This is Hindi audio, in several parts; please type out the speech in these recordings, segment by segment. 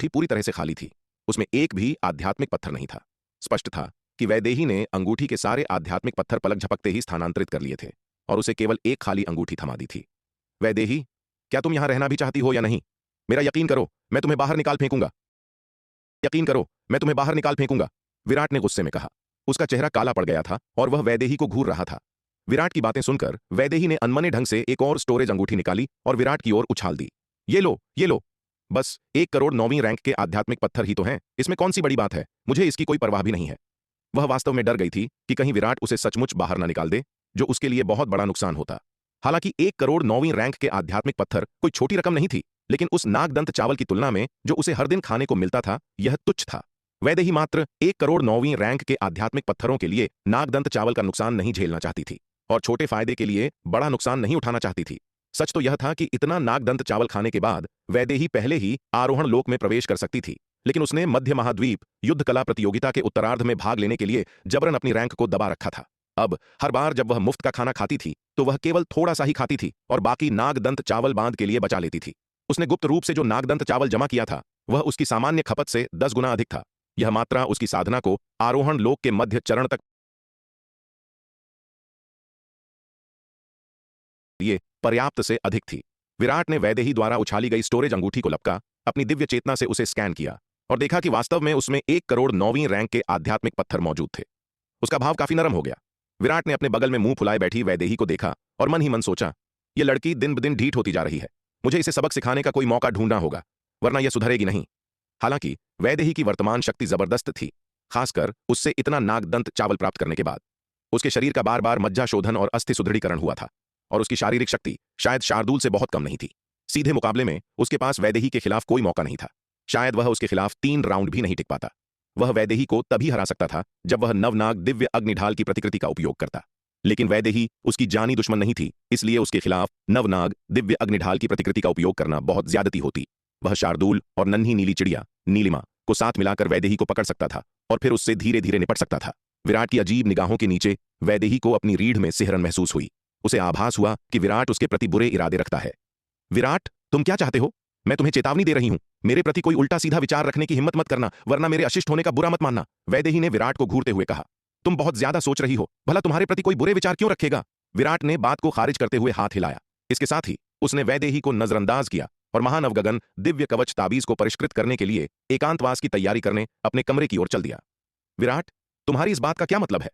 अंगूठी पूरी तरह से खाली थी। उसमें एक भी आध्यात्मिक पत्थर नहीं था। स्पष्ट था कि वैदेही ने अंगूठी के सारे आध्यात्मिक पत्थर पलक झपकते ही स्थानांतरित कर लिए थे और उसे केवल एक खाली अंगूठी थमा दी थी। वैदेही, क्या तुम यहां रहना भी चाहती हो या नहीं? मेरा यकीन करो, मैं तुम्हें बाहर निकाल फेंकूंगा। यकीन करो, मैं तुम्हें बाहर निकाल फेंकूंगा, विराट ने गुस्से में कहा। उसका चेहरा काला पड़ गया था और वह वैदेही को घूर रहा था। विराट की बातें सुनकर वैदेही ने अनमने ढंग से एक और स्टोरेज अंगूठी निकाली और विराट की ओर उछाल दी। ये लो, ये लो। बस 1 करोड़ 9वीं रैंक के आध्यात्मिक पत्थर ही तो हैं, इसमें कौन सी बड़ी बात है? मुझे इसकी कोई परवाह भी नहीं है। वह वास्तव में डर गई थी कि कहीं विराट उसे सचमुच बाहर न निकाल दे, जो उसके लिए बहुत बड़ा नुकसान होता। हालांकि 1 करोड़ 9वीं रैंक के आध्यात्मिक पत्थर कोई छोटी रकम नहीं थी, लेकिन उस नागदंत चावल की तुलना में जो उसे हर दिन खाने को मिलता था, यह तुच्छ था। वैदेही मात्र 1 करोड़ 9वीं रैंक के आध्यात्मिक पत्थरों के लिए नागदंत चावल का नुकसान नहीं झेलना चाहती थी और छोटे फायदे के लिए बड़ा नुकसान नहीं उठाना चाहती थी। सच तो यह था कि इतना नागदंत चावल खाने के बाद वैदेही पहले ही आरोहण लोक में प्रवेश कर सकती थी, लेकिन उसने मध्य महाद्वीप युद्ध कला प्रतियोगिता के उत्तरार्ध में भाग लेने के लिए जबरन अपनी रैंक को दबा रखा था। अब हर बार जब वह मुफ्त का खाना खाती थी तो वह केवल थोड़ा सा ही खाती थी और बाकी नागदंत चावल बांध के लिए बचा लेती थी। उसने गुप्त रूप से जो नागदंत चावल जमा किया था वह उसकी सामान्य खपत से 10 गुना अधिक था। यह मात्रा उसकी साधना को आरोहण लोक के मध्य चरण तक लिए पर्याप्त से अधिक थी। विराट ने वैदेही द्वारा उछाली गई स्टोरेज अंगूठी को लपका, अपनी दिव्य चेतना से उसे स्कैन किया और देखा कि वास्तव में उसमें 1 करोड़ 9वीं रैंक के आध्यात्मिक पत्थर मौजूद थे। उसका भाव काफी नरम हो गया। विराट ने अपने बगल में मुंह फुलाए बैठी वैदेही को देखा और मन ही मन सोचा, यह लड़की दिन ब दिन ढीठ होती जा रही है। मुझे इसे सबक सिखाने का कोई मौका ढूंढना होगा, वरना यह सुधरेगी नहीं। हालांकि वैदेही की वर्तमान शक्ति जबरदस्त थी, खासकर उससे इतना नागदंत चावल प्राप्त करने के बाद। उसके शरीर का बार बार मज्जा शोधन और अस्थि सुदृढ़ीकरण हुआ था और उसकी शारीरिक शक्ति शायद शार्दूल से बहुत कम नहीं थी। सीधे मुकाबले में उसके पास वैदेही के खिलाफ कोई मौका नहीं था। शायद वह उसके खिलाफ 3 राउंड भी नहीं टिक पाता। वह वैदेही को तभी हरा सकता था जब वह नवनाग दिव्य अग्निढाल की प्रतिकृति का उपयोग करता, लेकिन वैदेही उसकी जानी दुश्मन नहीं थी, इसलिए उसके खिलाफ नवनाग दिव्य अग्निढाल की प्रतिकृति का उपयोग करना बहुत ज्यादती होती। वह शार्दूल और नन्ही नीली चिड़िया नीलिमा को साथ मिलाकर वैदेही को पकड़ सकता था और फिर उससे धीरे धीरे निपट सकता था। विराट की अजीब निगाहों के नीचे वैदेही को अपनी रीढ़ में सिहरन महसूस हुई। उसे आभास हुआ कि विराट उसके प्रति बुरे इरादे रखता है। विराट, तुम क्या चाहते हो? मैं तुम्हें चेतावनी दे रही हूं, मेरे प्रति कोई उल्टा सीधा विचार रखने की हिम्मत मत करना, वरना मेरे अशिष्ट होने का बुरा मत मानना, वैदेही ने विराट को घूरते हुए कहा। तुम बहुत ज्यादा सोच रही हो, भला तुम्हारे प्रति कोई बुरे विचार क्यों रखेगा? विराट ने बात को खारिज करते हुए हाथ हिलाया। इसके साथ ही उसने वैदेही को नजरअंदाज किया और महानवगगन दिव्य कवच ताबीज को परिष्कृत करने के लिए एकांतवास की तैयारी करने अपने कमरे की ओर चल दिया। विराट, तुम्हारी इस बात का क्या मतलब है?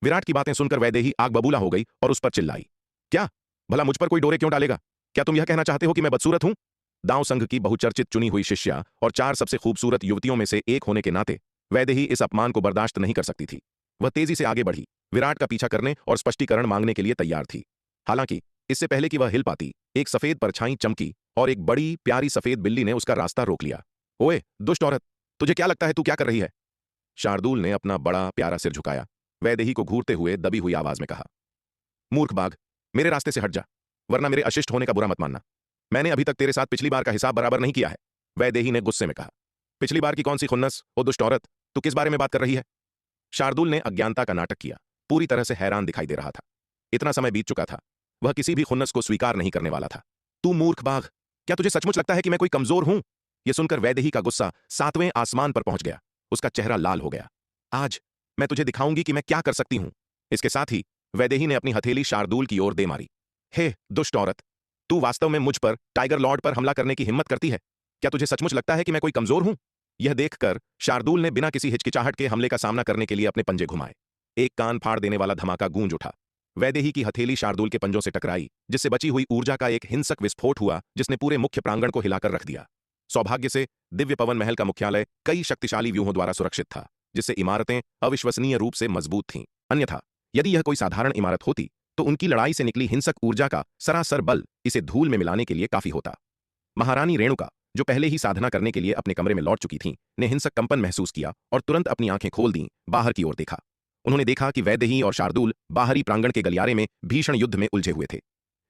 विराट की बातें सुनकर वैदेही आग बबूला हो गई और उस पर चिल्लाई। क्या? भला मुझ पर कोई डोरे क्यों डालेगा? क्या तुम यह कहना चाहते हो कि मैं बदसूरत हूं? दांव संघ की बहुचर्चित चुनी हुई शिष्या और 4 सबसे खूबसूरत युवतियों में से एक होने के नाते वैदेही इस अपमान को बर्दाश्त नहीं कर सकती थी। वह तेजी से आगे बढ़ी, विराट का पीछा करने और स्पष्टीकरण मांगने के लिए तैयार थी। हालांकि इससे पहले कि वह हिल पाती, एक सफेद परछाई चमकी और एक बड़ी प्यारी सफेद बिल्ली ने उसका रास्ता रोक लिया। ओए दुष्ट औरत, तुझे क्या लगता है तू क्या कर रही है? शार्दूल ने अपना बड़ा प्यारा सिर झुकाया, वैदेही को घूरते हुए दबी हुई आवाज में कहा। मूर्ख बाघ, मेरे रास्ते से हट जा, वरना मेरे अशिष्ट होने का बुरा मत मानना। मैंने अभी तक तेरे साथ पिछली बार का हिसाब बराबर नहीं किया है, वैदेही ने गुस्से में कहा। पिछली बार की कौन सी खुन्नस, ओ दुष्ट औरत, तू किस बारे में बात कर रही है? शार्दूल ने अज्ञानता का नाटक किया, पूरी तरह से हैरान दिखाई दे रहा था। इतना समय बीत चुका था, वह किसी भी खुन्नस को स्वीकार नहीं करने वाला था। तू मूर्ख बाघ, क्या तुझे सचमुच लगता है कि मैं कोई कमजोर हूं? यह सुनकर वैदेही का गुस्सा 7वें आसमान पर पहुंच गया। उसका चेहरा लाल हो गया। आज मैं तुझे दिखाऊंगी कि मैं क्या कर सकती हूं। इसके साथ ही वैदेही ने अपनी हथेली शार्दूल की ओर दे मारी। हे दुष्ट औरत, तू वास्तव में मुझ पर, टाइगर लॉर्ड पर हमला करने की हिम्मत करती है? क्या तुझे सचमुच लगता है कि मैं कोई कमजोर हूं? यह देखकर शार्दूल ने बिना किसी हिचकिचाहट के हमले का सामना करने के लिए अपने पंजे घुमाए। एक कान फाड़ देने वाला धमाका गूंज उठा। वैदेही की हथेली शार्दूल के पंजों से टकराई, जिससे बची हुई ऊर्जा का एक हिंसक विस्फोट हुआ जिसने पूरे मुख्य प्रांगण को हिलाकर रख दिया। सौभाग्य से दिव्य पवन महल का मुख्यालय कई शक्तिशाली व्यूहों द्वारा सुरक्षित था, जिससे इमारतें अविश्वसनीय रूप से मजबूत थीं। अन्यथा यदि यह कोई साधारण इमारत होती तो उनकी लड़ाई से निकली हिंसक ऊर्जा का सरासर बल इसे धूल में मिलाने के लिए काफी होता। महारानी रेणुका, जो पहले ही साधना करने के लिए अपने कमरे में लौट चुकी थीं, ने हिंसक कंपन महसूस किया और तुरंत अपनी आंखें खोल दीं, बाहर की ओर देखा। उन्होंने देखा कि वैदेही और शार्दूल बाहरी प्रांगण के गलियारे में भीषण युद्ध में उलझे हुए थे।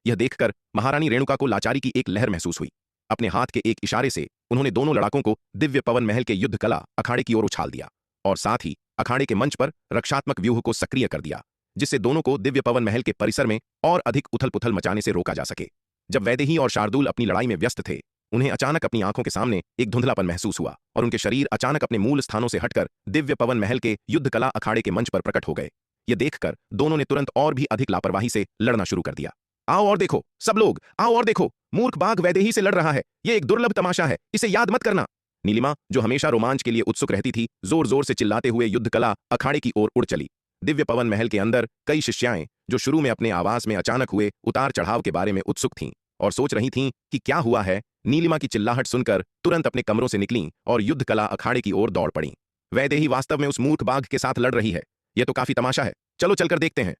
यह देखकर महारानी रेणुका को लाचारी की एक लहर महसूस हुई। अपने हाथ के एक इशारे से उन्होंने दोनों लड़ाकों को दिव्य पवन महल के युद्ध कला अखाड़े की ओर उछाल दिया और साथ ही अखाड़े के मंच पर रक्षात्मक व्यूह को सक्रिय कर दिया, जिससे दोनों को दिव्य पवन महल के परिसर में और अधिक उथल पुथल मचाने से रोका जा सके। जब वैदेही और शार्दूल अपनी लड़ाई में व्यस्त थे, उन्हें अचानक अपनी आंखों के सामने एक धुंधलापन महसूस हुआ और उनके शरीर अचानक अपने मूल स्थानों से हटकर दिव्य पवन महल के युद्ध कला अखाड़े के मंच पर प्रकट हो गए। ये देखकर दोनों ने तुरंत और भी अधिक लापरवाही से लड़ना शुरू कर दिया। आओ और देखो, सब लोग आओ और देखो, मूर्ख बाघ वैदेही से लड़ रहा है। यह एक दुर्लभ तमाशा है, इसे याद मत करना। नीलिमा, जो हमेशा रोमांच के लिए उत्सुक रहती थी, जोर जोर से चिल्लाते हुए युद्ध कला अखाड़े की ओर उड़ चली। दिव्य पवन महल के अंदर कई शिष्याएं, जो शुरू में अपने आवास में अचानक हुए उतार चढ़ाव के बारे में उत्सुक थीं और सोच रही थीं कि क्या हुआ है, नीलिमा की चिल्लाहट सुनकर तुरंत अपने कमरों से निकलीं और युद्ध कला अखाड़े की ओर दौड़ पड़ीं। वैदेही वास्तव में उस मूर्ख बाघ के साथ लड़ रही है। यह तो काफी तमाशा है, चलो चलकर देखते हैं।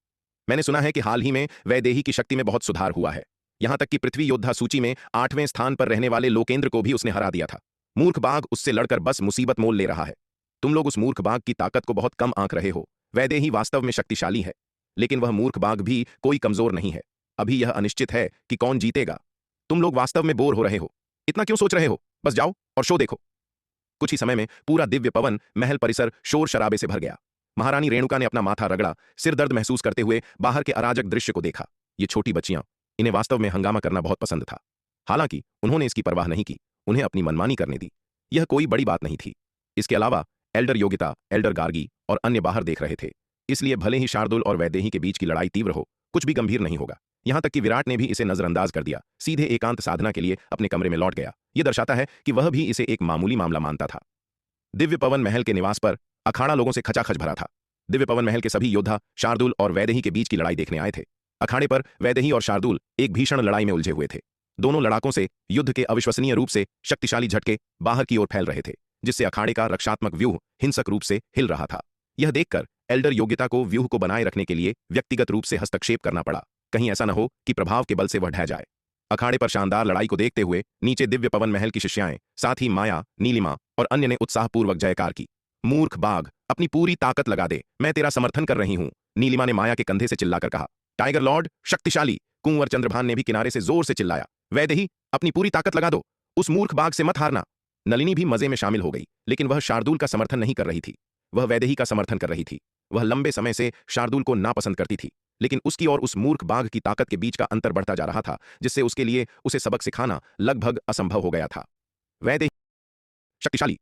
मैंने सुना है कि हाल ही में वैदेही की शक्ति में बहुत सुधार हुआ है। यहां तक कि पृथ्वी योद्धा सूची में 8वें स्थान पर रहने वाले लोकेंद्र को भी उसने हरा दिया था। मूर्ख बाघ उससे लड़कर बस मुसीबत मोल ले रहा है। तुम लोग उस मूर्ख बाघ की ताकत को बहुत कम आंक रहे हो। वैदेही वास्तव में शक्तिशाली है, लेकिन वह मूर्ख बाघ भी कोई कमजोर नहीं है। अभी यह अनिश्चित है कि कौन जीतेगा। तुम लोग वास्तव में बोर हो रहे हो। इतना क्यों सोच रहे हो? बस जाओ और शो देखो। कुछ ही समय में पूरा दिव्य पवन महल परिसर शोर शराबे से भर गया। महारानी रेणुका ने अपना माथा रगड़ा, सिर दर्द महसूस करते हुए बाहर के अराजक दृश्य को देखा। ये छोटी बच्चियां, इन्हें वास्तव में हंगामा करना बहुत पसंद था। हालांकि उन्होंने इसकी परवाह नहीं की, उन्हें अपनी मनमानी करने दी। यह कोई बड़ी बात नहीं थी। इसके अलावा एल्डर योगिता, एल्डर गार्गी और अन्य बाहर देख रहे थे, इसलिए भले ही शार्दुल और वैदेही के बीच की लड़ाई तीव्र हो, कुछ भी गंभीर नहीं होगा। यहां तक कि विराट ने भी इसे नजरअंदाज कर दिया, सीधे एकांत साधना के लिए अपने कमरे में लौट गया। यह दर्शाता है कि वह भी इसे एक मामूली मामला मानता था। दिव्य पवन महल के निवास पर अखाड़ा लोगों से खचाखच भरा था। दिव्य पवन महल के सभी योद्धा शार्दुल और वैदेही के बीच की लड़ाई देखने आए थे। अखाड़े पर वैदेही और शार्दुल एक भीषण लड़ाई में उलझे हुए थे। दोनों लड़ाकों से युद्ध के अविश्वसनीय रूप से शक्तिशाली झटके बाहर की ओर फैल रहे थे, जिससे अखाड़े का रक्षात्मक व्यूह हिंसक रूप से हिल रहा था। यह देखकर एल्डर योग्यता को व्यूह को बनाए रखने के लिए व्यक्तिगत रूप से हस्तक्षेप करना पड़ा, कहीं ऐसा न हो कि प्रभाव के बल से वह ढह जाए। अखाड़े पर शानदार लड़ाई को देखते हुए नीचे दिव्य पवन महल की शिष्याएं, साथ ही माया, नीलिमा और अन्य ने उत्साहपूर्वक जयकार की। मूर्ख बाघ, अपनी पूरी ताकत लगा दे, मैं तेरा समर्थन कर रही हूं, नीलिमा ने माया के कंधे से चिल्लाकर कहा। टाइगर लॉर्ड शक्तिशाली, कुंवर चंद्रभान ने भी किनारे से जोर से चिल्लाया। वैदेही, अपनी पूरी ताकत लगा दो, उस मूर्ख बाघ से मत हारना। नलिनी भी मजे में शामिल हो गई, लेकिन वह शार्दुल का समर्थन नहीं कर रही थी, वह वैदेही का समर्थन कर रही थी। वह लंबे समय से शार्दुल को नापसंद करती थी, लेकिन उसकी और उस मूर्ख बाघ की ताकत के बीच का अंतर बढ़ता जा रहा था, जिससे उसके लिए उसे सबक सिखाना लगभग असंभव हो गया था। वैदेही शक्तिशाली।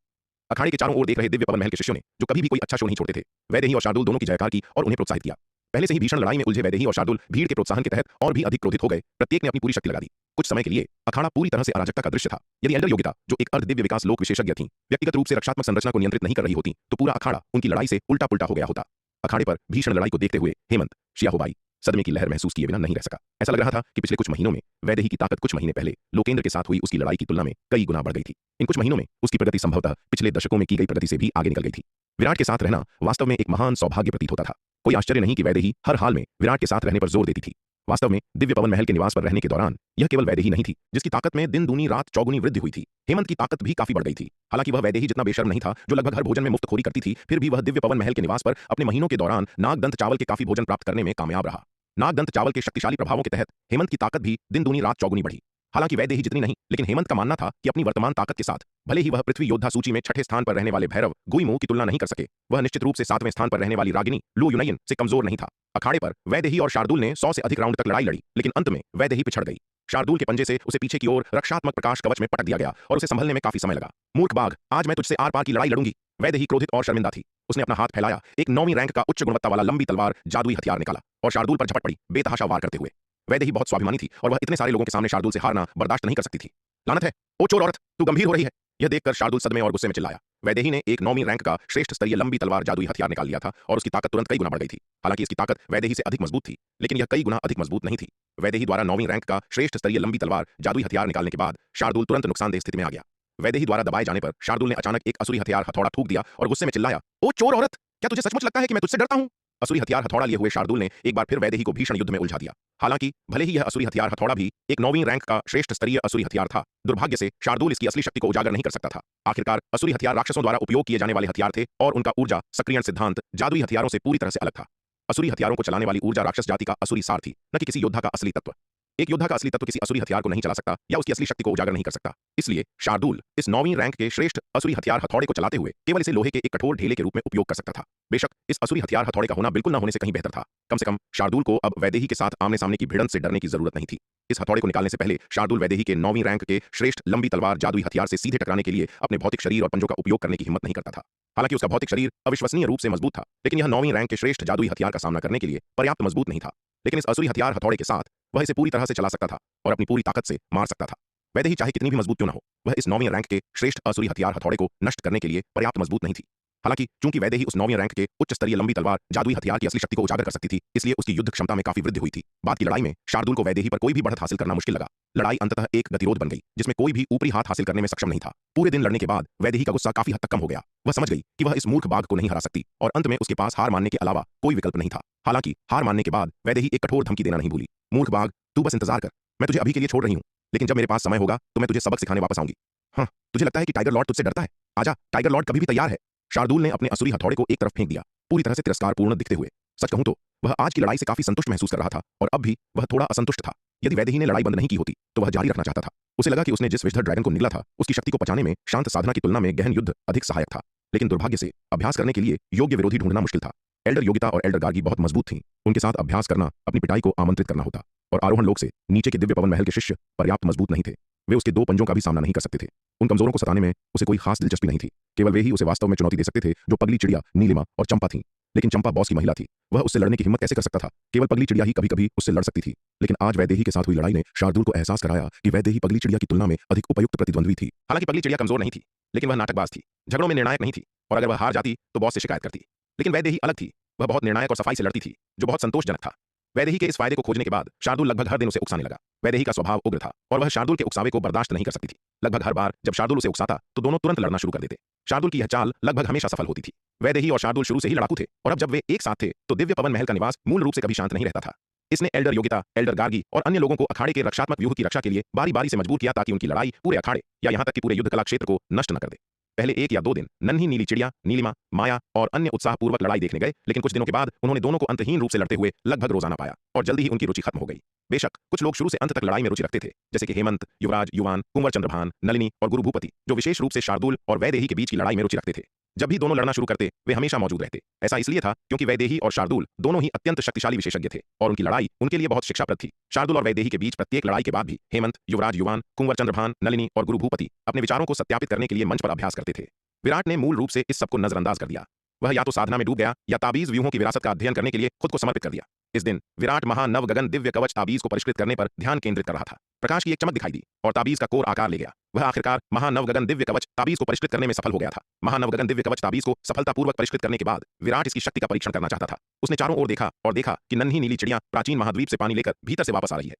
अखाड़े के चारों ओर देख रहे दिव्य पवन महल के शिष्यों ने, जो कभी भी कोई अच्छा शो नहीं छोड़ते थे, वैदेही और शार्दुल दोनों की जयकार की और उन्हें प्रोत्साहित किया। पहले से ही भीषण लड़ाई में उलझे वैदेही और शार्दुल भीड़ के प्रोत्साहन के तहत और भी अधिक क्रोधित हो गए। प्रत्येक ने अपनी पूरी शक्ति लगा दी। कुछ समय के लिए अखाड़ा पूरी तरह से अराजकता का दृश्य था। यदि एल्डर योगिता, जो एक अर्ध दिव्य विकास लोक विशेषज्ञ थी, व्यक्तिगत रूप से रक्षात्मक संरचना को नियंत्रित नहीं कर रही होती, तो पूरा अखाड़ा उनकी लड़ाई से उल्टा पुल्टा हो गया होता। अखाड़े पर भीषण लड़ाई को देखते हुए हेमंत, शियाहोबाई सदमे की लहर महसूस किए बिना नहीं रह सका। ऐसा लग रहा था कि पिछले कुछ महीनों में वैदेही की ताकत कुछ महीने पहले लोकेंद्र के साथ हुई उसकी लड़ाई की तुलना में कई गुना बढ़ गई थी। इन कुछ महीनों में उसकी प्रगति संभवतः पिछले दशकों में की गई प्रगति से भी आगे निकल गई थी। विराट के साथ रहना वास्तव में एक महान सौभाग्य प्रतीत होता था। कोई आश्चर्य नहीं कि वैदेही हर हाल में विराट के साथ रहने पर जोर देती थी। वास्तव में दिव्य पवन महल के निवास पर रहने के दौरान यह केवल वैदेही नहीं थी जिसकी ताकत में दिन दूनी रात चौगुनी वृद्धि हुई थी। हेमंत की ताकत भी काफी बढ़ गई थी। हालांकि वह वैदेही जितना बेशर्म नहीं था, जो लगभग हर भोजन में मुफ्तखोरी करती थी, फिर भी वह दिव्य पवन महल के निवास पर अपने महीनों के दौरान नागदंत चावल के काफी भोजन प्राप्त करने में कामयाब रहा। नागदंत चावल के शक्तिशाली प्रभावों के तहत हेमंत की ताकत भी दिन दूनी रात चौगुनी बढ़ी। हालांकि वैदेही जितनी नहीं, लेकिन हेमंत का मानना था कि अपनी वर्तमान ताकत के साथ भले ही वह पृथ्वी योद्धा सूची में 6ठे स्थान पर रहने वाले भैरव गुइमो की तुलना नहीं कर सके, वह निश्चित रूप से 7वें स्थान पर रहने वाली रागिनी लू यूनाइन से कमजोर नहीं था। अखाड़े पर वैदेही और शार्दुल ने 100 से अधिक राउंड तक लड़ाई लड़ी, लेकिन अंत में वैदेही पिछड़ गई। शार्दुल के पंजे से उसे पीछे की ओर रक्षात्मक प्रकाश कवच में पटक दिया गया और उसे संभलने में काफी समय लगा। मूर्ख बाघ, आज मैं तुझसे आर पार की लड़ाई लड़ूंगी। वैदेही क्रोधित और शर्मिंदा थी। उसने अपना हाथ फैलाया, एक 9वीं रैंक का उच्च गुणवत्ता वाला लंबी तलवार जादुई हथियार निकाला और शार्दुल पर झपट पड़ी, बेतहाशा वार करते हुए। वैदेही बहुत स्वाभिमानी थी और वह इतने सारे लोगों के सामने शार्दुल से हारना बर्दाश्त नहीं कर सकती थी। लानत है, ओ चोर औरत, तू गंभीर हो रही है। यह देखकर शार्दुल सदमे और गुस्से में चिल्लाया। वैदेही ने एक 9वीं रैंक का श्रेष्ठ स्तरीय लंबी तलवार जादुई हथियार निकाल लिया था और उसकी ताकत तुरंत कई गुना बढ़ गई थी। हालांकि इसकी ताकत वैदेही से अधिक मजबूत थी, लेकिन यह कई गुना अधिक मजबूत नहीं थी। वैदेही द्वारा 9वीं रैंक का श्रेष्ठ स्तरीय लंबी तलवार जादुई हथियार निकालने के बाद शार्दुल तुरंत नुकसानदेह स्थिति में आ गया। वैदेही द्वारा दबाए जाने पर शार्दुल ने अचानक एक असुरी हथियार हथौड़ा थूक दिया और गुस्से में चिल्लाया, ओ चोर औरत, क्या तुझे सचमुच लगता है कि मैं तुझसे डरता हूं? असुरी हथियार हथौड़ा लिए हुए शार्दुल ने एक बार फिर वैदेही को भीषण युद्ध में उलझा दिया। हालांकि भले ही यह असुरी हथियार हथौड़ा भी एक 9वीं रैंक का श्रेष्ठ स्तरीय असुरी हथियार था, दुर्भाग्य से शार्दुल इसकी असली शक्ति को उजागर नहीं कर सकता था। आखिरकार असुरी हथियार राक्षसों द्वारा उपयोग किए जाने वाले हथियार थे और उनका ऊर्जा सक्रियण सिद्धांत जादुई हथियारों से पूरी तरह से अलग था। असुरी हथियारों को चलाने वाली ऊर्जा राक्षस जाति का असुरी सार थी, न कि किसी योद्धा का असली तत्व। एक योद्धा का असली तत्व किसी असुरी हथियार को नहीं चला सकता या उसकी असली शक्ति को उजागर नहीं कर सकता। इसलिए शार्दुल इस 9वीं रैंक के श्रेष्ठ असुरी हथियार हथौड़े को चलाते हुए केवल इसे लोहे के एक कठोर ढेले के रूप में उपयोग कर सकता था। बेशक इस असुरी हथियार हथौड़े का होना बिल्कुल न होने से कहीं बेहतर था। कम से कम शार्दुल को अब वैदेही के साथ आमने सामने की भिड़ंत से डरने की जरूरत नहीं थी। इस हथौड़े को निकालने से पहले शार्दुल वैदेही के 9वीं रैंक के श्रेष्ठ लंबी तलवार जादुई हथियार से सीधे टकराने के लिए अपने भौतिक शरीर और पंजों का उपयोग करने की हिम्मत नहीं करता था। हालांकि उसका भौतिक शरीर अविश्वसनीय रूप से मजबूत था, लेकिन यह 9वीं रैंक के श्रेष्ठ जादुई हथियार का सामना करने के लिए पर्याप्त मजबूत नहीं था। लेकिन इस असुरी हथियार हथौड़े के साथ वह इसे पूरी तरह से चला सकता था और अपनी पूरी ताकत से मार सकता था। वैदेही चाहे कितनी भी मजबूत क्यों न हो, वह इस 9वीं रैंक के श्रेष्ठ असुरी हथियार हथौड़े को नष्ट करने के लिए पर्याप्त मजबूत नहीं थी। हालांकि चूंकि वैदेही उस 9वीं रैंक के उच्च स्तरीय लंबी तलवार जादुई हथियार की असली शक्ति को उजागर कर सकती थी, इसलिए उसकी युद्ध क्षमता में काफी वृद्धि हुई थी। बाद की लड़ाई में शार्दुल को वैदेही पर कोई भी बढ़त हासिल करना मुश्किल लगा। लड़ाई अंततः एक गतिरोध बन गई जिसमें कोई भी ऊपरी हाथ हासिल करने में सक्षम नहीं था। पूरे दिन लड़ने के बाद वैदेही का गुस्सा काफी हद तक कम हो गया। वह समझ गई कि वह इस मूर्ख बाघ को नहीं हरा सकती और अंत में उसके पास हार मानने के अलावा कोई विकल्प नहीं था। हालांकि हार मानने के बाद वैदेही एक कठोर धमकी देना नहीं भूली। मूर्ख बाघ, तू बस इंतजार कर, मैं तुझे अभी के लिए छोड़ रही हूँ, लेकिन जब मेरे पास समय होगा तो मैं तुझे सबक सिखाने वापस आऊंगी। हाँ, तुझे लगता है कि टाइगर लॉर्ड तुझसे डरता है? आजा, टाइगर लॉर्ड कभी भी तैयार है। शार्दुल ने अपने असुरी हथौड़े को एक तरफ फेंक दिया, पूरी तरह से तिरस्कारपूर्ण दिखते हुए। सच कहूं तो वह आज की लड़ाई से काफी संतुष्ट महसूस कर रहा था और अब भी वह थोड़ा असंतुष्ट था। यदि वैदेही ने लड़ाई बंद नहीं की होती तो वह जारी रखना चाहता था। उसे लगा कि उसने जिस विषधर ड्रैगन को निगला था उसकी शक्ति को पचाने में शांत साधना की तुलना में गहन युद्ध अधिक सहायक था। लेकिन दुर्भाग्य से अभ्यास करने के लिए योग्य विरोधी ढूंढना मुश्किल था। एल्डर योगिता और एल्डर गार्गी बहुत मजबूत थीं। उनके साथ अभ्यास करना अपनी पिटाई को आमंत्रित करना होता, और आरोहण लोक से नीचे के दिव्य पवन महल के शिष्य पर्याप्त मजबूत नहीं थे। वे उसके 2 पंजों का भी सामना नहीं कर सकते थे। उन कमजोरों को सताने में उसे कोई खास दिलचस्पी नहीं थी। केवल वे ही उसे वास्तव में चुनौती दे सकते थे, जो पगली चिड़िया, नीलिमा और चंपा थीं। लेकिन चंपा बॉस की महिला थी, वह उससे लड़ने की हिम्मत कैसे कर सकता था? केवल पगली चिड़िया ही कभी कभी उससे लड़ सकती थी। लेकिन आज वैदेही के साथ हुई लड़ाई ने शार्दुल को एहसास कराया कि वैदेही पगली चिड़िया की तुलना में अधिक उपयुक्त प्रतिद्वंद्वी थी। हालांकि पगली चिड़िया कमजोर नहीं थी, लेकिन वह नाटकबाज थी, झगड़ों में निर्णायक नहीं थी, और अगर वह हार जाती तो बॉस से शिकायत करती। लेकिन वैदेही अलग थी, वह बहुत निर्णायक और सफाई से लड़ती थी, जो बहुत संतोषजनक था। वैदेही के इस फायदे को खोजने के बाद शार्दुल लगभग हर दिन उसे उकसाने लगा। वैदेही का स्वभाव उग्र था और वह शार्दुल के उकसावे को बर्दाश्त नहीं कर सकती थी। लगभग हर बार जब शार्दुल उसे उकसाता तो दोनों तुरंत लड़ना शुरू कर देते। शार्दुल की यह चाल लगभग हमेशा सफल होती थी। वैदेही और शार्दुल शुरू से ही लड़ाकू थे, और अब जब वे एक साथ थे तो दिव्य पवन महल का निवास मूल रूप से कभी शांत नहीं रहता था। इसने एल्डर योगिता, एल्डर गार्गी और अन्य लोगों को अखाड़े के रक्षात्मक व्यूह की रक्षा के लिए बारी बारी से मजबूर किया, ताकि उनकी लड़ाई पूरे अखाड़े या यहां तक कि पूरे युद्ध कला क्षेत्र को नष्ट न कर दे। पहले 1 या 2 दिन नन्ही नीली चिड़िया, नीलिमा, माया और अन्य उत्साहपूर्वक लड़ाई देखने गए, लेकिन कुछ दिनों के बाद उन्होंने दोनों को अंतहीन रूप से लड़ते हुए लगभग रोजाना पाया, और जल्दी ही उनकी रुचि खत्म हो गई। बेशक कुछ लोग शुरू से अंत तक लड़ाई में रुचि रखते थे, जैसे कि हेमंत, युवराज, युवान, कुंवर चंद्रभान, नलिनी और गुरु भूपति, जो विशेष रूप से शार्दुल और वैदेही के बीच की लड़ाई में रुचि रखते थे। जब भी दोनों लड़ना शुरू करते वे हमेशा मौजूद रहते। ऐसा इसलिए था क्योंकि वैदेही और शार्दुल दोनों ही अत्यंत शक्तिशाली विशेषज्ञ थे और उनकी लड़ाई उनके लिए बहुत शिक्षाप्रद थी। शार्दुल और वैदेही के बीच प्रत्येक लड़ाई के बाद भी हेमंत, युवराज, युवान, कुंवर चंद्रभान, नलिनी और गुरु भूपति अपने विचारों को सत्यापित करने के लिए मंच पर अभ्यास करते थे। विराट ने मूल रूप से इस सबको नजरअंदाज कर दिया। वह या तो साधना में डूब गया या ताबीज व्यूहों की विरासत का अध्ययन करने के लिए खुद को समर्पित कर दिया। इस दिन विराट महानव गगन दिव्य कवच ताबीज को परिष्कृत करने पर ध्यान केंद्रित कर रहा था। प्रकाश की एक चमक दिखाई दी और ताबीज का कोर आकार ले गया। वह आखिरकार महानव गगन दिव्य कवच ताबीज को परिष्कृत करने में सफल हो गया था। महानव गगन दिव्य कवच ताबीज को सफलतापूर्वक परिष्कृत करने के बाद विराट इसकी शक्ति का परीक्षण करना चाहता था। उसने चारों ओर देखा और देखा कि नन्ही नीली चिड़िया प्राचीन महाद्वीप से पानी लेकर भीतर से वापस आ रही है।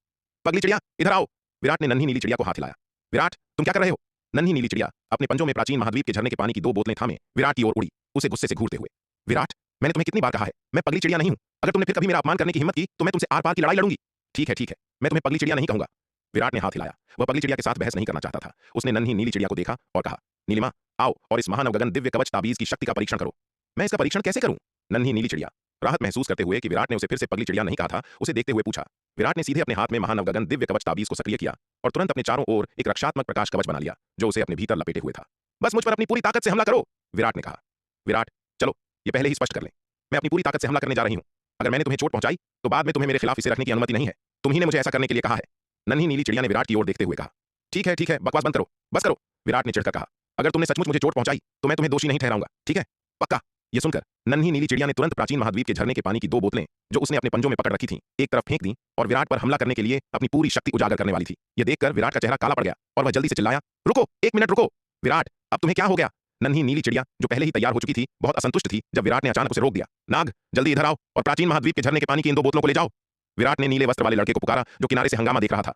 पगली चिड़िया, इधर आओ। विराट ने नन्ही नीली चिड़िया को हाथ हिलाया। विराट, तुम क्या कर रहे हो? नन्ही नीली चिड़िया अपने पंजों में प्राचीन महाद्वीप के झरने के पानी की 2 बोतलें थामे विराट की ओर उड़ी, उसे गुस्से से घूरते हुए। विराट, मैंने तुम्हें कितनी बार कहा है, मैं पगली चिड़िया नहीं हूं। अगर तुमने फिर कभी मेरा अपमान करने की हिम्मत की तो मैं तुमसे आर पार की लड़ाई लड़ूंगी। ठीक है, मैं तुम्हें पगली चिड़िया नहीं कहूंगा। विराट ने हाथ हिलाया। वह पगली चिड़िया के साथ बहस नहीं करना चाहता था। उसने नन्ही नीली चिड़िया को देखा और कहा, नीलिमा, आओ और इस महानव गगन दिव्य कवच ताबीज की शक्ति का परीक्षण करो। मैं इसका परीक्षण कैसे करूं? नन्ही नीली चिड़िया राहत महसूस करते हुए कि विराट ने उसे फिर से पगली चिड़िया नहीं कहा था, उसे देखते हुए पूछा। विराट ने सीधे अपने हाथ में महानव गगन दिव्य कवच ताबीज को सक्रिय किया और तुरंत अपने चारों ओर एक रक्षात्मक प्रकाश कवच बना लिया, जो उसे अपने भीतर लपेटे हुए था। बस मुझ पर अपनी पूरी ताकत से हमला करो, विराट ने कहा। विराट, चलो ये पहले ही स्पष्ट कर लें, मैं अपनी पूरी ताकत से हमला करने जा रही हूं। अगर मैंने तुम्हें चोट पहुंचाई तो बाद में तुम्हें मेरे खिलाफ इसे रखने की अनुमति नहीं है। तुम ही ने मुझे ऐसा करने के लिए कहा है। नन्ही नीली चिड़िया ने विराट की ओर देखते हुए कहा। ठीक है, बकवास बंद करो, बस करो, विराट ने चिढ़कर कहा। अगर तुमने सचमुच मुझे चोट पहुंचाई तो मैं तुम्हें दोषी नहीं ठहराऊंगा, ठीक है? पक्का? यह सुनकर नन्ही नीली चिड़िया ने तुरंत प्राचीन महाद्वीप के झरने के पानी की 2 बोतलें, जो उसने अपने पंजों में पकड़ रखी थीं, एक तरफ फेंक दी और विराट पर हमला करने के लिए अपनी पूरी शक्ति उजागर करने वाली थी। यह देखकर विराट का चेहरा काला पड़ गया और वह जल्दी से चिल्लाया, रुको, 1 मिनट रुको। विराट, अब तुम्हें क्या हो गया? नन्ही नीली चिड़िया, जो पहले ही तैयार हो चुकी थी, बहुत असंतुष्ट थी जब विराट ने अचानक उसे रोक दिया। नाग, जल्दी इधर आओ और प्राचीन महाद्वीप के झरने के पानी की इन 2 बोतलों को ले जाओ। विराट ने नीले वस्त्र वाले लड़के को पुकारा, जो किनारे से हंगामा देख रहा था।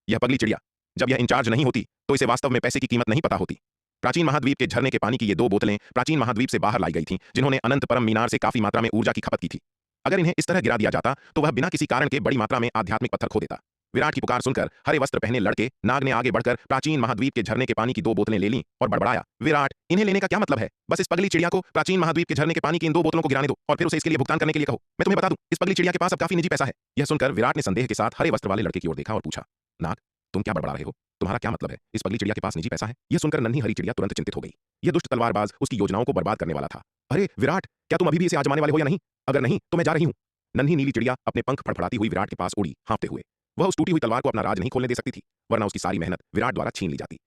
यह पगली चिड़िया, जब यह इंचार्ज नहीं होती तो इसे वास्तव में पैसे की कीमत नहीं पता होती। प्राचीन महाद्वीप के झरने के पानी की ये 2 बोतलें प्राचीन महाद्वीप से बाहर लाई गई थीं, जिन्होंने अनंत परम मीनार से काफी मात्रा में ऊर्जा की खपत की थी। अगर इन्हें इस तरह गिरा दिया जाता तो वह बिना किसी कारण के बड़ी मात्रा में आध्यात्मिक पत्थर खो देता। विराट की पुकार सुनकर हरे वस्त्र पहने लड़के नाग ने आगे बढ़कर प्राचीन महाद्वीप के झरने के पानी की 2 बोतलें ले लीं और बड़बड़ाया, विराट, इन्हें लेने का क्या मतलब है? बस इस पगली चिड़िया को प्राचीन महाद्वीप के झरने के पानी की इन 2 बोतलों को गिराने दो और फिर उसे इसके लिए भुगतान करने के लिए कहो। मैं तुम्हें बता दूं, इस पगली चिड़िया के पास अब काफी निजी पैसा है। यह सुनकर विराट ने संदेह के साथ हरे वस्त्र वाले लड़के की ओर देखा और पूछा, नाग, तुम क्या बड़बड़ा रहे हो? तुम्हारा क्या मतलब है? इस पगली चिड़िया के पास निजी पैसा है? यह सुनकर नन्ही हरी चिड़िया तुरंत चिंतित हो गई। यह दुष्ट तलवारबाज उसकी योजनाओं को बर्बाद करने वाला था। अरे विराट, क्या तुम अभी भी इसे आजमाने वाले हो या नहीं? अगर नहीं तो मैं जा रही हूं। नन्ही नीली चिड़िया अपने पंख फड़फड़ाती हुई विराट के पास उड़ी, हाँफते हुए। वह उस टूटी हुई तलवार को अपना राज नहीं खोलने दे सकती थी, वरना उसकी सारी मेहनत विराट द्वारा छीन ली जाती।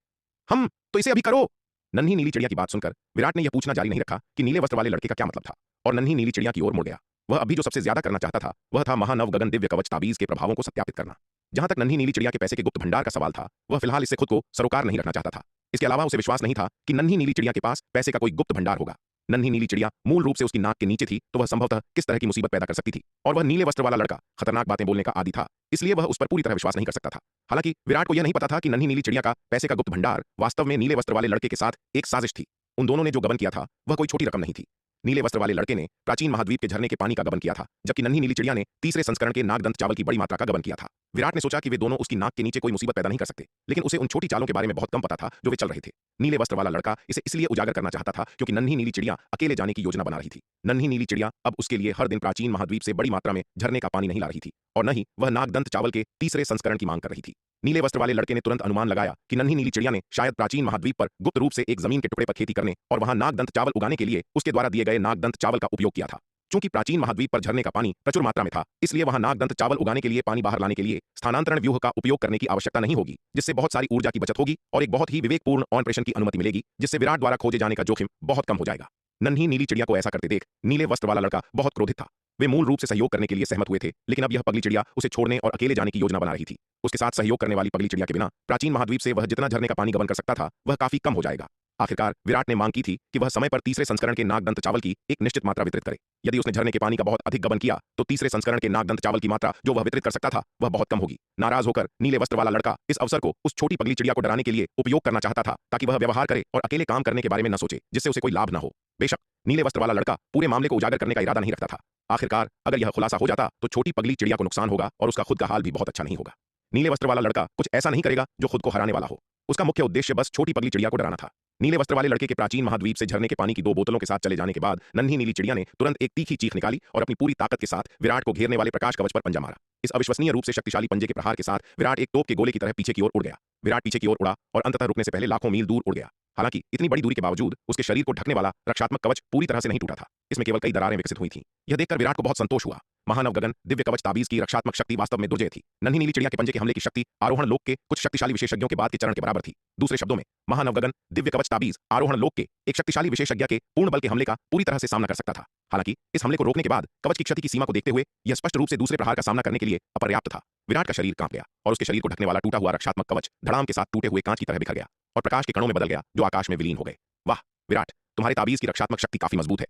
हम तो इसे अभी करो। नन्ही नीली चिड़िया की बात सुनकर विराट ने यह पूछना जारी नहीं रखा कि नीले वस्त्र वाले लड़के का क्या मतलब था, और नन्ही नीली चिड़िया की ओर मुड़ गया। वह अभी जो सबसे ज्यादा करना चाहता था वह था महानव गगन दिव्य कवच ताबीज के प्रभावों को सत्यापित करना। जहां तक नन्ही नीली चिड़िया के पैसे के गुप्त भंडार का सवाल था, वह फिलहाल इससे खुद को सरोकार नहीं रखना चाहता था। इसके अलावा उसे विश्वास नहीं था कि नन्ही नीली चिड़िया के पास पैसे का कोई गुप्त भंडार होगा। नन्ही नीली चिड़िया मूल रूप से उसकी नाक के नीचे थी, तो वह संभवतः किस तरह की मुसीबत पैदा कर सकती थी, और वह नीले वस्त्र वाला लड़का खतरनाक बातें बोलने का आदी था, इसलिए वह उस पर पूरी तरह विश्वास नहीं कर सकता था। हालांकि विराट को यह नहीं पता था कि नन्ही नीली चिड़िया का पैसे का गुप्त भंडार वास्तव में नीले वस्त्र वाले लड़के के साथ एक साजिश थी। उन दोनों ने जो गबन किया था वह कोई छोटी रकम नहीं थी। नीले वस्त्र वाले लड़के ने प्राचीन महाद्वीप के झरने के पानी का गबन किया था, जबकि नन्ही नीली चिड़िया ने तीसरे संस्करण के नागदंत चावल की बड़ी मात्रा का गबन किया था। विराट ने सोचा कि वे दोनों उसकी नाक के नीचे कोई मुसीबत पैदा नहीं कर सकते, लेकिन उसे उन छोटी चालों के बारे में बहुत कम पता था जो वे चल रहे थे। नीले वस्त्र वाला लड़का इसे इसलिए उजागर करना चाहता था क्योंकि नन्ही नीली चिड़िया अकेले जाने की योजना बना रही थी। नन्ही नीली चिड़िया अब उसके लिए हर दिन प्राचीन महाद्वीप से बड़ी मात्रा में झरने का पानी नहीं ला रही थी, और न ही वह नागदंत चावल के तीसरे संस्करण की मांग कर रही थी। नीले वस्त्र वाले लड़के ने तुरंत अनुमान लगाया कि नन्ही नीली चिड़िया ने शायद प्राचीन महाद्वीप पर गुप्त रूप से एक जमीन के टुकड़े पर खेती करने और वहां नागदंत चावल उगाने के लिए उसके द्वारा दिए गए नागदंत चावल का उपयोग किया था। चूंकि प्राचीन महाद्वीप पर झरने का पानी प्रचुर मात्रा में था, इसलिए वहां नागदंत चावल उगाने के लिए पानी बाहर लाने के लिए स्थानांतरण व्यूह का उपयोग करने की आवश्यकता नहीं होगी, जिससे बहुत सारी ऊर्जा की बचत होगी और एक बहुत ही विवेकपूर्ण ऑपरेशन की अनुमति मिलेगी, जिससे विराट द्वारा खोजे जाने का जोखिम बहुत कम हो जाएगा। नन्ही नीली चिड़िया को ऐसा करते देख नीले वस्त्र वाला लड़का बहुत क्रोधित था। वे मूल रूप से सहयोग करने के लिए सहमत हुए थे, लेकिन अब यह पगली चिड़िया उसे छोड़ने और अकेले जाने की योजना बना रही थी। उसके साथ सहयोग करने वाली पगली चिड़िया के बिना प्राचीन महाद्वीप से वह जितना झरने का पानी गबन कर सकता था वह काफी कम हो जाएगा। आखिरकार विराट ने मांग की थी कि वह समय पर तीसरे संस्करण के नागदंत चावल की एक निश्चित मात्रा वितरित करे। यदि उसने झरने के पानी का बहुत अधिक गबन किया तो तीसरे संस्करण के नागदंत चावल की मात्रा जो वह वितरित कर सकता था वह बहुत कम होगी। नाराज होकर नीले वस्त्र वाला लड़का इस अवसर को उस छोटी पगली चिड़िया को डराने के लिए उपयोग करना चाहता था, ताकि वह व्यवहार करे और अकेले काम करने के बारे में न सोचे जिससे उसे कोई लाभ न हो। बेशक नीले वस्त्र वाला लड़का पूरे मामले को उजागर करने का इरादा नहीं रखता था। आखिरकार अगर यह खुलासा हो जाता तो छोटी पगली चिड़िया को नुकसान होगा और उसका खुद का हाल भी बहुत अच्छा नहीं होगा। नीले वस्त्र वाला लड़का कुछ ऐसा नहीं करेगा जो खुद को हराने वाला हो। उसका मुख्य उद्देश्य बस छोटी पगली चिड़िया को डराना था। नीले वस्त्र वाले लड़के के प्राचीन महाद्वीप से झरने के पानी की 2 बोतलों के साथ चले जाने के बाद नन्ही नीली चिड़िया ने तुरंत एक तीखी चीख निकाली और अपनी पूरी ताकत के साथ विराट को घेरने वाले प्रकाश कवच पर पंजा मारा। इस अविश्वसनीय रूप से शक्तिशाली पंजे के प्रहार के साथ विराट एक तोप के गोले की तरह पीछे की ओर उड़ गया। विराट पीछे की ओर उड़ा और अंततः रुकने से पहले लाखों मील दूर उड़ गया। हालांकि इतनी बड़ी दूरी के बावजूद उसके शरीर को ढकने वाला रक्षात्मक कवच पूरी तरह से नहीं टूटा था। इसमें केवल कई दरारें विकसित हुई थीं। यह देखकर विराट को बहुत संतोष हुआ। महानव गगन दिव्य कवच ताबीज की रक्षात्मक शक्ति वास्तव में दुर्जय थी। नन्ही नीली चिड़िया के पंजे के हमले की शक्ति आरोहण लोक के कुछ शक्तिशाली विशेषज्ञों के बाद के चरण के बराबर थी। दूसरे शब्दों में महानव गगन दिव्य कवच ताबीज आरोहण लोक के एक शक्तिशाली विशेषज्ञ के पूर्ण बल के हमले का पूरी तरह से सामना कर सकता था। हालांकि इस हमले को रोकने के बाद कवच की क्षति की सीमा को देखते हुए यह स्पष्ट रूप से दूसरे प्रहार का सामना करने के लिए अपर्याप्त था। विराट का शरीर कांप गया और उसके शरीर को ढकने वाला टूटा हुआ रक्षात्मक कवच धड़ाम के साथ टूटे हुए कांच की तरह बिखर गया और प्रकाश के कणों में बदल गया जो आकाश में विलीन हो गए। वाह विराट, तुम्हारे ताबीज की रक्षात्मक शक्ति काफी मजबूत है।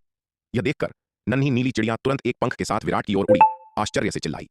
यह देखकर नन्ही नीली चिड़िया तुरंत एक पंख के साथ विराट की ओर उड़ी, आश्चर्य से चिल्लाई।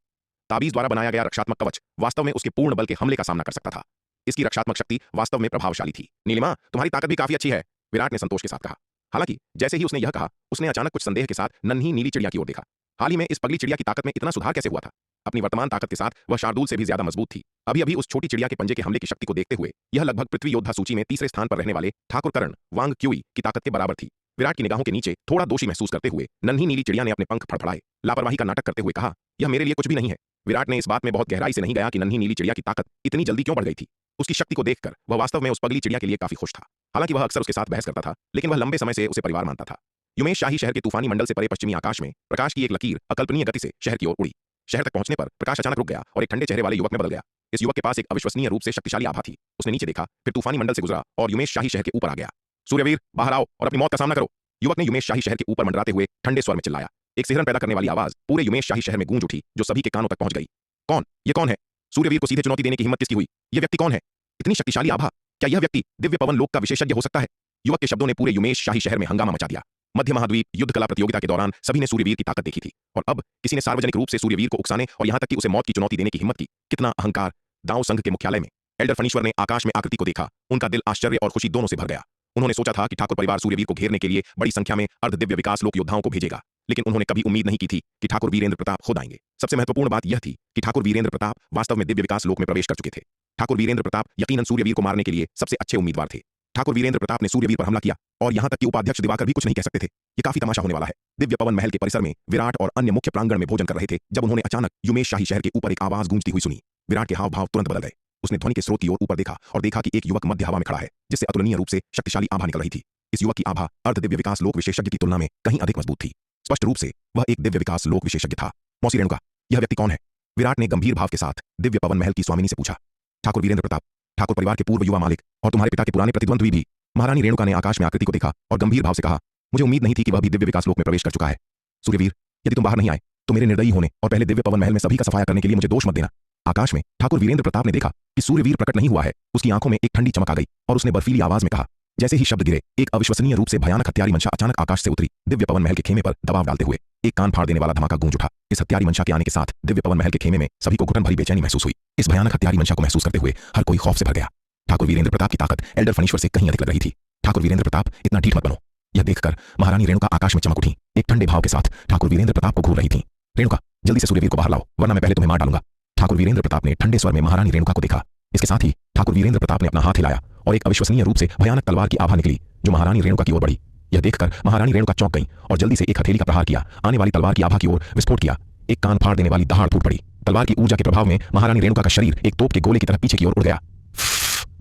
ताबीज द्वारा बनाया गया रक्षात्मक कवच वास्तव में उसके पूर्ण बल के हमले का सामना कर सकता था। इसकी रक्षात्मक शक्ति वास्तव में प्रभावशाली थी। नीलिमा, तुम्हारी ताकत भी काफी अच्छी है, विराट ने संतोष के साथ कहा। हालांकि जैसे ही उसने यह कहा उसने अचानक कुछ संदेह के साथ नन्ही नीली चिड़िया की ओर देखा। हाल ही में इस पगली चिड़िया की ताकत में इतना सुधार कैसे हुआ था? अपनी वर्तमान ताकत के साथ वह शार्दूल से भी ज्यादा मजबूत थी। अभी अभी उस छोटी चिड़िया के पंजे के हमले की शक्ति को देखते हुए यह लगभग पृथ्वी योद्धा सूची में तीसरे स्थान पर रहने वाले ठाकुर कर्ण वांग क्यूई की ताकत के बराबर थी। विराट की निगाहों के नीचे थोड़ा दोषी महसूस करते हुए नन्ही नीली चिड़िया ने अपने पंख फड़फड़ाए, लापरवाही का नाटक करते हुए कहा, यह मेरे लिए कुछ भी नहीं है। विराट ने इस बात में बहुत गहराई से नहीं गया कि नन्ही नीली चिड़िया की ताकत इतनी जल्दी क्यों बढ़ गई थी। उसकी शक्ति को देखकर वह वास्तव में उस पगली चिड़िया के लिए काफी खुश था। हालांकि वह अक्सर उसके साथ बहस करता था, लेकिन वह लंबे समय से उसे परिवार मानता था। युमेश शाही शहर के तूफानी मंडल से परे पश्चिमी आकाश में प्रकाश की एक लकीर अकल्पनीय गति से शहर की ओर उड़ी। शहर तक पहुंचने पर प्रकाश अचानक रुक गया और एक ठंडे चेहरे वाले युवक में बदल गया। इस युवक के पास एक अविश्वसनीय रूप से शक्तिशाली आभा थी। उसने नीचे देखा, फिर तूफानी मंडल से गुजरा और युमेश शाही शहर के ऊपर आ गया। सूर्यवीर, बाहर आओ और अपनी मौत का सामना करो, युवक ने युमेश शाही शहर के ऊपर मंडराते हुए ठंडे स्वर में चिल्लाया। एक सिहरन पैदा करने वाली आवाज पूरे युमेश शाही शहर में गूंज उठी, जो सभी के कानों तक पहुंच गई। कौन? ये कौन है? सूर्यवीर को सीधे चुनौती देने की हिम्मत किसकी हुई? यह व्यक्ति कौन है? इतनी शक्तिशाली आभा, क्या यह व्यक्ति दिव्य पवन लोक का विशेषज्ञ हो सकता है? युवक के शब्दों ने पूरे युमेश शाही शहर में हंगामा मचा दिया। मध्य महाद्वीप युद्ध कला प्रतियोगिता के दौरान सभी ने सूर्यवीर की ताकत देखी थी, और अब किसी ने सार्वजनिक रूप से सूर्यवीर को उकसाने और यहां तक कि उसे मौत की चुनौती देने की हिम्मत की। कितना अहंकार! दांव संघ के मुख्यालय में एल्डर फनीश्वर ने आकाश में आकृति को देखा। उनका दिल आश्चर्य और खुशी दोनों से भर गया। उन्होंने सोचा था कि ठाकुर परिवार सूर्यवीर को घेरने के लिए बड़ी संख्या में अर्ध दिव्य विकास लोक योद्धाओं को भेजेगा, लेकिन उन्होंने कभी उम्मीद नहीं की थी कि ठाकुर वीरेंद्र प्रताप खुद आएंगे। सबसे महत्वपूर्ण बात यह थी कि ठाकुर वीरेंद्र प्रताप वास्तव में दिव्य विकास लोक में प्रवेश कर चुके थे। ठाकुर वीरेंद्र प्रताप यकीनन सूर्यवीर को मारने के लिए सबसे अच्छे उम्मीदवार थे। ठाकुर वीरेंद्र प्रताप ने सूर्यवीर पर हमला किया और यहां तक कि उपाध्यक्ष दिवाकर भी कुछ नहीं कह सकते थे। ये काफी तमाशा होने वाला है। दिव्य पवन महल के परिसर में विराट और अन्य मुख्य प्रांगण में भोजन कर रहे थे जब उन्होंने अचानक युमेश शाही शहर के ऊपर एक आवाज गूंजती हुई सुनी। विराट के हाव भाव तुरंत बदल गए। उसने ध्वनि के स्रोत की ओर ऊपर देखा और देखा कि एक युवक मध्य हवा में खड़ा है जिससे अतुलनीय रूप से शक्तिशाली आभा निकल रही थी। इस युवक की आभा अर्ध दिव्य विकास लोक विशेषज्ञ की तुलना में कहीं अधिक मजबूत थी। स्पष्ट रूप से वह एक दिव्य विकास लोक विशेषज्ञ था। मौसी रेणुका, यह व्यक्ति कौन है? विराट ने गंभीर भाव के साथ दिव्य पवन महल की स्वामिनी से पूछा। ठाकुर वीरेंद्र प्रताप, ठाकुर परिवार के पूर्व युवा मालिक और तुम्हारे पिता के पुराने प्रतिद्वंद्वी भी। महारानी रेणुका ने आकाश में आकृति को देखा और गंभीर भाव से कहा, मुझे उम्मीद नहीं थी कि वह भी दिव्य विकास लोक में प्रवेश कर चुका है। सूर्यवीर, यदि तुम बाहर नहीं आए तो मेरे निर्दयी होने और पहले दिव्य पवन महल में सभी का सफाया करने के लिए मुझे दोष मत देना। आकाश में ठाकुर वीरेंद्र प्रताप ने देखा कि सूर्यवीर प्रकट नहीं हुआ है। उसकी आंखों में एक ठंडी चमक आ गई और उसने बर्फीली आवाज में कहा। जैसे ही शब्द गिरे, एक अविश्वसनीय रूप से भयानक हत्यारी मंशा अचानक आकाश से उतरी, दिव्य पवन महल के खेमे पर दबाव डालते हुए। एक कान फाड़ देने वाला धमाका गूंज उठा। इस हत्यारी मंशा के आने के साथ दिव्य पवन महल के खेमे में सभी को घुटन भरी बेचैनी महसूस हुई। इस भयानक हत्यारी मंशा को महसूस करते हुए हर कोई खौफ से भर गया। ठाकुर वीरेंद्र प्रताप की ताकत एल्डर फणीश्वर से कहीं अधिक लग रही थी। ठाकुर वीरेंद्र प्रताप, इतना ढीठ मत बनो। यह देखकर महारानी रेणुका आकाश में चमक उठी। एक ठंडे भाव के साथ ठाकुर वीरेंद्र प्रताप को घूर रही थी। रेणुका, जल्दी से सूर्यवीर को बाहर लाओ, वरना मैं पहले तुम्हें मार डालूंगा। ठाकुर वीरेंद्र प्रताप ने ठंडे स्वर में महारानी रेणुका को देखा। इसके साथ ही ठाकुर वीरेंद्र प्रताप ने अपना हाथ हिलाया और एक अविश्वसनीय रूप से भयानक तलवार की आभा निकली जो महारानी रेणुका की ओर बढ़ी। यह देखकर महारानी रेणुका चौंक गई और जल्दी से एक हथेली का प्रहार किया। आने वाली तलवार की आभा की ओर विस्फोट किया। एक कान फाड़ देने वाली दहाड़ फूट पड़ी। तलवार की ऊर्जा के प्रभाव में महारानी रेणुका का शरीर एक तोप के गोले की तरह पीछे की ओर उड़ गया।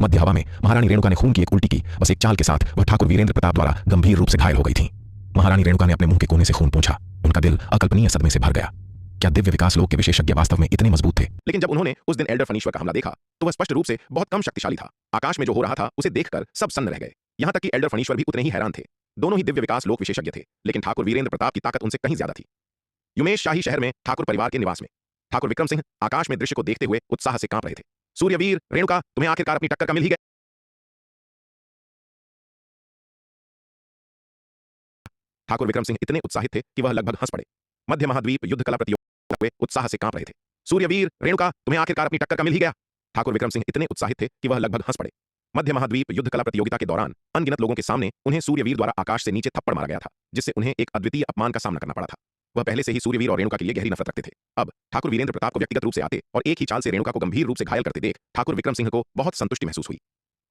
मध्य हवा में महारानी रेणुका ने खून की एक उल्टी की। बस एक चाल के साथ वह ठाकुर वीरेंद्र प्रताप द्वारा गंभीर रूप से घायल हो गई थी। महारानी रेणुका ने अपने मुंह के कोने से खून पोंछा। उनका दिल अकल्पनीय सदमे से भर गया। क्या दिव्य विकास लोक के विशेषज्ञ वास्तव में इतने मजबूत थे? लेकिन जब उन्होंने उस दिन एल्डर फणीश्वर का हमला देखा तो वह स्पष्ट रूप से बहुत कम शक्तिशाली था। आकाश में जो हो रहा था उसे देखकर सब सन्न रह गए। यहां तक कि एल्डर फणीश्वर भी उतने ही हैरान थे। दोनों ही दिव्य विकास लोक विशेषज्ञ थे, लेकिन ठाकुर वीरेंद्र प्रताप की ताकत उनसे कहीं ज्यादा थी। युमेश शाही शहर में ठाकुर परिवार के निवास में ठाकुर विक्रम सिंह आकाश में दृश्य को देखते हुए उत्साह से कांप रहे थे। सूर्यवीर, रेणुका, तुम्हें आखिरकार अपनी टक्कर का मिल ही गया। ठाकुर विक्रम सिंह इतने उत्साहित थे कि वह लगभग हंस पड़े। मध्य महाद्वीप युद्ध कला प्रतियोगिता में उत्साह से कांप रहे थे। सूर्यवीर, रेणुका, तुम्हें आखिरकार अपनी टक्कर का मिल ही गया। ठाकुर विक्रम सिंह इतने उत्साहित थे कि वह लगभग हंस पड़े। मध्य महाद्वीप युद्ध कला प्रतियोगिता के दौरान अनगिनत लोगों के सामने उन्हें सूर्यवीर द्वारा आकाश से नीचे थप्पड़ मारा गया था, जिससे उन्हें एक अद्वितीय अपमान का सामना करना पड़ा था। वह पहले से ही सूर्यवीर और रेणुका के लिए गहरी नफरत रखते थे। अब ठाकुर वीरेंद्र प्रताप को व्यक्तिगत रूप से आते और एक ही चाल से रेणुका को गंभीर रूप से घायल करते देख ठाकुर विक्रम सिंह को बहुत संतुष्टि महसूस हुई।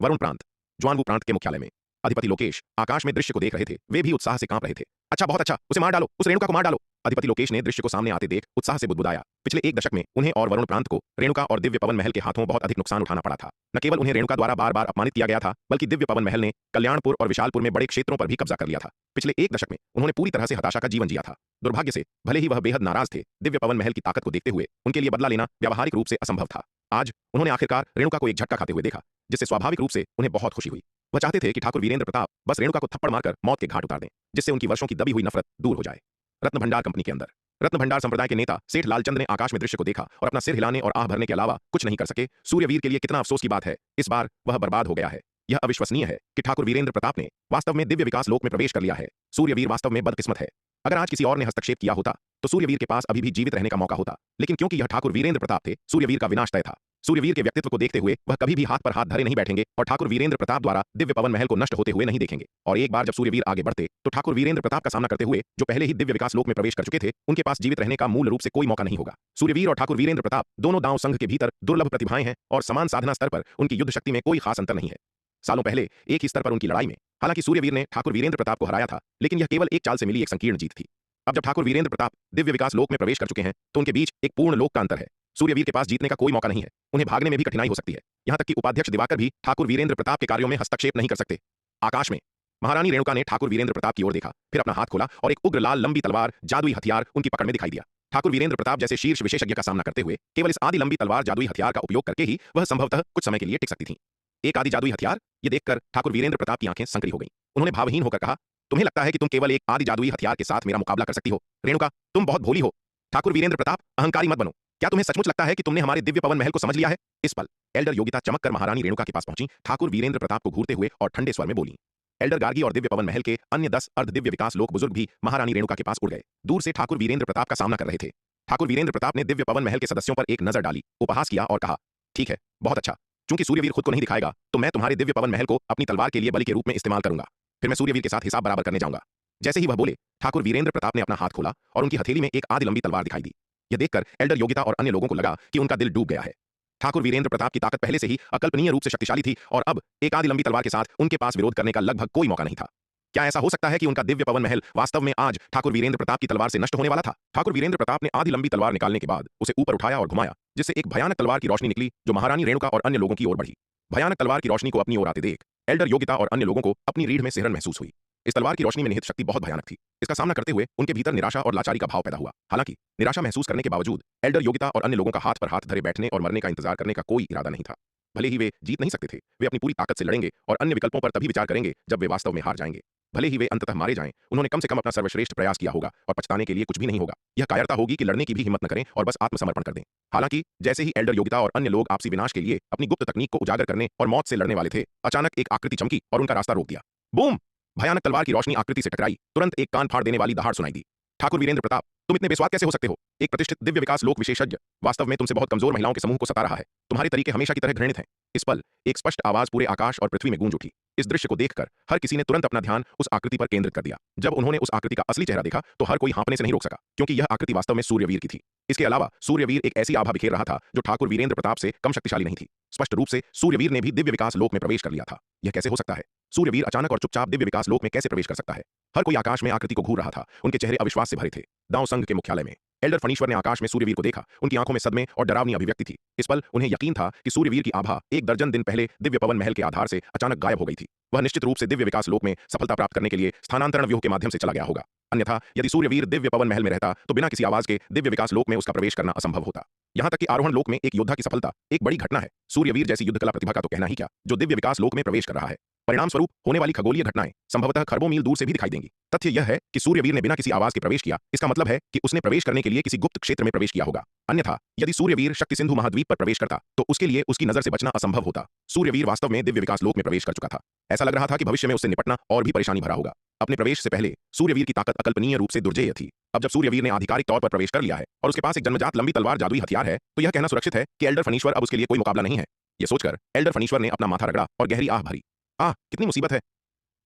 वरुण प्रांत, ज्वानवू प्रांत के मुख्यालय में अधिपति लोकेश आकाश में दृश्य को देख रहे थे। वे भी उत्साह से कांप रहे थे। अच्छा, बहुत अच्छा, उसे मार डालो, उस रेणुका को मार डालो। अधिपति लोकेश ने दृश्य को सामने आते देख उत्साह से बुदबुदाया। पिछले एक दशक में उन्हें और वरुण प्रांत को रेणुका और दिव्य पवन महल के हाथों बहुत अधिक नुकसान उठाना पड़ा था। न केवल उन्हें रेणुका द्वारा बार बार अपमानित किया गया था, बल्कि दिव्य पवन महल ने कल्याणपुर और विशालपुर में बड़े क्षेत्रों पर भी कब्जा कर लिया था। पिछले एक दशक में उन्होंने पूरी तरह से हताशा का जीवन जिया था। दुर्भाग्य से भले ही वह बेहद नाराज थे, दिव्य पवन महल की ताकत को देखते हुए उनके लिए बदला लेना व्यावहारिक रूप से असंभव था। आज उन्होंने आखिरकार रेणुका को एक झटका खाते हुए देखा, जिससे स्वाभाविक रूप से उन्हें बहुत खुशी हुई। वह चाहते थे कि ठाकुर वीरेंद्र प्रताप बस रेणुका को थप्पड़ मारकर मौत के घाट उतार दें, जिससे उनकी वर्षों की दबी हुई नफरत दूर हो जाए। रत्न भंडार कंपनी के अंदर रत्न भंडार संप्रदाय के नेता सेठ लालचंद ने आकाश में दृश्य को देखा और अपना सिर हिलाने और आह भरने के अलावा कुछ नहीं कर सके। सूर्यवीर के लिए कितना अफसोस की बात है, इस बार वह बर्बाद हो गया है। यह अविश्वसनीय है कि ठाकुर वीरेंद्र प्रताप ने वास्तव में दिव्य विकास लोक में प्रवेश कर लिया है। सूर्यवीर वास्तव में बदकिस्मत है। अगर आज किसी और ने हस्तक्षेप किया होता तो सूर्यवीर के पास अभी भी जीवित रहने का मौका होता, लेकिन क्योंकि यह ठाकुर वीरेंद्र प्रताप थे, सूर्यवीर का विनाश तय था। सूर्यवीर के व्यक्तित्व को देखते हुए वह कभी भी हाथ पर हाथ धरे नहीं बैठेंगे और ठाकुर वीरेंद्र प्रताप द्वारा दिव्य पवन महल को नष्ट होते हुए नहीं देखेंगे। और एक बार जब सूर्यवीर आगे बढ़ते तो ठाकुर वीरेंद्र प्रताप का सामना करते हुए, जो पहले ही दिव्य विकास लोक में प्रवेश कर चुके थे, उनके पास जीवित रहने का मूल रूप से कोई मौका नहीं होगा। सूर्यवीर और ठाकुर वीरेंद्र प्रताप दोनों दांव संघ के भीतर दुर्लभ प्रतिभाएं हैं और समान साधना स्तर पर उनकी युद्ध शक्ति में कोई खास अंतर नहीं है। सालों पहले एक ही स्तर पर उनकी लड़ाई में हालांकि सूर्यवीर ने ठाकुर वीरेंद्र प्रताप को हराया था, लेकिन यह केवल एक चाल से मिली एक संकीर्ण जीत थी। अब जब ठाकुर वीरेंद्र प्रताप दिव्य विकास लोक में प्रवेश कर चुके हैं तो उनके बीच एक पूर्ण लोक का अंतर है। सूर्यवीर के पास जीतने का कोई मौका नहीं है। उन्हें भागने में भी कठिनाई हो सकती है। यहां तक कि उपाध्यक्ष दिवाकर भी ठाकुर वीरेंद्र प्रताप के कार्यों में हस्तक्षेप नहीं कर सकते। आकाश में महारानी रेणुका ने ठाकुर वीरेंद्र प्रताप की ओर देखा, फिर अपना हाथ खोला और एक उग्र लाल लंबी तलवार जादुई हथियार उनकी पकड़ में दिखाई दिया। ठाकुर वीरेंद्र प्रताप जैसे शीर्ष विशेषज्ञ का सामना करते हुए केवल इस आदि लंबी तलवार जादुई हथियार का उपयोग करके ही वह संभवतः कुछ समय के लिए टिक सकती थी। एक आदि जादुई हथियार, यह देखकर ठाकुर वीरेंद्र प्रताप की आंखें संकरी हो गईं। उन्होंने भावहीन होकर कहा, तुम्हें लगता है कि तुम केवल एक आदि जादुई हथियार के साथ मेरा मुकाबला कर सकती हो? रेणुका, तुम बहुत भोली हो। ठाकुर वीरेंद्र प्रताप, अहंकारी मत बनो। क्या तुम्हें सचमुच लगता है कि तुमने हमारे दिव्य पवन महल को समझ लिया है? इस पल एल्डर योगिता चमककर महारानी रेणुका के पास पहुंची, ठाकुर वीरेंद्र प्रताप को घूरते हुए और ठंडे स्वर में बोली। एल्डर गार्गी और दिव्य पवन महल के अन्य 10 अर्ध दिव्य विकास लोक बुजुर्ग भी महारानी रेणुका के पास उड़ गए। दूर से ठाकुर वीरेंद्र प्रताप का सामना कर रहे थे। ठाकुर वीरेंद्र प्रताप ने दिव्य पवन महल के सदस्यों पर एक नजर डाली, उपहास किया और कहा, ठीक है, बहुत अच्छा। चूंकि सूर्यवीर खुद को नहीं दिखाएगा तो मैं तुम्हारे दिव्य पवन महल को अपनी तलवार के लिए बलि के रूप में इस्तेमाल करूंगा। फिर मैं सूर्यवीर के साथ हिसाब बराबर करने जाऊंगा। जैसे ही वह बोले, ठाकुर वीरेंद्र प्रताप ने अपना हाथ खोला और उनकी हथेली में एक आधी लंबी तलवार दिखाई दी। यह देखकर एल्डर योगिता और अन्य लोगों को लगा कि उनका दिल डूब गया है। ठाकुर वीरेंद्र प्रताप की ताकत पहले से ही अकल्पनीय रूप से शक्तिशाली थी और अब एक आधी लंबी तलवार के साथ उनके पास विरोध करने का लगभग कोई मौका नहीं था। क्या ऐसा हो सकता है कि उनका दिव्य पवन महल वास्तव में आज ठाकुर वीरेंद्र प्रताप की तलवार से नष्ट होने वाला था? ठाकुर वीरेंद्र प्रताप ने आधी लंबी तलवार निकालने के बाद उसे ऊपर उठाया और घुमाया, जिससे एक भयानक तलवार की रोशनी निकली जो महारानी रेणुका और अन्य लोगों की ओर बढ़ी। भयानक तलवार की रोशनी को अपनी ओर आते देख एल्डर योगिता और अन्य लोगों को अपनी रीढ़ में सिहरन महसूस हुई। इस तलवार की रोशनी में निहित शक्ति बहुत भयानक थी। इसका सामना करते हुए उनके भीतर निराशा और लाचारी का भाव पैदा हुआ। हालांकि निराशा महसूस करने के बावजूद एल्डर योगिता और अन्य लोगों का हाथ पर हाथ धरे बैठने और मरने का इंतजार करने का कोई इरादा नहीं था। भले ही वे जीत नहीं सकते थे, वे अपनी पूरी ताकत से लड़ेंगे और अन्य विकल्पों पर तभी विचार करेंगे जब वे वास्तव में हार जाएंगे। भले ही वे अंततः मारे जाएं, उन्होंने कम से कम अपना सर्वश्रेष्ठ प्रयास किया होगा और पछताने के लिए कुछ भी नहीं होगा। यह कायरता होगी कि लड़ने की भी हिम्मत न करें और बस आत्मसमर्पण कर दें। हालांकि जैसे ही एल्डर योगिता और अन्य लोग आपसी विनाश के लिए अपनी गुप्त तकनीक को उजागर करने और मौत से लड़ने वाले थे, अचानक एक आकृति चमकी और उनका रास्ता रोक दिया। बूम! भयानक तलवार की रोशनी आकृति से टकराई। तुरंत एक कान फाड़ देने वाली दहाड़ सुनाई दी। ठाकुर वीरेंद्र प्रताप, तुम इतने बेस्वाद कैसे हो सकते हो? एक प्रतिष्ठित दिव्य विकास लोक विशेषज्ञ वास्तव में तुमसे बहुत कमजोर महिलाओं के समूह को सता रहा है। तुम्हारे तरीके हमेशा की तरह घृणित हैं। इस पल एक स्पष्ट आवाज पूरे आकाश और पृथ्वी में गूंज उठी। इस दृश्य को देखकर हर किसी ने तुरंत अपना ध्यान उस आकृति पर केंद्रित कर दिया। जब उन्होंने उस आकृति का असली चेहरा देखा तो हर कोई हाँफने से नहीं रोक सका, क्योंकि यह आकृति वास्तव में सूर्यवीर की थी। इसके अलावा सूर्यवीर एक ऐसी आभा बिखेर रहा था जो ठाकुर वीरेंद्र प्रताप से कम शक्तिशाली नहीं थी। स्पष्ट रूप से सूर्यवीर ने भी दिव्य विकास लोक में प्रवेश कर लिया था। यह कैसे हो सकता है? सूर्यवीर अचानक और चुपचाप दिव्य विकास लोक में कैसे प्रवेश कर सकता है? हर कोई आकाश में आकृति को घूर रहा था। उनके चेहरे अविश्वास से भरे थे। दांव संघ के मुख्यालय में एल्डर फनीश्वर ने आकाश में सूर्यवीर को देखा। उनकी आंखों में सदमे और डरावनी अभिव्यक्ति थी। इस पल उन्हें यकीन था कि सूर्यवीर की आभा एक दर्जन दिन पहले दिव्य पवन महल के आधार से अचानक गायब हो गई थी। वह निश्चित रूप से दिव्य विकास लोक में सफलता प्राप्त करने के लिए स्थानांतरण व्यूह के माध्यम से चला गया होगा। अन्यथा यदि सूर्यवीर दिव्य पवन महल में रहता तो बिना किसी आवाज के दिव्य विकास लोक में उसका प्रवेश करना असंभव होता। यहां तक कि आरोहण लोक में एक योद्धा की सफलता एक बड़ी घटना है। सूर्यवीर जैसी युद्ध कला प्रतिभा का तो कहना ही क्या, जो दिव्य विकास लोक में प्रवेश कर रहा है। परिणाम स्वरूप होने वाली खगोलीय घटनाएं संभवतः खरबों मील दूर से भी दिखाई देंगी। तथ्य यह है कि सूर्यवीर ने बिना किसी आवाज के प्रवेश किया। इसका मतलब है कि उसने प्रवेश करने के लिए किसी गुप्त क्षेत्र में प्रवेश किया होगा। अन्यथा यदि सूर्यवीर शक्ति सिंधु महाद्वीप पर प्रवेश करता तो उसके लिए उसकी नजर से बचना असंभव होता। सूर्यवीर वास्तव में दिव्य विकास लोक में प्रवेश कर चुका था। ऐसा लग रहा था कि भविष्य में उससे निपटना और भी परेशानी भरा होगा। अपने प्रवेश से पहले सूर्यवीर की ताकत अकल्पनीय रूप से दुर्जेय थी। अब जब सूर्यवीर ने आधिकारिक तौर पर प्रवेश कर लिया है और उसके पास एक जन्मजात लंबी तलवार जादुई हथियार है, तो यह कहना सुरक्षित है कि एल्डर फनीश्वर अब उसके लिए कोई मुकाबला नहीं है। यह सोचकर एल्डर फनीश्वर ने अपना माथा रगड़ा और गहरी आह भरी। आह, कितनी मुसीबत है!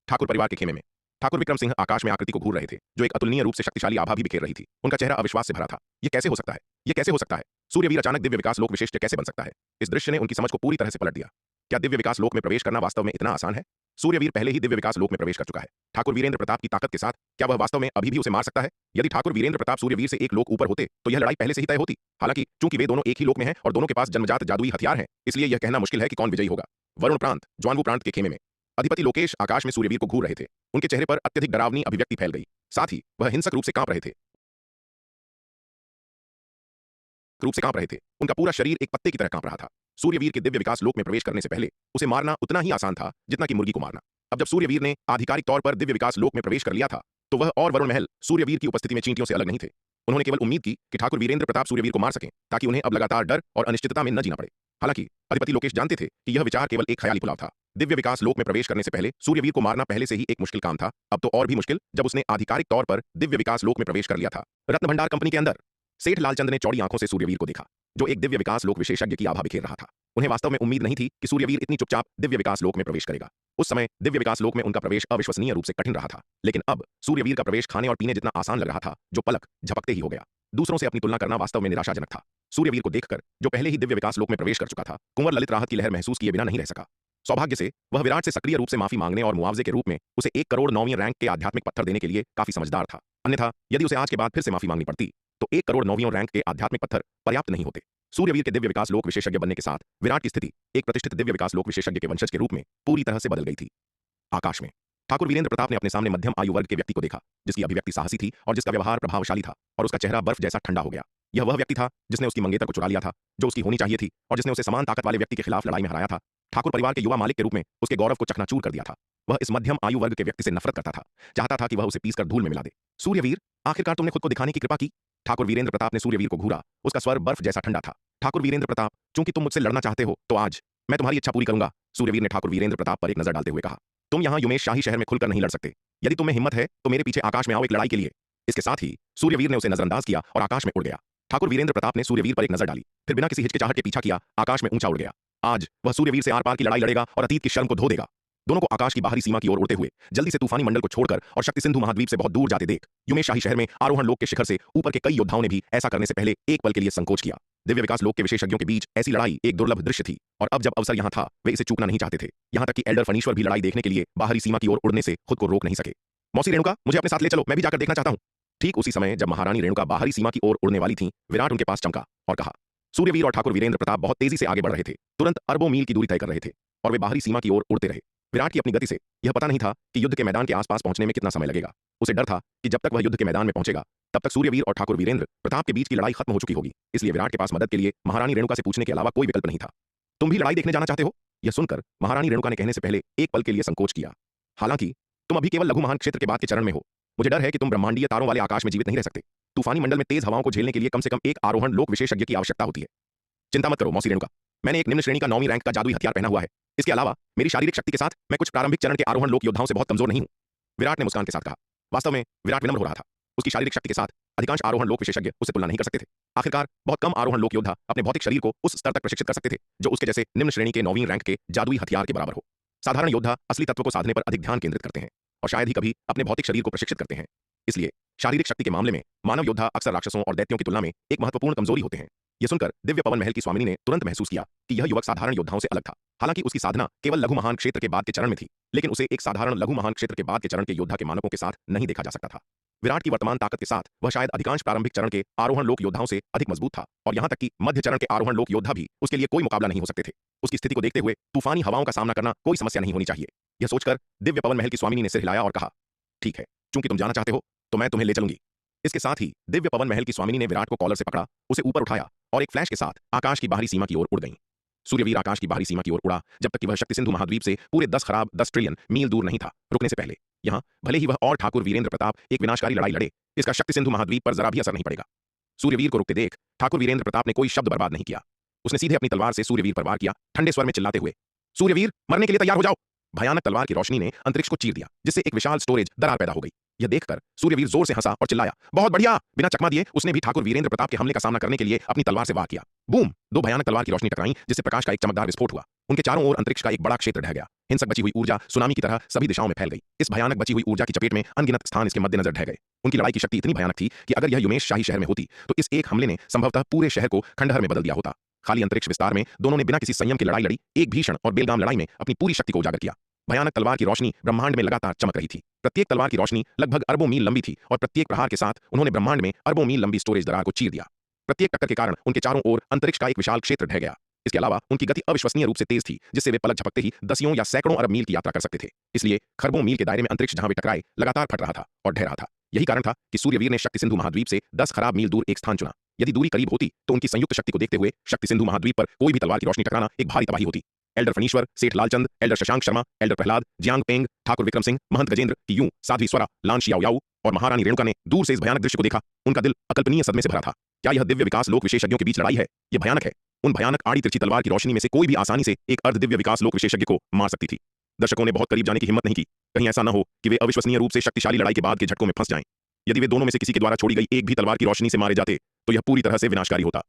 ठाकुर परिवार के खेमे में ठाकुर विक्रम सिंह आकाश में आकृति को घूर रहे थे, जो एक अतुलनीय रूप से शक्तिशाली आभा भी बिखेर रही थी। उनका चेहरा अविश्वास से भरा था। यह कैसे हो सकता है? यह कैसे हो सकता है? सूर्यवीर अचानक दिव्य विकास लोक विशिष्ट कैसे बन सकता है? इस दृश्य ने उनकी समझ को पूरी तरह से पलट दिया। क्या दिव्य विकास लोक में प्रवेश करना वास्तव में इतना आसान है? सूर्यवीर पहले ही दिव्य विकास लोक में प्रवेश कर चुका है। ठाकुर वीरेंद्र प्रताप की ताकत के साथ क्या वह वास्तव में अभी भी उसे मार सकता है? यदि ठाकुर वीरेंद्र प्रताप सूर्यवीर से एक लोक ऊपर होते तो यह लड़ाई पहले से ही तय होती। हालांकि चूंकि वे दोनों एक ही लोक में हैं और दोनों के पास जन्मजात जादुई हथियार हैं, इसलिए यह कहना मुश्किल है कि कौन विजयी होगा। वरुण प्रांत, ज्वानवु प्रांत के खेमे में अधिपति लोकेश आकाश में सूर्यवीर को घूर रहे थे। उनके चेहरे पर अत्यधिक डरावनी अभिव्यक्ति फैल गई। साथ ही वह हिंसक रूप से कांप रहे थे। उनका पूरा शरीर एक पत्ते की तरह कांप रहा था। सूर्यवीर के दिव्य विकास लोक में प्रवेश करने से पहले उसे मारना उतना ही आसान था जितना कि मुर्गी को मारना। अब जब सूर्यवीर ने आधिकारिक तौर पर दिव्य विकास लोक में प्रवेश कर लिया था तो वह और वरुण महल सूर्यवीर की उपस्थिति में चींटियों से अलग नहीं थे। उन्होंने केवल उम्मीद की कि ठाकुर वीरेंद्र प्रताप सूर्यवीर को मार सकें ताकि उन्हें अब लगातार डर और अनिश्चितता में न जीना पड़े। हालांकि अधिपति लोकेश जानते थे कि यह विचार केवल एक ख्याली पुलाव था। दिव्य विकास लोक में प्रवेश करने से पहले सूर्यवीर को मारना पहले से ही एक मुश्किल काम था, अब तो और भी मुश्किल जब उसने आधिकारिक तौर पर दिव्य विकास लोक में प्रवेश कर लिया था। रत्न भंडार कंपनी के अंदर सेठ लालचंद ने चौड़ी आंखों से सूर्यवीर को देखा, जो एक दिव्य विकास लोक विशेषज्ञ की आभा बिखेर रहा था। उन्हें वास्तव में उम्मीद नहीं थी कि सूर्यवीर इतनी चुपचाप दिव्य विकास लोक में प्रवेश करेगा। उस समय दिव्य विकास लोक में उनका प्रवेश अविश्वसनीय रूप से कठिन रहा था, लेकिन अब सूर्यवीर का प्रवेश खाने और पीने जितना आसान लग रहा था, जो पलक झपकते ही हो गया। दूसरों से अपनी तुलना करना वास्तव में निराशाजनक था। सूर्यवीर को देखकर, जो पहले ही दिव्य विकास लोक में प्रवेश कर चुका था, कुंवर ललित राहत की लहर महसूस किए बिना नहीं रह सका। सौभाग्य से वह विराट से सक्रिय रूप से माफी मांगने और मुआवजे के रूप में उसे 1 करोड़ 9वीं रैंक के आध्यात्मिक पत्थर देने के लिए काफी समझदार था। अन्यथा यदि उसे आज के बाद फिर से माफी मांगनी पड़ती तो 1 करोड़ 9वीं रैंक के आध्यात्मिक पत्थर पर्याप्त नहीं होते। सूर्यवीर के दिव्य विकास लोक विशेषज्ञ बनने के साथ विराट की स्थिति एक प्रतिष्ठित दिव्य विकास लोक विशेषज्ञ के वंशज के रूप में पूरी तरह से बदल गई थी। आकाश में ठाकुर वीरेंद्र प्रताप ने अपने सामने मध्यम आयु वर्ग के व्यक्ति को देखा, जिसकी अभिव्यक्ति साहसी थी और जिसका व्यवहार प्रभावशाली था, और उसका चेहरा बर्फ जैसा ठंडा हो गया। यह वह व्यक्ति था जिसने उसकी मंगेतर को चुरा लिया था, जो उसकी होनी चाहिए थी, और जिसने उसे समान ताकत वाले व्यक्ति के खिलाफ लड़ाई में हराया था। ठाकुर परिवार के युवा मालिक के रूप में उसके गौरव को चकनाचूर कर दिया था। वह इस मध्यम आयु वर्ग के व्यक्ति से नफरत करता था, चाहता था कि वह उसे पीसकर धूल में मिला दे। सूर्यवीर, आखिरकार तुमने खुद को दिखाने की कृपा की। ठाकुर वीरेंद्र प्रताप ने सूर्यवीर को घूरा। उसका स्वर बर्फ जैसा ठंडा था। ठाकुर वीरेंद्र प्रताप, चूंकि तुम मुझसे लड़ना चाहते हो तो आज मैं तुम्हारी इच्छा पूरी करूंगा। सूर्यवीर ने ठाकुर वीरेंद्र प्रताप पर एक नजर डालते हुए कहा, तुम यहां युमेश शाही शहर में खुलकर नहीं लड़ सकते। यदि तुम्हें हिम्मत है तो मेरे पीछे आकाश में आओ एक लड़ाई के लिए। इसके साथ ही सूर्यवीर ने उसे नजरअंदाज किया और आकाश में उड़ गया। ठाकुर वीरेंद्र प्रताप ने सूर्यवीर पर एक नजर डाली, फिर बिना किसी हिचकिचाहट के पीछा किया, आकाश में ऊंचा उड़ गया। आज वह सूर्यवीर से आर पार की लड़ाई लड़ेगा और अतीत की शर्म को धो देगा। दोनों को आकाश की बाहरी सीमा की ओर उड़ते हुए जल्दी से तूफानी मंडल को छोड़कर और शक्ति सिंधु महाद्वीप से बहुत दूर जाते देख युमेश शाही शहर में आरोहण लोक के शिखर से ऊपर के कई योद्धाओं ने भी ऐसा करने से पहले एक पल के लिए संकोच किया। दिव्य विकास लोक के विशेषज्ञों के बीच ऐसी लड़ाई एक दुर्लभ दृश्य थी और अब जब अवसर यहां था वे इसे चूकना नहीं चाहते थे। यहां तक कि एल्डर फनीश्वर भी लड़ाई देखने के लिए बाहरी सीमा की ओर उड़ने से खुद को रोक नहीं सके। मौसी रेणुका, मुझे अपने साथ ले चलो, मैं भी जाकर देखना चाहता हूं। ठीक उसी समय जब महारानी रेणुका बाहरी सीमा की ओर उड़ने वाली थी, विराट उनके पास चमका और कहा। सूर्यवीर और ठाकुर वीरेंद्र प्रताप बहुत तेजी से आगे बढ़ रहे थे, तुरंत अरबों मील की दूरी तय कर रहे थे और वे बाहरी सीमा की ओर उड़ते रहे। विराट की अपनी गति से यह पता नहीं था कि युद्ध के मैदान के आसपास पहुंचने में कितना समय लगेगा। उसे डर था कि जब तक वह युद्ध के मैदान में पहुंचेगा तब तक सूर्यवीर और ठाकुर वीरेंद्र प्रताप के बीच की लड़ाई खत्म हो चुकी होगी। इसलिए विराट के पास मदद के लिए महारानी रेणुका से पूछने के अलावा कोई विकल्प नहीं था। तुम भी लड़ाई देखने जाना चाहते हो? यह सुनकर महारानी रेणुका ने कहने से पहले एक पल के लिए संकोच किया। हालांकि तुम अभी केवल लघु महान क्षेत्र के बाद के चरण में हो। मुझे डर है कि तुम ब्रह्मांडीय तारों वाले आकाश में जीवित नहीं रह सकते। तूफानी मंडल में तेज हवाओं को झेलने के लिए कम से कम एक आरोहण लोक विशेषज्ञ की आवश्यकता होती है। चिंता मत करो मौसी रेणुका, मैंने एक निम्न श्रेणी का 9वीं रैंक का जादुई हथियार पहना हुआ है। इसके अलावा मेरी शारीरिक शक्ति के साथ मैं कुछ प्रारंभिक चरण के आरोहण लोक योद्धाओं से बहुत कमजोर नहीं हूं। विराट ने मुस्कान के साथ कहा। वास्तव में विराट विनम्र हो रहा था। उसकी शारीरिक शक्ति के साथ अधिकांश आरोहण लोक विशेषज्ञ उससे तुलना नहीं कर सकते थे। आखिरकार बहुत कम आरोहण लोक योद्धा अपने भौतिक शरीर को उस स्तर तक प्रशिक्षित कर सकते थे जो उसके जैसे निम्न श्रेणी के 9वीं रैंक के जादुई हथियार के बराबर हो। साधारण योद्धा असली तत्व को साधने पर अधिक ध्यान केंद्रित करते हैं और शायद ही कभी अपने भौतिक शरीर को प्रशिक्षित करते हैं। इसलिए शारीरिक शक्ति के मामले में मानव योद्धा अक्सर राक्षसों और दैत्यों की तुलना में एक महत्वपूर्ण कमजोरी होते हैं। यह सुनकर दिव्य पवन महल की स्वामिनी ने तुरंत महसूस किया कि यह युवक साधारण योद्धाओं से अलग था। हालांकि उसकी साधना केवल लघु महान क्षेत्र के बाद के चरण में थी, लेकिन उसे एक साधारण लघु महान क्षेत्र के बाद के चरण के योद्धा के मानकों के साथ नहीं देखा जा सकता था। विराट की वर्तमान ताकत के साथ वह शायद अधिकांश प्रारंभिक चरण के आरोहण लोक योद्धाओं से अधिक मजबूत था और यहां तक कि मध्य चरण के आरोहण लोक योद्धा भी उसके लिए कोई मुकाबला नहीं हो सकते थे। उसकी स्थिति को देखते हुए तूफानी हवाओं का सामना करना कोई समस्या नहीं होनी चाहिए। यह सोचकर दिव्य पवन महल की स्वामिनी ने सिर हिलाया और कहा, ठीक है, चूंकि तुम जाना चाहते हो तो मैं तुम्हें ले चलूंगी। इसके साथ ही दिव्य पवन महल की स्वामिनी ने विराट को कॉलर से पकड़ा, उसे ऊपर उठाया और एक फ्लैश के साथ आकाश की बाहरी सीमा की ओर उड़ गई। सूर्यवीर आकाश की बाहरी सीमा की ओर उड़ा जब तक कि वह शक्ति सिंधु महाद्वीप से पूरे 10 ट्रिलियन मील दूर नहीं था। रुकने से पहले यहां भले ही वह और ठाकुर वीरेंद्र प्रताप एक विनाशकारी लड़ाई लड़े, इसका शक्ति सिंधु महाद्वीप पर जरा भी असर नहीं पड़ेगा। सूर्यवीर को रुकते देख ठाकुर वीरेंद्र प्रताप ने कोई शब्द बर्बाद नहीं किया। उसने सीधे अपनी तलवार से सूर्यवीर पर वार किया, ठंडे स्वर में चिल्लाते हुए, सूर्यवीर मरने के लिए तैयार हो जाओ। भयानक तलवार की रोशनी ने अंतरिक्ष को चीर दिया, जिससे एक विशाल स्टोरेज दरार पैदा हो गई। यह देखकर सूर्यवीर जोर से हंसा और चिल्लाया, बहुत बढ़िया। बिना चकमा दिए उसने भी ठाकुर वीरेंद्र प्रताप के हमले का सामना करने के लिए अपनी तलवार से वार किया। बूम! दो भयानक तलवार की रोशनी टकराई, जिससे प्रकाश का एक चमकदार विस्फोट हुआ। उनके चारों ओर अंतरिक्ष का एक बड़ा क्षेत्र ढह गया। हिंसक बची हुई ऊर्जा सुनामी की तरह सभी दिशाओं में फैल गई। इस भयानक बची हुई ऊर्जा की चपेट में अनगिनत स्थान इसके मद्देनजर ढह गए। उनकी लड़ाई की शक्ति इतनी भयानक थी कि अगर यह युमेश शाही शहर में होती तो इस एक हमले ने संभवतः पूरे शहर को खंडहर में बदल दिया होता। खाली अंतरिक्ष विस्तार में दोनों ने बिना किसी संयम की लड़ाई लड़ी, एक भीषण और बेलगाम लड़ाई में अपनी पूरी शक्ति को उजागर किया। भयानक तलवार की रोशनी ब्रह्मांड में लगातार चमक रही थी। प्रत्येक तलवार की रोशनी लगभग अरबों मील लंबी थी और प्रत्येक प्रहार के साथ उन्होंने ब्रह्मांड में अरबों मील लंबी स्टोरेज दरार को चीर दिया। प्रत्येक टक्कर के कारण उनके चारों ओर अंतरिक्ष का एक विशाल क्षेत्र ढह गया। इसके अलावा उनकी गति अविश्वसनीय रूप से तेज थी, जिससे वे पलक झपकते ही दसियों या सैकड़ों अरब मील की यात्रा कर सकते थे। इसलिए खरबों मील के दायरे में अंतरिक्ष जहां वे टकराए लगातार फट रहा था और ढह रहा था। यही कारण था कि सूर्यवीर ने शक्ति सिंधु महाद्वीप से 10 खराब मील दूर एक स्थान चुना। यदि दूरी करीब होती तो उनकी संयुक्त शक्ति को देखते हुए शक्ति सिंधु महाद्वीप पर कोई भी तलवार की रोशनी टकराना एक भारी तबाही होती। Elder Phanishwar, Seth Lalchand, elder Shashank Sharma, elder Prahlad, Jiang Peng, Thakur Vikram Singh, Mahant Gajendra की यूं, साध्वी स्वरा, लान शियाओ याओ और महारानी रेणुका ने दूर से इस भयानक दृश्य को देखा। उनका दिल अकल्पनीय सदमे से भरा था। क्या यह दिव्य विकास लोक विशेषज्ञों के बीच लड़ाई है? यह भयानक है। उन भयानक आड़ी तिरछी तलवार की रोशनी में से कोई भी आसानी से एक अर्ध दिव्य विकास लोक विशेषज्ञ को मार सकती थी। दर्शकों ने बहुत करीब जाने की हिम्मत नहीं की। कहीं ऐसा न हो कि वे अविश्वसनीय रूप से शक्तिशाली लड़ाई के बाद के झटकों में फंस जाएं। यदि वे दोनों में से किसी के द्वारा छोड़ी गई एक भी तलवार की रोशनी से मारे जाते तो यह पूरी तरह से विनाशकारी होता।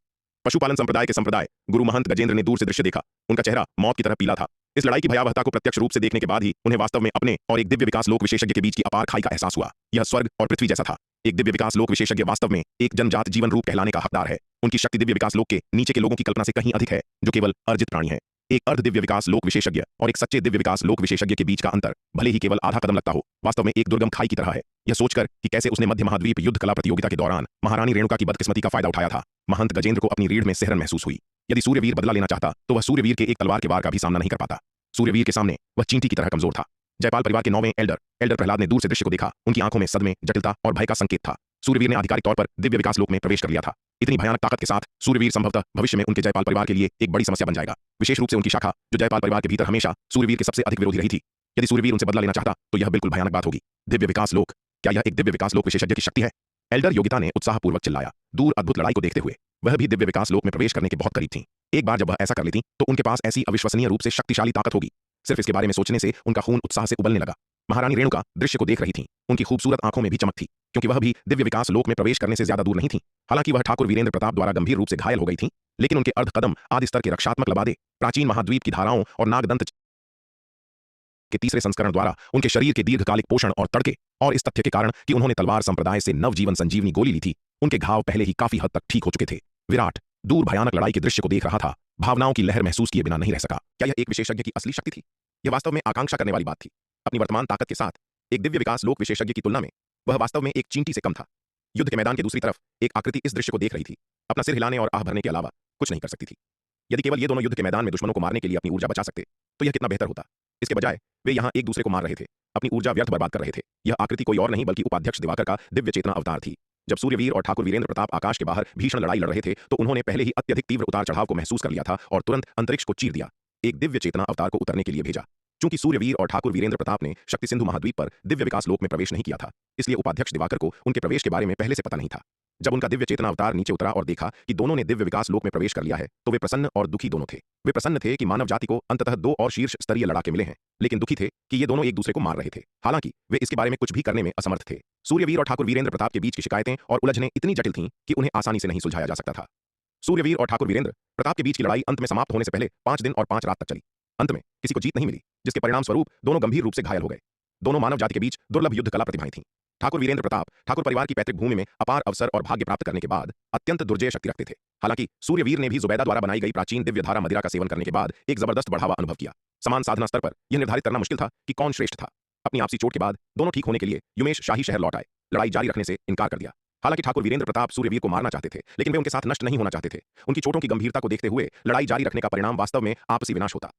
पशुपालन संप्रदाय के संप्रदाय गुरु महंत गजेंद्र ने दूर से दृश्य देखा। उनका चेहरा मौत की तरह पीला था। इस लड़ाई की भयावहता को प्रत्यक्ष रूप से देखने के बाद ही उन्हें वास्तव में अपने और एक दिव्य विकास लोक विशेषज्ञ के बीच की अपार खाई का एहसास हुआ। यह स्वर्ग और पृथ्वी जैसा था। एक दिव्य विकास लोक विशेषज्ञ वास्तव में एक जनजात जीवन रूप कहलाने का हकदार है। उनकी शक्ति दिव्य विकास लोक के नीचे के लोगों की कल्पना से कहीं अधिक है, जो केवल अर्जित प्राणी है। एक अर्ध दिव्य विकास लोक विशेषज्ञ और एक सच्चे दिव्य विकास लोक विशेषज्ञ के बीच का अंतर भले ही केवल आधा कदम लगता हो, वास्तव में एक दुर्गम खाई की तरह है। यह सोचकर कि कैसे उसने मध्य महाद्वीप युद्ध कला प्रतियोगिता के दौरान महारानी रेणुका की बदकिस्मती का फायदा उठाया था, महंत गजेंद्र को अपनी रीढ़ में सिहरन महसूस हुई। यदि सूर्यवीर बदला लेना चाहता तो वह सूर्यवीर के एक तलवार के वार का भी सामना नहीं कर पाता। सूर्यवीर के सामने वह चींटी की तरह कमजोर था। जयपाल परिवार के 9वें एल्डर प्रहलाद ने दूर से दृश्य को देखा। उनकी आंखों में सदमे, जटिलता और भय का संकेत था। सूर्यवीर ने आधिकारिक तौर पर दिव्य विकास लोक में प्रवेश कर लिया था। इतनी भयानक ताकत के साथ सूर्यवीर संभवतः भविष्य में उनके जयपाल परिवार के लिए एक बड़ी समस्या बन जाएगा, विशेष रूप से उनकी शाखा जो जयपाल परिवार के भीतर हमेशा सूर्यवीर के सबसे अधिक विरोधी रही थी। यदि सूर्यवीर उनसे बदला लेना चाहता तो यह बिल्कुल भयानक बात होगी। दिव्य विकास लोक, क्या यह एक दिव्य विकास लोक विशेषज्ञ की शक्ति है? एल्डर योगिता ने उत्साहपूर्वक चिल्लाया, दूर अद्भुत लड़ाई को देखते हुए। वह भी दिव्य विकास लोक में प्रवेश करने के बहुत करीब थी। एक बार जब वह ऐसा कर लेती तो उनके पास ऐसी अविश्वसनीय रूप से शक्तिशाली ताकत होगी। सिर्फ इसके बारे में सोचने से उनका खून उत्साह से उबलने लगा। महारानी रेणुका दृश्य को देख रही थी। उनकी खूबसूरत आंखों में भी चमक थी, क्योंकि वह भी दिव्य विकास लोक में प्रवेश करने से ज्यादा दूर नहीं थी। हालांकि वह ठाकुर वीरेंद्र प्रताप द्वारा गंभीर रूप से घायल हो गई थी, लेकिन उनके अर्ध कदम आदि स्तर के रक्षात्मक लबादे, प्राचीन महाद्वीप की धाराओं और नागदंत के तीसरे संस्करण द्वारा उनके शरीर के दीर्घकालिक पोषण और तड़के और इस तथ्य के कारण कि उन्होंने तलवार संप्रदाय से नवजीवन संजीवनी गोली ली थी, उनके घाव पहले ही काफी हद तक ठीक हो चुके थे। विराट दूर भयानक लड़ाई के दृश्य को देख रहा था, भावनाओं की लहर महसूस किए बिना नहीं रह सका। क्या यह एक विशेषज्ञ की असली शक्ति थी? यह वास्तव में आकांक्षा करने वाली बात थी। अपनी वर्तमान ताकत के साथ एक दिव्य विकास लोक विशेषज्ञ की तुलना में वह वास्तव में एक चींटी से कम था। युद्ध के मैदान के दूसरी तरफ एक आकृति इस दृश्य को देख रही थी, अपना सिर हिलाने और आह भरने के अलावा कुछ नहीं कर सकती थी। यदि केवल ये दोनों युद्ध के मैदान में दुश्मनों को मारने के लिए अपनी ऊर्जा बचा सकते तो यह कितना बेहतर होता। इसके बजाय वे यहाँ एक दूसरे को मार रहे थे, अपनी ऊर्जा व्यर्थ बर्बाद कर रहे थे। यह आकृति कोई और नहीं बल्कि उपाध्यक्ष दिवाकर का दिव्य चेतना अवतार थी। जब सूर्यवीर और ठाकुर वीरेंद्र प्रताप आकाश के बाहर भीषण लड़ाई लड़ रहे थे तो उन्होंने पहले ही अत्यधिक तीव्र उतार चढ़ाव को महसूस कर लिया था और तुरंत अंतरिक्ष को चीर दिया, एक दिव्य चेतना अवतार को उतरने के लिए भेजा। चूंकि सूर्यवीर और ठाकुर वीरेंद्र प्रताप ने शक्ति सिंधु महाद्वीप पर दिव्य विकास लोक में प्रवेश नहीं किया था, इसलिए उपाध्यक्ष दिवाकर को उनके प्रवेश के बारे में पहले से पता नहीं था। जब उनका दिव्य चेतना अवतार नीचे उतरा और देखा कि दोनों ने दिव्य विकास लोक में प्रवेश कर लिया है तो वे प्रसन्न और दुखी दोनों थे। वे प्रसन्न थे कि मानव जाति को अंततः दो और शीर्ष स्तरीय लड़ाके मिले हैं, लेकिन दुखी थे कि ये दोनों एक दूसरे को मार रहे थे। हालांकि वे इसके बारे में कुछ भी करने में असमर्थ थे। सूर्यवीर और ठाकुर वीरेंद्र प्रताप के बीच की शिकायतें और उलझनें इतनी जटिल थीं कि उन्हें आसानी से नहीं सुलझाया जा सकता था। सूर्यवीर और ठाकुर वीरेंद्र प्रताप के बीच की लड़ाई अंत में समाप्त होने से पहले 5 दिन और 5 रात तक चली। अंत में किसी को जीत नहीं मिली, जिसके परिणाम स्वरूप दोनों गंभीर रूप से घायल हो गए। दोनों मानव जाति के बीच दुर्लभ युद्ध कला प्रतिभाएं थीं। ठाकुर वीरेंद्र प्रताप ठाकुर परिवार की पैतृक भूमि में अपार अवसर और भाग्य प्राप्त करने के बाद अत्यंत दुर्जय शक्ति रखते थे। हालांकि सूर्यवीर ने भी जुबैदा द्वारा बनाई गई प्राचीन दिव्य धारा मदिरा का सेवन करने के बाद एक जबरदस्त बढ़ावा अनुभव किया। समान साधना स्तर पर यह निर्धारित करना मुश्किल था कि कौन श्रेष्ठ था। अपनी आपसी चोट के बाद दोनों ठीक होने के लिए युमेश शाही शहर लौट आए, लड़ाई जारी रखने से इनकार कर दिया। हालांकि ठाकुर वीरेंद्र प्रताप सूर्यवीर को मारना चाहते थे, लेकिन वे उनके साथ नष्ट नहीं होना चाहते थे। उनकी चोटों की गंभीरता को देखते हुए लड़ाई जारी रखने का परिणाम वास्तव में आपसी विनाश होता।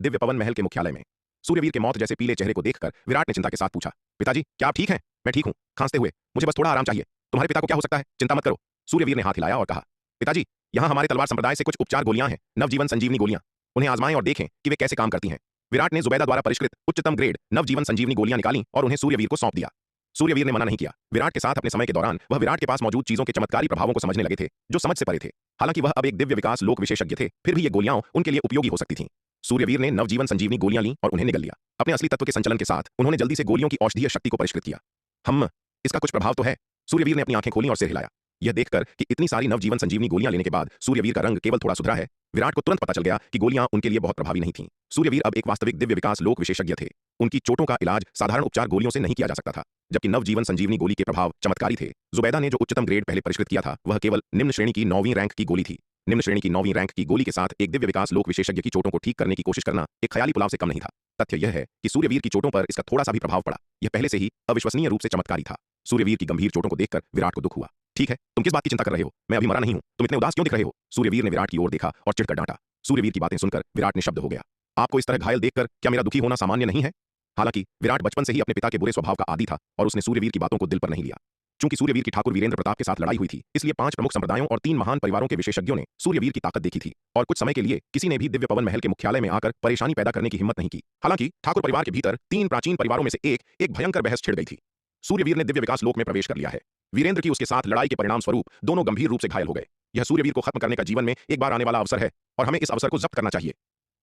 दिव्य पवन महल के मुख्यालय में सूर्यवीर के मौत जैसे पीले चेहरे को देखकर विराट ने चिंता के साथ पूछा, पिताजी क्या आप ठीक हैं? मैं ठीक हूं, खांसते हुए, मुझे बस थोड़ा आराम चाहिए। तुम्हारे पिता को क्या हो सकता है? चिंता मत करो। सूर्यवीर ने हाथ हिलाया और कहा, पिताजी यहाँ हमारे तलवार संप्रदाय से कुछ उपचार गोलियां हैं, नवजीवन संजीवनी गोलियां। उन्हें आजमाएं और देखें कि वे कैसे काम करती हैं। विराट ने जुबैदा द्वारा परिष्कृत उच्चतम ग्रेड नवजीवन संजीवनी गोलियां निकाली और उन्हें सूर्यवीर को सौंप दिया। सूर्यवीर ने मना नहीं किया। विराट के साथ अपने समय के दौरान वह विराट के पास मौजूद चीजों के चमत्कारी प्रभावों को समझने लगे थे, जो समझ से परे थे। हालांकि वह अब एक दिव्य विकास लोक विशेषज्ञ थे, फिर भी ये गोलियां उनके लिए उपयोगी हो सकती थीं। सूर्यवीर ने नवजीवन संजीवनी गोलियां ली और उन्हें निगल लिया। अपने असली तत्व के संचलन के साथ उन्होंने जल्दी से गोलियों की औषधीय शक्ति को परिष्कृत किया। इसका कुछ प्रभाव तो है। सूर्यवीर ने अपनी आंखें खोली और सिर हिलाया। यह देखकर कि इतनी सारी नवजीवन संजीवनी गोलियां लेने के बाद सूर्यवीर का रंग केवल थोड़ा सुधरा है, विराट को तुरंत पता चल गया कि गोलियां उनके लिए बहुत प्रभावी नहीं थीं। सूर्यवीर अब एक वास्तविक दिव्य विकास लोक विशेषज्ञ थे। उनकी चोटों का इलाज साधारण उपचार गोलियों से नहीं किया जा सकता था, जबकि नवजीवन संजीवनी गोली के प्रभाव चमत्कारी थे। जुबैदा ने जो उच्चतम ग्रेड पहले परिष्कृत किया था वह केवल निम्न श्रेणी की 9वीं रैंक की गोली थी। निम्न श्रेणी की 9वीं रैंक की गोली के साथ एक दिव्य विकास लोक विशेषज्ञ की चोटों को ठीक करने की कोशिश करना एक ख्याली पुलाव से कम नहीं था। तथ्य यह है कि सूर्यवीर की चोटों पर इसका थोड़ा सा भी प्रभाव पड़ा। यह पहले से ही अविश्वसनीय रूप से चमत्कारी था। सूर्यवीर की गंभीर चोटों को देखकर विराट को दुख हुआ। ठीक है, तुम किस बात की चिंता कर रहे हो? मैं अभी मरा नहीं हूं, तुम इतने उदास क्यों दिख रहे हो? सूर्यवीर ने विराट की ओर देखा और चिढ़कर डांटा। सूर्यवीर की बातें सुनकर विराट निशब्द हो गया। आपको इस तरह घायल देखकर क्या मेरा दुखी होना सामान्य नहीं है? हालांकि विराट बचपन से ही अपने पिता के बुरे स्वभाव का आदी था और उसने सूर्यवीर की बातों को दिल पर नहीं लिया। चूंकि सूर्यवीर की ठाकुर वीरेंद्र प्रताप के साथ लड़ाई हुई थी, इसलिए 5 प्रमुख संप्रदायों और 3 महान परिवारों के विशेषज्ञों ने सूर्यवीर की ताकत देखी थी और कुछ समय के लिए किसी ने भी दिव्य पवन महल के मुख्यालय में आकर परेशानी पैदा करने की हिम्मत नहीं की। हालांकि ठाकुर परिवार के भीतर 3 प्राचीन परिवारों में से एक भयंकर बहस छिड़ गई थी। सूर्यवीर ने दिव्य विकास लोक में प्रवेश कर लिया है। वीरेंद्र की उसके साथ लड़ाई के परिणाम स्वरूप दोनों गंभीर रूप से घायल हो गए। यह सूर्यवीर को खत्म करने का जीवन में एक बार आने वाला अवसर है और हमें इस अवसर को जब्त करना चाहिए।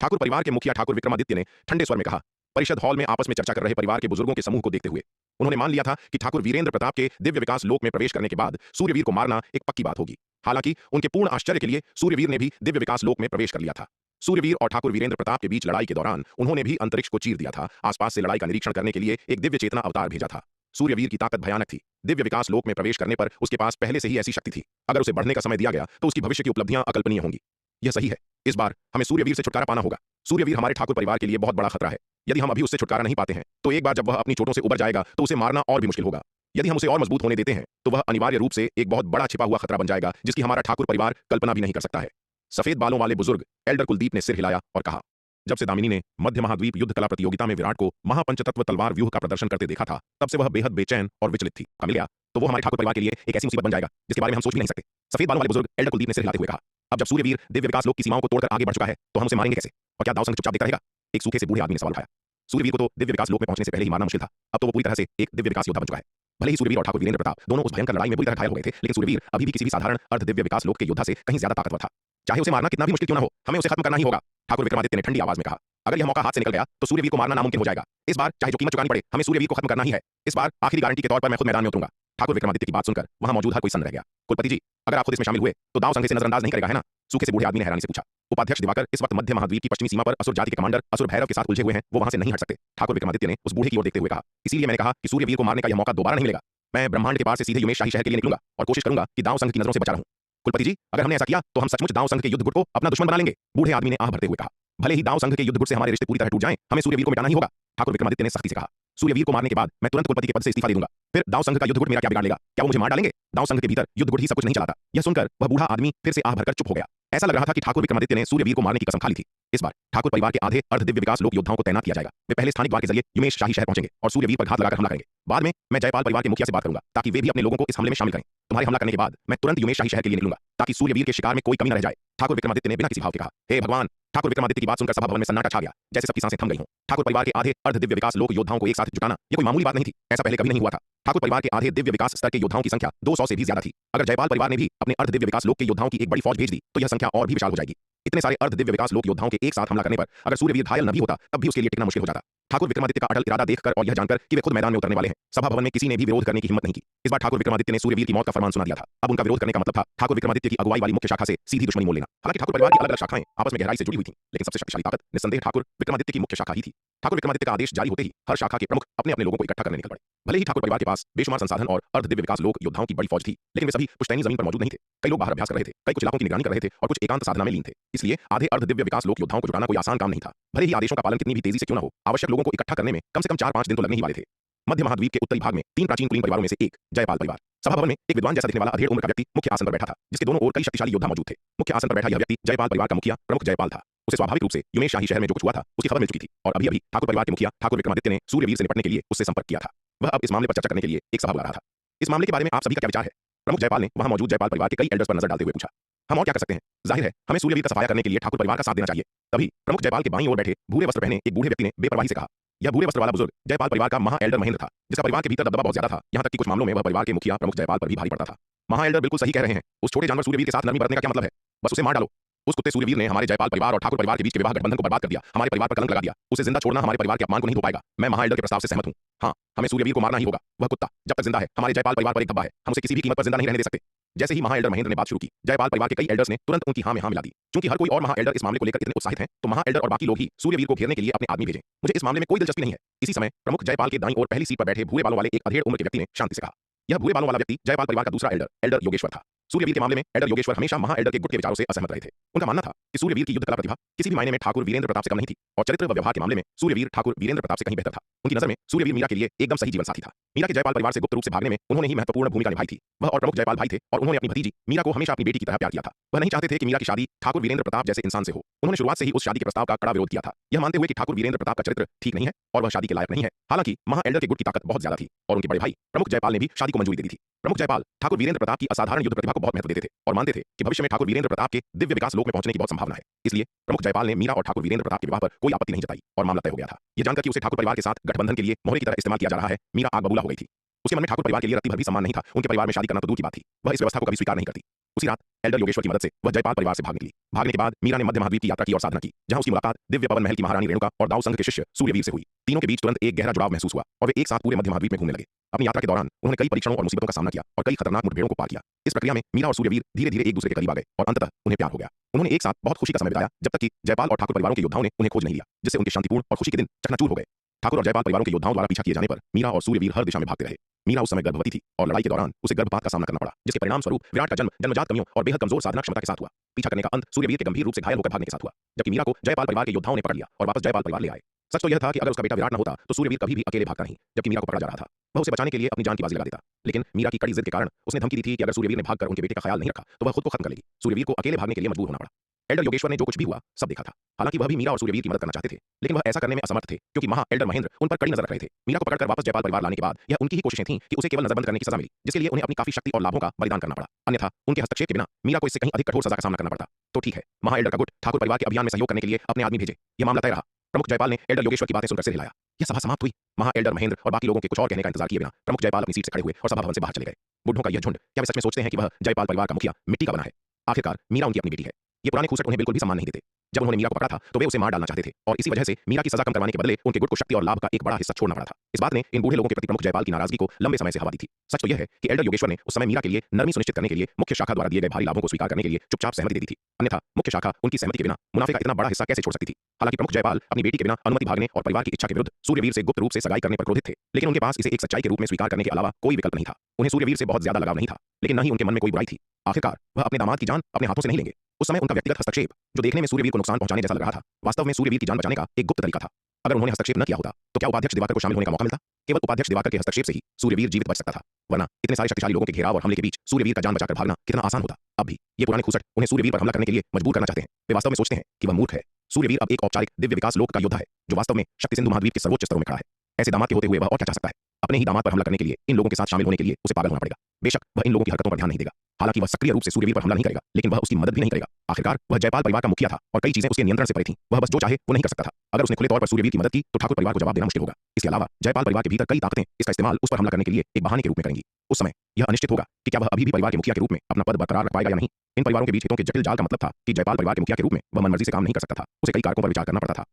ठाकुर परिवार के मुखिया ठाकुर विक्रमादित्य ने ठंडे स्वर में कहा। परिषद हॉल में आपस में चर्चा कर रहे परिवार के बुजुर्गों के समूह को देखते हुए उन्होंने मान लिया था कि ठाकुर वीरेंद्र प्रताप के दिव्य विकास लोक में प्रवेश करने के बाद सूर्यवीर को मारना एक पक्की बात होगी। हालांकि उनके पूर्ण आश्चर्य के लिए सूर्यवीर ने भी दिव्य विकास लोक में प्रवेश कर लिया था। सूर्यवीर और ठाकुर वीरेंद्र प्रताप के बीच लड़ाई के दौरान उन्होंने भी अंतरिक्ष को चीर दिया था। आसपास से लड़ाई का निरीक्षण करने के लिए एक दिव्य चेतना अवतार भेजा था। सूर्यवीर की ताकत भयानक थी। दिव्य विकास लोक में प्रवेश करने पर उसके पास पहले से ही ऐसी शक्ति थी। अगर उसे बढ़ने का समय दिया गया तो उसकी भविष्य की उपलब्धियां अकल्पनीय होंगी। यह सही है। इस बार हमें सूर्यवीर से छुटकारा पाना होगा। सूर्यवीर हमारे ठाकुर परिवार के लिए बहुत बड़ा खतरा है। यदि हम अभी उससे छुटकारा नहीं पाते हैं तो एक बार जब वह अपनी चोटों से उबर जाएगा तो उसे मारना और भी मुश्किल होगा। यदि हम उसे और मजबूत होने देते हैं तो वह अनिवार्य रूप से एक बहुत बड़ा छिपा हुआ खतरा बन जाएगा, जिसकी हमारा ठाकुर परिवार कल्पना भी नहीं कर सकता है। सफेद बालों वाले बुजुर्ग एल्डर कुलदीप ने सिर हिलाया और कहा, जब से दामिनी ने मध्य महाद्वीप युद्ध कला प्रतियोगिता में विराट को महापंचतत्व तलवार व्यूह का प्रदर्शन करते देखा था, तब से वह बेहद बेचैन और विचलित थी। मिल गया तो वो हमारे ठाकुर परिवार के लिए एक ऐसी मुसीबत बन जाएगा जिसके बारे में हम सोच भी नहीं सकते। सफेद बालों वाले बुजुर्ग एल्डर कुलदीप ने सिर हिलाते हुए कहा, अब जब सूर्यवीर दिव्य विकास लोक की सीमाओं को तोड़कर आगे बढ़ चुका है तो हम उसे मारेंगे कैसे? और क्या दाव संग चुपचाप देखता रहेगा? एक सूखे से बूढ़े आदमी ने सवाल उठाया। सूर्यवीर को तो दिव्य विकास लोक में पहुंचने से पहले ही मारना मुश्किल था। अब तो वो पूरी तरह से एक दिव्य विकास योद्धा बन चुका है। भले ही सूर्यवीर और ठाकुर वीरेंद्र प्रताप दोनों उस भयंकर लड़ाई में बुरी तरह घायल हो गए थे, लेकिन सूर्यवीर अभी भी किसी भी साधारण अर्ध दिव्य विकास लोक के योद्धा से कहीं ज्यादा ताकतवर था। चाहे उसे मारना कितना भी मुश्किल क्यों न हो, हमें उसे खत्म करना ही होगा। ठाकुर विक्रमादित्य ने ठंडी आवाज में कहा। अगर यह मौका हाथ से निकल गया तो सूर्यवीर को मारना नामुमकिन हो जाएगा। इस बार चाहे जो कीमत चुकानी पड़े, हमें सूर्यवीर को खत्म करना ही है। इस बार आखिरी गारंटी के तौर पर मैं खुद मैदान में उतरूंगा। ठाकुर विक्रमादित्य की बात सुनकर वहां मौजूद हर कोई सन्न रह गया। कुलपति जी, अगर आप खुद इसमें शामिल हुए तो दाव संघ से नजरअंदाज नहीं करेगा, है ना? सूखे से बूढ़े आदमी ने हैरानी से पूछा। उपाध्यक्ष दिवाकर इस वक्त मध्य महाद्वीप की पश्चिमी सीमा पर असुर जाति के कमांडर असुर भैरव के साथ उलझे हुए हैं, वो वहां से नहीं हट सकते। ठाकुर विक्रमादित्य ने उस बूढ़े की ओर देखते हुए कहा, इसीलिए मैंने कहा कि सूर्यवीर को मारने का यह मौका दोबारा नहीं मिलेगा। मैं ब्रह्मांड के पार से सीधे युमेश शाही शहर के लिए निकलूंगा और कोशिश करूंगा कि दाव संघ की नजरों से बचा रहूं। कुलपति जी, अगर हमने ऐसा किया तो हम सचमुच दाव संघ के युद्ध गुट को अपना दुश्मन बना लेंगे। बूढ़े आदमी ने आह भरते हुए कहा, भले ही दाव संघ के युद्ध गुट से हमारे रिश्ते पूरी तरह टूट जाएं, हमें सूर्यवीर को मिटाना ही होगा। ठाकुर विक्रमादित्य ने सख्ती से कहा, सूर्यवीर को मारने के बाद मैं तुरंत कुलपति के पद से इस्तीफा दे दूंगा। फिर दाव संघ का युद्ध गुट मेरा क्या बिगाड़ लेगा? क्या वो मुझे मार डालेंगे? दाव संघ के भीतर युद्ध गुट ही सब कुछ नहीं चलाता। यह सुनकर वह बूढ़ा आदमी फिर से आह भरकर चुप हो गया। ऐसा लग रहा था कि ठाकुर विक्रमादित्य ने सूर्यवीर को मारने की कसम खा ली थी। इस बार ठाकुर परिवार के आधे अर्ध दिव्य विकास लोक योद्धाओं को तैनात किया जाएगा। वे पहले स्थानिक द्वार के जरिए युमेश शाही शहर पहुंचेंगे और सूर्यवीर पर घात लगाकर हमला करेंगे। बाद में मैं जयपाल परिवार के मुखिया से बात करूंगा ताकि वे भी अपने लोगों को इस हमले में शामिल करें। तुम्हारे हमला करने के बाद मैं तुरंत युमेश शाही शहर के लिए निकलूंगा ताकि सूर्यवीर के शिकार में कोई कमी न रह जाए। ठाकुर विक्रमादित्य ने बिना किसी भाव के कहा, हे भगवान। ठाकुर विक्रमादित्य की बात सुनकर सभा भवन में सन्नाटा छा गया, जैसे सबकी सांसें थम गई हों। ठाकुर परिवार के आधे अर्ध दिव्य विकास लोक योद्धाओं को एक साथ जुटाना यह कोई मामूली बात नहीं थी। ऐसा पहले कभी नहीं हुआ था। ठाकुर परिवार के आधे दिव्य विकास स्तर के योद्धाओं की संख्या 200 से भी ज्यादा थी। अगर जयपाल परिवार ने भी अपने अर्ध दिव्य विकास लोक के योद्धाओं की एक बड़ी फौज भेज दी तो यह संख्या और भी विशाल हो जाएगी। इतने सारे अर्ध दिव्य विकास लोक योद्धाओं के एक साथ हमला करने पर अगर सूर्यवीर घायल न भी होता तब भी उसके लिए टिकना मुश्किल हो जाता। ठाकुर विक्रमादित्य का अटल इरादा देखकर और यह जानकर कि वे खुद मैदान में उतरने वाले हैं, सभा भवन में किसी ने भी विरोध करने की हिम्मत नहीं की। इस बार ठाकुर विक्रमादित्य ने सूर्यवीर की मौत का फरमान सुना दिया था। अब उनका विरोध करने का मतलब था ठाकुर विक्रमादित्य की अगुवाई वाली मुख्य शाखा से सीधी दुश्मनी मोल लेना। हालांकि ठाकुर परिवार की अलग अलग शाखाएं आपस में गहराई से जुड़ी हुई थीं, लेकिन सबसे शक्तिशाली ताकत निस्संदेह ठाकुर विक्रमादित्य की मुख्य शाखा ही थी। ठाकुर विक्रमादित्य का आदेश जारी होते ही हर शाखा के प्रमुख अपने अपने लोगों को इकट्ठा करने निकल पड़े। भले ही ठाकुर परिवार के पास बेशुमार संसाधन और अर्ध दिव्य विकास लोक योद्धाओं की बड़ी फौज थी, लेकिन वे सभी पुश्तैनी जमीन पर मौजूद नहीं थे। कई लोग बाहर अभ्यास कर रहे थे, कई कुछ इलाकों की निगरानी कर रहे थे और कुछ एकांत साधना में लीन थे। इसलिए आधे अर्ध दिव्य विकास लोक योद्धाओं को जुटाना कोई आसान काम नहीं था। भले ही आदेशों का पालन कितनी भी तेजी से क्यों न हो, आवश्यक लोगों को इकट्ठा करने में कम से कम 4-5 दिन तो लगने ही वाले थे। मध्य महाद्वीप के उत्तरी भाग में 3 प्राचीन कुलीन परिवारों में से एक जयपाल परिवार। सभा भवन में एक विद्वान जैसा दिखने वाला अधेड़ उम्र का व्यक्ति मुख्य आसन पर बैठा था, जिसके दोनों ओर कई शक्तिशाली योद्धा मौजूद थे। मुख्य आसन पर बैठा यह व्यक्ति जयपाल परिवार का मुखिया प्रमुख जयपाल था। उसे स्वाभाविक रूप से युमेश शाही शहर में जो कुछ हुआ था उसकी खबर मिल चुकी थी और अभी अभी ठाकुर परिवार के मुखिया ठाकुर विक्रमादित्य ने सूर्यवीर से निपटने के लिए उससे संपर्क किया था। वह अब इस मामले पर चर्चा करने के लिए एक सभा बुला रहा था। इस मामले के बारे में आप सभी का क्या विचार है? प्रमुख जयपाल ने वहां मौजूद जयपाल परिवार के कई एल्डर्स पर नजर डालते हुए पूछा। हम और क्या कर सकते हैं? जाहिर है हमें सूर्यवीर का सफाया करने के लिए ठाकुर परिवार का साथ देना चाहिए। तभी प्रमुख जयपाल के बाईं ओर बैठे भूरे वस्त्र पहने एक बूढ़े व्यक्ति ने बेपरवाही से कहा। यह भूरे वस्त्र वाला बुजुर्ग जयपाल परिवार का महा एल्डर महेंद्र था, जिसका परिवार के भीतर दबदबा बहुत ज्यादा था। यहाँ तक कि कुछ मामलों में वह परिवार के मुखिया प्रमुख जयपाल पर भी भारी पड़ता था। महा एल्डर बिल्कुल सही कह रहे हैं। उस छोटे जानवर सूर्यवीर के साथ नरमी बरतने का क्या मतलब है? बस उसे मार डालो। उस कुत्ते सूर्यवीर ने हमारे जयपाल परिवार और ठाकुर परिवार के बीच के विवाह गठबंधन को बर्बाद कर दिया, हमारे परिवार पर कलंक लगा दिया। उसे जिंदा छोड़ना हमारे परिवार के अपमान को नहीं धो पाएगा। मैं महा एल्डर के प्रस्ताव से सहमत हूं। हाँ, हमें सूर्यवीर को मारना ही होगा। वह कुत्ता जब तक जिंदा है हमारे जयपाल परिवार पर एक धब्बा है, हम उसे किसी भी कीमत पर जिंदा नहीं रहने दे सकते। जैसे ही महा एल्डर महेंद्र ने बात शुरू की, जयपाल परिवार के कई एल्डर्स ने तुरंत उनकी हाँ में हाँ मिला दी। क्योंकि हर कोई और महा एल्डर इस मामले को लेकर इतने उत्साहित हैं, तो महा एल्डर और बाकी लोग ही सूर्यवीर को घेरने के लिए अपने आदमी भेजें। मुझे इस मामले में कोई दिलचस्पी नहीं है। इसी समय प्रमुख जयपाल के दाईं ओर पहली सीट पर बैठे भूरे बालों वाले एक अधेड़ उम्र के व्यक्ति ने शांति से कहा। यह भूरे बालों वाला व्यक्ति जयपाल परिवार का दूसरा एल्डर योगेश्वर था। सूर्यवीर के मामले में एल्डर योगेश्वर हमेशा महा एल्डर के गुट के विचारों से असहमत रहे थे। उनका मानना था कि सूर्यवीर की युद्ध कला प्रतिभा किसी भी मायने में ठाकुर वीरेंद्र प्रताप से कम नहीं थी और चरित्र व व्यवहार के मामले में सूर्यवीर ठाकुर वीरेंद्र प्रताप से कहीं बेहतर था। उनकी नजर में सूर्यवीर मीरा के लिए एकदम सही जीवन साथी था। मीरा के जयपाल परिवार से गुप्त रूप से भागने में उन्होंने ही महत्वपूर्ण भूमिका निभाई थी। वह और प्रमुख जयपाल भाई थे और उन्होंने अपनी भतीजी मीरा को हमेशा अपनी बेटी की तरह प्यार किया था। वह नहीं चाहते थे कि मीरा की शादी ठाकुर वीरेंद्र प्रताप जैसे इंसान से हो। उन्होंने शुरुआत से ही उस शादी के प्रस्ताव का कड़ा विरोध किया था, यह मानते हुए कि ठाकुर वीरेंद्र प्रताप का चरित्र ठीक नहीं है और वह शादी के लायक नहीं है। हालांकि महा एल्डर के गुट की ताकत बहुत ज्यादा थी और उनके बड़े भाई प्रमुख जयपाल ने भी शादी को मंजूरी दे दी थी। प्रमुख जयपाल ठाकुर वीरेंद्र प्रताप की असाधारण युद्ध प्रतिभा को बहुत महत्व देते थे और मानते थे कि भविष्य में ठाकुर वीरेंद्र प्रताप के दिव्य विकास लोक में पहुंचने की बहुत संभावना है। इसलिए प्रमुख जयपाल ने मीरा और ठाकुर वीरेंद्र प्रताप के विवाह पर कोई आपत्ति नहीं जताई और मामला तय हो गया था। यह जानकर कि उसे ठाकुर परिवार के साथ गठबंधन के लिए मोहरे की तरह इस्तेमाल किया जा रहा है, मीरा आग बबूला हो गई थी। उसके मन में ठाकुर परिवार के लिए रत्ती भर भी सम्मान नहीं था। उनके परिवार में शादी करना तो दूर की बात थी, वह इस व्यवस्था को कभी स्वीकार नहीं करती। उसी रात एल्डर योगेश्वर की मदद से वह जयपाल परिवार से भाग निकली। भागने के बाद मीरा ने मध्य महाद्वीप की यात्रा की और साधना की, जहां उसकी मुलाकात दिव्य पवन महल की महारानी रेणुका और दाऊ संघ के शिष्य सूर्यवीर से हुई। तीनों के बीच तुरंत एक गहरा जुड़ाव महसूस हुआ और वे एक साथ पूरे मध्य महाद्वीप में घूमने लगे। अपनी यात्रा के दौरान उन्होंने कई परीक्षणों और मुसीबतों का सामना किया और कई खतरनाक मुठभेड़ों को पार किया। इस प्रक्रिया में मीरा और सूर्यवीर धीरे धीरे एक दूसरे के करीब आ गए और अंततः उन्हें प्यार हो गया। उन्होंने एक साथ बहुत खुशी का समय बिताया, जब तक कि जयपाल और ठाकुर परिवारों के योद्धाओं ने उन्हें खोज नहीं लिया, जिससे उनके शांतिपूर्ण और खुशी के दिन चकनाचूर हो गए। ठाकुर और जयपाल परिवारों के योद्धाओं द्वारा पीछा किए जाने पर मीरा और सूर्यवीर हर दिशा में भागते रहे। मीरा उस समय गर्भवती थी और लड़ाई के दौरान उसे गर्भपात का सामना करना पड़ा, जिसके परिणाम स्वरूप विराट का जन्म जन्मजात कमियों और बेहद कमजोर साधना क्षमता के साथ हुआ। पीछा करने का अंत सूर्यवीर के गंभीर रूप से घायल होकर भागने के साथ हुआ, जबकि मीरा को जयपाल परिवार के योद्धाओं ने पकड़ लिया और वापस जयपाल परिवार ले आए। सच तो यह था कि अगर उसका बेटा विराट न होता तो सूर्यवीर कभी भी अकेले भागता नहीं, जबकि मीरा को पकड़ा जा रहा था। वह उसे बचाने के लिए अपनी जान की बाजी लगा देता, लेकिन मीरा की कड़ी जिद के कारण उसने धमकी दी थी कि अगर सूर्यवीर ने भागकर उनके बेटे का ख्याल नहीं रखा तो वह खुद को खत्म कर लेगी। सूर्यवीर को अकेले भागने के लिए मजबूर होना पड़ा। एल्डर योगेश्वर ने जो कुछ भी हुआ सब देखा था। हालांकि वह भी मीरा और सूर्यवीर की मदद करना चाहते थे, लेकिन वह ऐसा करने में असमर्थ थे क्योंकि महा एल्डर महेंद्र उन पर कड़ी नजर रख रहे थे। मीरा को पकड़कर वापस जयपाल परिवार लाने के बाद यह उनकी ही कोशिशें थीं कि उसे केवल नजरबंद करने की सजा मिली, जिसके लिए उन्हें अपनी काफी शक्ति और लाभों का बलिदान करना पड़ा। अन्यथा उनके हस्तक्षेप के बिना मीरा को इससे कहीं अधिक कठोर सजा का सामना करना पड़ता। तो ठीक है, महा एल्डर का गुट ठाकुर परिवार के अभियान में सहयोग करने के लिए अपने आदमी भेजे। यह मामला तय रहा। प्रमुख जयपाल ने एल्डर योगेश्वर की बातें सुनकर सिर हिलाया। यह सभा समाप्त हुई। महा एल्डर महेंद्र और बाकी लोगों के कुछ और कहने का इंतजार किए बिना प्रमुख जयपाल अपनी सीट से खड़े हुए और सभा भवन से बाहर चले गए। बुढ़ों का यह झुंड क्या वे सच में सोचते हैं कि वह जयपाल परिवार का मुखिया मिट्टी का बना है? आखिरकार मीरा उनकी अपनी बेटी है। ये पुराने खूसट उन्हें बिल्कुल भी सम्मान नहीं देते। जब उन्होंने मीरा को पकड़ा था तो वे उसे मार डालना चाहते थे और इसी वजह से मीरा की सजा कम करवाने के बदले उनके गुट को शक्ति और लाभ का एक बड़ा हिस्सा छोड़ना पड़ा था। इस बात ने इन बूढ़े लोगों के प्रति प्रमुख जयपाल की नाराजगी को लंबे समय से हवा दी थी। सच तो यह है कि एल्डर योगेश्वर ने उस समय मीरा के लिए नरमी सुनिश्चित करने के लिए मुख्य शाखा द्वारा दिए गए भारी लाभों को स्वीकार करने के लिए चुपचाप सहमति दे दी थी, अन्यथा मुख्य शाखा उनकी सहमति के बिना मुनाफे का इतना बड़ा हिस्सा कैसे छोड़ सकती थी। हालांकि प्रमुख जयपाल अपनी बेटी के बिना अनुमति भागने और परिवार की इच्छा के विरुद्ध सूर्यवीर से गुप्त रूप से सगाई करने पर क्रोधित थे, लेकिन उनके पास इसे एक सच्चाई के रूप में स्वीकार करने के अलावा कोई विकल्प नहीं था। उन्हें सूर्यवीर से बहुत ज्यादा लगाव नहीं था, लेकिन न ही उनके मन में कोई बुराई थी। आखिरकार वह अपने दामाद की जान अपने हाथों से नहीं लेंगे। उस समय उनका व्यक्तिगत हस्तक्षेप, जो देखने में सूर्यवीर को नुकसान पहुंचाने जैसा लग रहा था, वास्तव में सूर्यवीर की जान बचाने का एक गुप्त तरीका था। अगर उन्होंने हस्तक्षेप न किया होता तो क्या उपाध्यक्ष दिवाकर को शामिल होने का मौका मिलता? केवल उपाध्यक्ष दिवाकर के हस्तक्षेप से ही सूर्यवीर जीवित बच सकता था, वरना इतने सारे शक्तिशाली लोगों के घेराव और हमले के बीच सूर्यवीर का जान बचाकर भागना कितना आसान होता। अब भी ये पुराने खूसट उन्हें सूर्यवीर पर हमला करने के लिए मजबूर करना चाहते हैं। वे वास्तव में सोचते हैं कि वह मूर्ख है। सूर्यवीर अब एक औपचारिक दिव्य विकास लोक का योद्धा है, जो वास्तव में शक्ति सिंधु महाद्वीप के सर्वोच्च स्तरों में खड़ा है। ऐसे दामाद के होते हुए वह और क्या चाह सकता है? अपने ही दामाद पर हमला करने के लिए इन लोगों के साथ शामिल होने के लिए उसे पागल होना पड़ेगा। बेशक वह इन लोगों की हरकतों पर ध्यान नहीं देगा। हालांकि वह सक्रिय रूप से सूर्यवीर पर हमला नहीं करेगा, लेकिन वह उसकी मदद भी नहीं करेगा। आखिरकार वह जयपाल परिवार का मुखिया था और कई चीजें उसके नियंत्रण से परे थीं। वह बस जो चाहे वो नहीं कर सकता था। अगर उसने खुले तौर पर सूर्यवीर की मदद की तो ठाकुर परिवार को जवाब देना मुश्किल होगा। इसके अलावा जयपाल परिवार के भीतर कई ताकतें इसका इस्तेमाल उस पर हमला करने के लिए एक बहाने के रूप में करेंगी। उस समय यह अनिश्चित होगा कि क्या वह अभी भी परिवार के मुखिया के रूप में अपना पद बरकरार रख पाएगा या नहीं। इन परिवारों के बीच हितों के जटिल जाल का मतलब था कि जयपाल परिवार के मुखिया के रूप में वह मनमर्जी से काम नहीं कर सकता था। उसे कई कारकों पर विचार करना पड़ता था।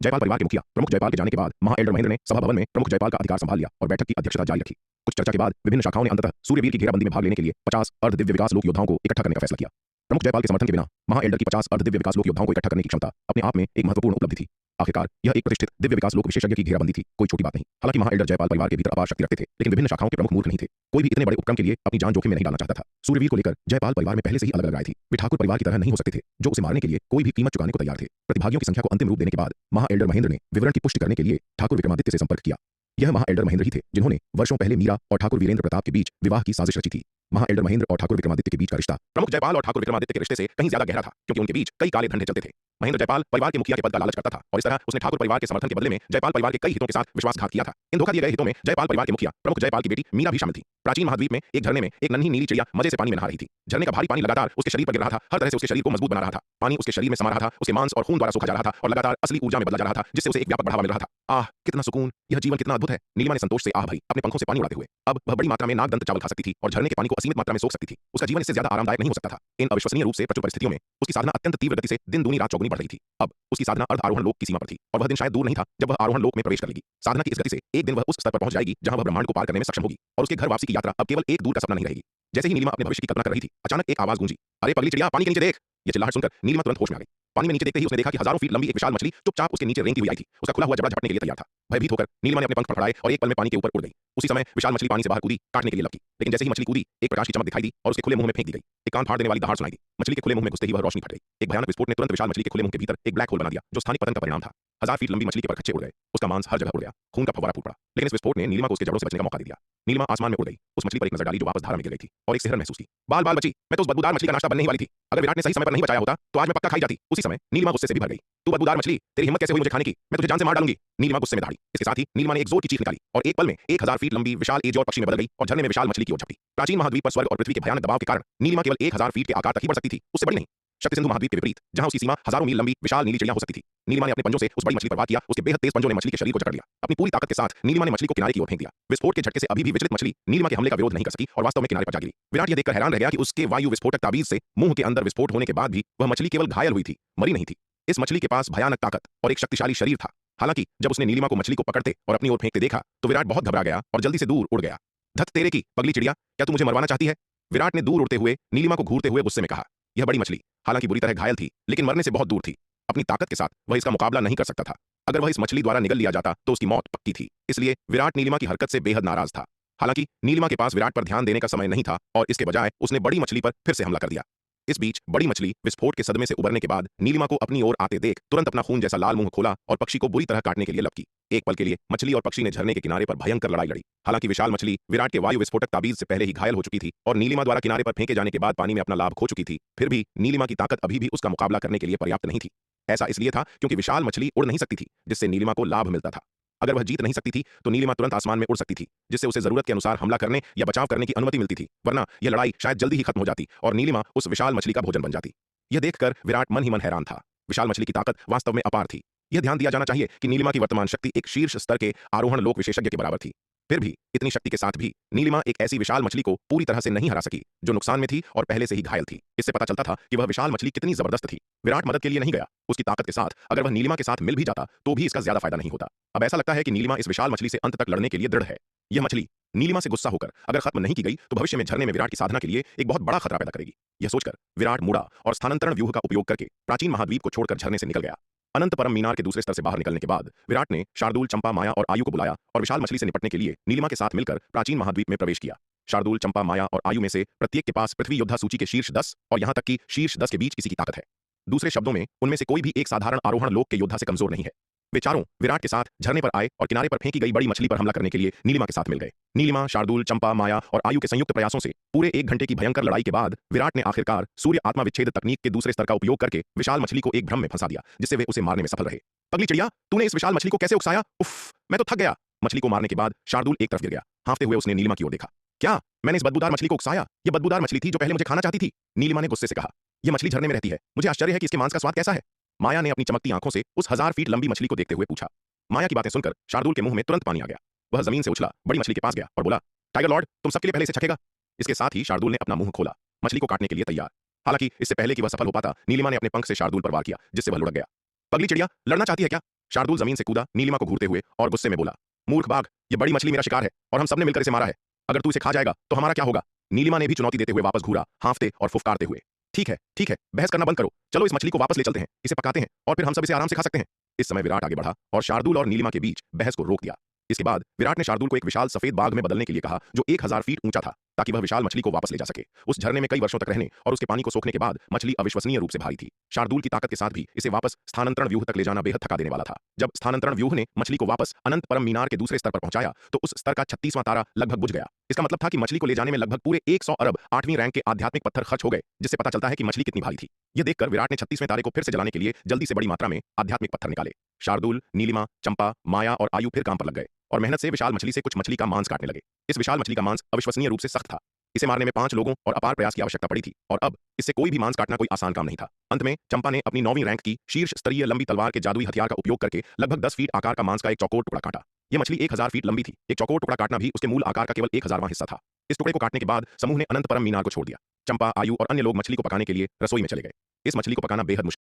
जयपाल परिवार के मुखिया प्रमुख जयपाल के जाने के बाद महाएल्डर महेंद्र ने सभा भवन में प्रमुख जयपाल का अधिकार संभाल लिया और बैठक की अध्यक्षता जारी रखी। कुछ चर्चा के बाद विभिन्न शाखाओं ने अंततः सूर्यवीर की घेराबंदी में भाग लेने के लिए 50 अर्ध दिव्य विकास लोक योद्धाओं को इकट्ठा करने का फैसला किया। प्रमुख जयपाल के समर्थन के बिना महाएल्डर की 50 अर्ध दिव्य विकास लोक योद्धाओं को इकट्ठा करने की क्षमता अपने आप में एक महत्वपूर्ण उपलब्धि थी। आखिरकार यह एक प्रतिष्ठित दिव्य विकास लोक विशेषज्ञ की घेराबंदी थी, कोई छोटी बात नहीं। हालांकि महाएल्डर जयपाल परिवार के भीतर अपार शक्ति रखते थे, लेकिन विभिन्न शाखाओं के प्रमुख मूर्ख नहीं थे। कोई भी इतने बड़े उपक्रम के लिए अपनी जान जोखिम में नहीं डालना चाहता था। सूर्यवीर को लेकर जयपाल परिवार में पहले से ही अलग अलग राय थी। वे ठाकुर परिवार की तरह नहीं हो सकते थे, जो उसे मारने के लिए कोई भी कीमत चुकाने को तैयार थे। प्रतिभागियों की संख्या को अंतिम रूप देने के बाद महाएल्डर महेंद्र ने विवरण की पुष्टि करने के लिए ठाकुर विक्रमादित्य से संपर्क किया। यह महाएल्डर महेंद्र ही थे जिन्होंने वर्षों पहले मीरा और ठाकुर वीरेंद्र प्रताप के बीच विवाह की साजिश रची थी। महाएल्डर महेंद्र और ठाकुर विक्रमादित्य के बीच का रिश्ता प्रमुख जयपाल और ठाकुर विक्रमादित्य के रिश्ते से कहीं ज्यादा गहरा था, क्योंकि उनके बीच कई काले धंधे चलते थे। महेंद्र जयपाल परिवार के मुखिया के पद का लालच करता था और इस तरह उसने ठाकुर परिवार के समर्थन के बदले में जयपाल परिवार के कई हितों के साथ विश्वासघात किया था। इन धोखा दिए गए हितों में जयपाल परिवार के मुखिया प्रमुख जयपाल की बेटी मीरा भी शामिल थी। प्राचीन महाद्वीप में एक झरने में एक नन्ही नीली चिड़िया मजे से पानी में नहा रही थी। झरने का भारी पानी लगातार उसके शरीर पर गिर रहा था, हर तरह से उसके शरीर को मजबूत बना रहा था। पानी उसके शरीर में समा रहा था, उसके मांस और खून द्वारा सूखा जा रहा था और लगातार असली ऊर्जा में बदला जा रहा था, जिससे उसे एक व्यापक बढ़ावा मिल रहा था। आह, कितना सुकून! यह जीवन कितना अद्भुत है! नीलिमा ने संतोष से आह भरी अपने पंखों से पानी उड़ाते हुए। अब वह बड़ी मात्रा में नागदंत चावल खा सकती थी और झरने के पानी को असीमित मात्रा में सोख सकती थी। उसका जीवन इससे ज्यादा आरामदायक नहीं हो सकता था। इन अविश्वसनीय रूप से प्रचुर परिस्थितियों में उसकी साधना अत्यंत तीव्र गति से दिन दूनी रात चौगुनी बढ़ रही थी। अब उसकी साधना अर्ध आरोहण लोक की सीमा पर थी और वह दिन शायद दूर नहीं था जब वह आरोहण लोक में प्रवेश कर लेगी। साधना की इस गति से एक दिन वह उस स्तर पर पहुंच जाएगी जहां वह ब्रह्मांड को पार करने में सक्षम होगी और उसके घर वापसी की यात्रा अब केवल एक दूर का सपना नहीं रहेगी। जैसे ही नीलिमा अपने भविष्य की कल्पना कर रही थी, अचानक एक आवाज गूंजी, अरे पगली चिड़िया, पानी के नीचे देख। यह चिल्लाहट सुनकर नीलिमा तुरंत होश में आ गई। पानी में नीचे देखते ही उसने देखा कि हजारों फीट लंबी एक विशाल मछली चुपचाप उसके नीचे रेंगती हुई आई थी। उसका खुला हुआ जबड़ा झपटने के लिए तैयार था। भयभीत होकर नीलिमा ने अपने पंख फड़फड़ाए और एक पल में पानी के ऊपर उड़ गई। उसी समय विशाल मछली पानी से बाहर कूदी काटने के लिए लपकी, लेकिन जैसे ही मछली कूदी एक प्रकाश की चमक दिखाई दी और उसके खुले मुंह में फेंक दी गई। एक कान फाड़ देने वाली दहाड़ सुनाई दी। मछली के खुले मुंह में घुसते ही वह रोशनी फट गई। एक भयानक विस्फोट ने तुरंत विशाल मछली के खुले मुंह के भीतर एक ब्लैक होल बना दिया, जो स्थानिक पतन का परिणाम था। 1000 फीट लंबी मछली के परखच्चे उड़ गए। उसका मांस हर जगह उड़ गया। खून का फव्वारा फूट पड़ा, लेकिन इस विस्फोट ने नीलिमा को उसके जड़ों से बचने का मौका दे दिया। नीलिमा आसमान में उड़ गई, उस मछली पर एक नजर डाली जो वापस धारा में गिर गई थी और एक सिहरन महसूस की। बाल बाल बची, मैं तो उस बदबूदार मछली का नाश्ता बनने ही वाली थी। अगर विराट ने सही समय पर नहीं बचाया होता तो आज मैं पक्का खाई जाती। उसी समय नीलिमा गुस्से से भी भर गई। तू बदबूदार मछली, तेरी हिम्मत कैसे हुई मुझे खाने की? मैं तुझे जान से मार डालूंगी। नीलिमा गुस्से में दहाड़ी। इसके साथ ही नीलिमा ने एक जोर की चीख निकाली और एक पल में 1000 फीट लंबी विशाल एज और पक्षी में बदल गई और झरने में विशाल मछली की ओर झपटी। प्राचीन महाद्वीप पर स्वर्ग और पृथ्वी के भयानक दबाव के कारण नीलिमा केवल 1000 फीट के आकार तक ही बढ़ सकती थी, उससे बड़ी नहीं। शक्ति सिंधु महाद्वीप के विपरीत, जहां उसकी सीमा हजारों मील लंबी विशाल नीली चिड़िया हो सकती थी, नीलिमा ने अपने पंजों से उस बड़ी मछली पर वार किया। उसके बेहद तेज पंजों ने मछली के शरीर को जकड़ लिया। अपनी पूरी ताकत के साथ नीलिमा ने मछली को किनारे की ओर फेंक दिया। विस्फोट के झटके से अभी भी विचलित मछली नीलिमा के हमले का विरोध नहीं कर सकी और वास्तव में किनारे पर जा गिरी। विराट यह देखकर हैरान रह गया कि उसके वायु विस्फोटक ताबीज से मुंह के अंदर विस्फोट होने के बाद भी वह मछली केवल घायल हुई थी, मरी नहीं थी। इस मछली के पास भयानक ताकत और एक शक्तिशाली शरीर था। हालांकि जब उसने नीलिमा को मछली को पकड़ते और अपनी ओर फेंकते देखा तो विराट बहुत घबरा गया और जल्दी से दूर उड़ गया। धत तेरे की पगली चिड़िया, क्या तू मुझे मरवाना चाहती है? विराट ने दूर उड़ते हुए नीलिमा को घूरते हुए गुस्से में कहा। यह बड़ी मछली हालांकि बुरी तरह घायल थी, लेकिन मरने से बहुत दूर थी। अपनी ताकत के साथ वह इसका मुकाबला नहीं कर सकता था। अगर वह इस मछली द्वारा निगल लिया जाता तो उसकी मौत पक्की थी। इसलिए विराट नीलिमा की हरकत से बेहद नाराज था। हालांकि नीलिमा के पास विराट पर ध्यान देने का समय नहीं था और इसके बजाय उसने बड़ी मछली पर फिर से हमला कर दिया। इस बीच बड़ी मछली विस्फोट के सदमे से उबरने के बाद नीलिमा को अपनी ओर आते देख तुरंत अपना खून जैसा लाल मुंह खोला और पक्षी को बुरी तरह काटने के लिए लपकी। एक पल के लिए मछली और पक्षी ने झरने के किनारे पर भयंकर लड़ाई लड़ी। हालांकि विशाल मछली विराट के वायु विस्फोटक ताबीज से पहले ही घायल हो चुकी थी और नीलिमा द्वारा किनारे पर फेंके जाने के बाद पानी में अपना लाभ खो चुकी थी, फिर भी नीलिमा की ताकत अभी भी उसका मुकाबला करने के लिए पर्याप्त नहीं थी। ऐसा इसलिए था क्योंकि विशाल मछली उड़ नहीं सकती थी, जिससे नीलिमा को लाभ मिलता था। अगर वह जीत नहीं सकती थी तो नीलिमा तुरंत आसमान में उड़ सकती थी, जिससे उसे जरूरत के अनुसार हमला करने या बचाव करने की अनुमति मिलती थी, वरना यह लड़ाई शायद जल्दी ही खत्म हो जाती और नीलिमा उस विशाल मछली का भोजन बन जाती। यह देखकर विराट मन ही मन हैरान था। विशाल मछली की ताकत वास्तव में अपार थी। यह ध्यान दिया जाना चाहिए कि नीलिमा की वर्तमान शक्ति एक शीर्ष स्तर के आरोहण लोक विशेषज्ञ के बराबर थी। फिर भी इतनी शक्ति के साथ भी नीलिमा एक ऐसी विशाल मछली को पूरी तरह से नहीं हरा सकी जो नुकसान में थी और पहले से ही घायल थी। इससे पता चलता था कि वह विशाल मछली कितनी जबरदस्त थी। विराट मदद के लिए नहीं गया। उसकी ताकत के साथ अगर वह नीलिमा के साथ मिल भी जाता तो भी इसका ज्यादा फायदा नहीं होता। अब ऐसा लगता है कि नीलिमा इस विशाल मछली से अंत तक लड़ने के लिए दृढ़ है। यह मछली नीलिमा से गुस्सा होकर अगर खत्म नहीं की गई तो भविष्य में झरने में विराट की साधना के लिए एक बहुत बड़ा खतरा पैदा करेगी। यह सोचकर विराट मुड़ा और स्थानांतरण व्यूह का उपयोग करके प्राचीन महाद्वीप को छोड़कर झरने से निकल गया। अनंत परम मीनार के दूसरे स्तर से बाहर निकलने के बाद विराट ने शार्दूल, चंपा, माया और आयु को बुलाया और विशाल मछली से निपटने के लिए नीलिमा के साथ मिलकर प्राचीन महाद्वीप में प्रवेश किया। शार्दूल, चंपा, माया और आयु में से प्रत्येक के पास पृथ्वी योद्धा सूची के शीर्ष 10 और यहां तक कि शीर्ष 10 के बीच किसी की ताकत है। दूसरे शब्दों में उनमें से कोई भी एक साधारण आरोहण लोक के योद्धा से कमजोर नहीं है। वे चारों विराट के साथ झरने पर आए और किनारे पर फेंकी गई बड़ी मछली पर हमला करने के लिए नीलिमा के साथ मिल गए। नीलिमा, शार्दूल, चंपा, माया और आयु के संयुक्त प्रयासों से पूरे 1 घंटे की भयंकर लड़ाई के बाद विराट ने आखिरकार सूर्य आत्मा विच्छेद तकनीक के दूसरे स्तर का उपयोग करके विशाल मछली को एक भ्रम में फंसा दिया, जिससे वे उसे मारने में सफल रहे। पगली चिड़िया, तूने इस विशाल मछली को कैसे उकसाया? उफ, मैं तो थक गया। मछली को मारने के बाद शार्दूल एक तरफ गिर गया। हाँफते हुए उसने नीलिमा की ओर देखा। क्या मैंने इस बदबूदार मछली को उकसाया? यह बदबूदार मछली थी जो पहले मुझे खाना चाहती थी। नीलिमा ने गुस्से से कहा। यह मछली झरने में रहती है, मुझे आश्चर्य है कि इसके मांस का स्वाद कैसा है। माया ने अपनी चमकती आंखों से उस 1000 फीट लंबी मछली को देखते हुए पूछा। माया की बातें सुनकर शार्दूल के मुंह में तुरंत पानी आ गया। वह जमीन से उछला, बड़ी मछली के पास गया और बोला, टाइगर लॉर्ड, तुम सबके लिए पहले इसे चखेगा। इसके साथ ही शार्दूल ने अपना मुंह खोला, मछली को काटने के लिए तैयार। हालांकि इससे पहले कि वह सफल हो पाता, नीलिमा ने अपने पंख से शार्दूल पर वार किया, जिससे वह लुढ़क गया। पगली चिड़िया, लड़ना चाहती है क्या? शार्दूल जमीन से कूदा, नीलिमा को घूरते हुए और गुस्से में बोला, मूर्ख बाघ, यह बड़ी मछली मेरा शिकार है और हम सबने मिलकर इसे मारा है। अगर तू इसे खा जाएगा तो हमारा क्या होगा? नीलिमा ने भी चुनौती देते हुए वापस घूरा, हाँफते और फुफकारते हुए। ठीक है, बहस करना बंद करो। चलो इस मछली को वापस ले चलते हैं, इसे पकाते हैं और फिर हम सब इसे आराम से खा सकते हैं। इस समय विराट आगे बढ़ा और शार्दूल और नीलिमा के बीच बहस को रोक दिया। इसके बाद विराट ने शार्दूल को एक विशाल सफेद बाघ में बदलने के लिए कहा जो 1000 फीट ऊंचा था, ताकि वह विशाल मछली को वापस ले जा सके। उस झरने में कई वर्षों तक रहने और उसके पानी को सोखने के बाद मछली अविश्वसनीय रूप से भारी थी। शार्दूल की ताकत के साथ भी इसे वापस स्थानांतरण व्यूह तक ले जाना बेहद थका देने वाला था। जब स्थानांतरण व्यूह ने मछली को वापस अनंत परम मीनार के दूसरे स्तर पर पहुंचाया तो उस स्तर का 36वां तारा लगभग बुझ गया। इसका मतलब था कि मछली को ले जाने में लगभग पूरे 100 अरब 8वीं रैंक के आध्यात्मिक पत्थर खर्च हो गए, जिससे पता चलता है कि मछली कितनी भारी थी। यह देखकर विराट ने 36वें तारे को फिर से जलाने के लिए जल्दी से बड़ी मात्रा में आध्यात्मिक पत्थर निकाले। शार्दूल, नीलिमा, चंपा, माया और आयु फिर काम पर लग गए और मेहनत से विशाल मछली से कुछ मछली का मांस काटने लगे। इस विशाल मछली का मांस अविश्वसनीय रूप से सख्त था। इसे मारने में 5 लोगों और अपार प्रयास की आवश्यकता पड़ी थी और अब इससे कोई भी मांस काटना कोई आसान काम नहीं था। अंत में चंपा ने अपनी 9वीं रैंक की शीर्ष स्तरीय लंबी तलवार के जादुई हथियार का उपयोग करके लगभग 10 फीट आकार का मांस का एक चौकोर टुकड़ा काटा। यह मछली 1000 फीट लंबी थी। एक चौकोर टुकड़ा काटना भी उसके मूल आकार का केवल 1000वां हिस्सा था। इस टुकड़े को काटने के बाद समूह ने अनंत परम मीनार को छोड़ दिया। चंपा, आयु और अन्य लोग मछली को पकाने के लिए रसोई में चले गए। इस मछली को पकाना बेहद मुश्किल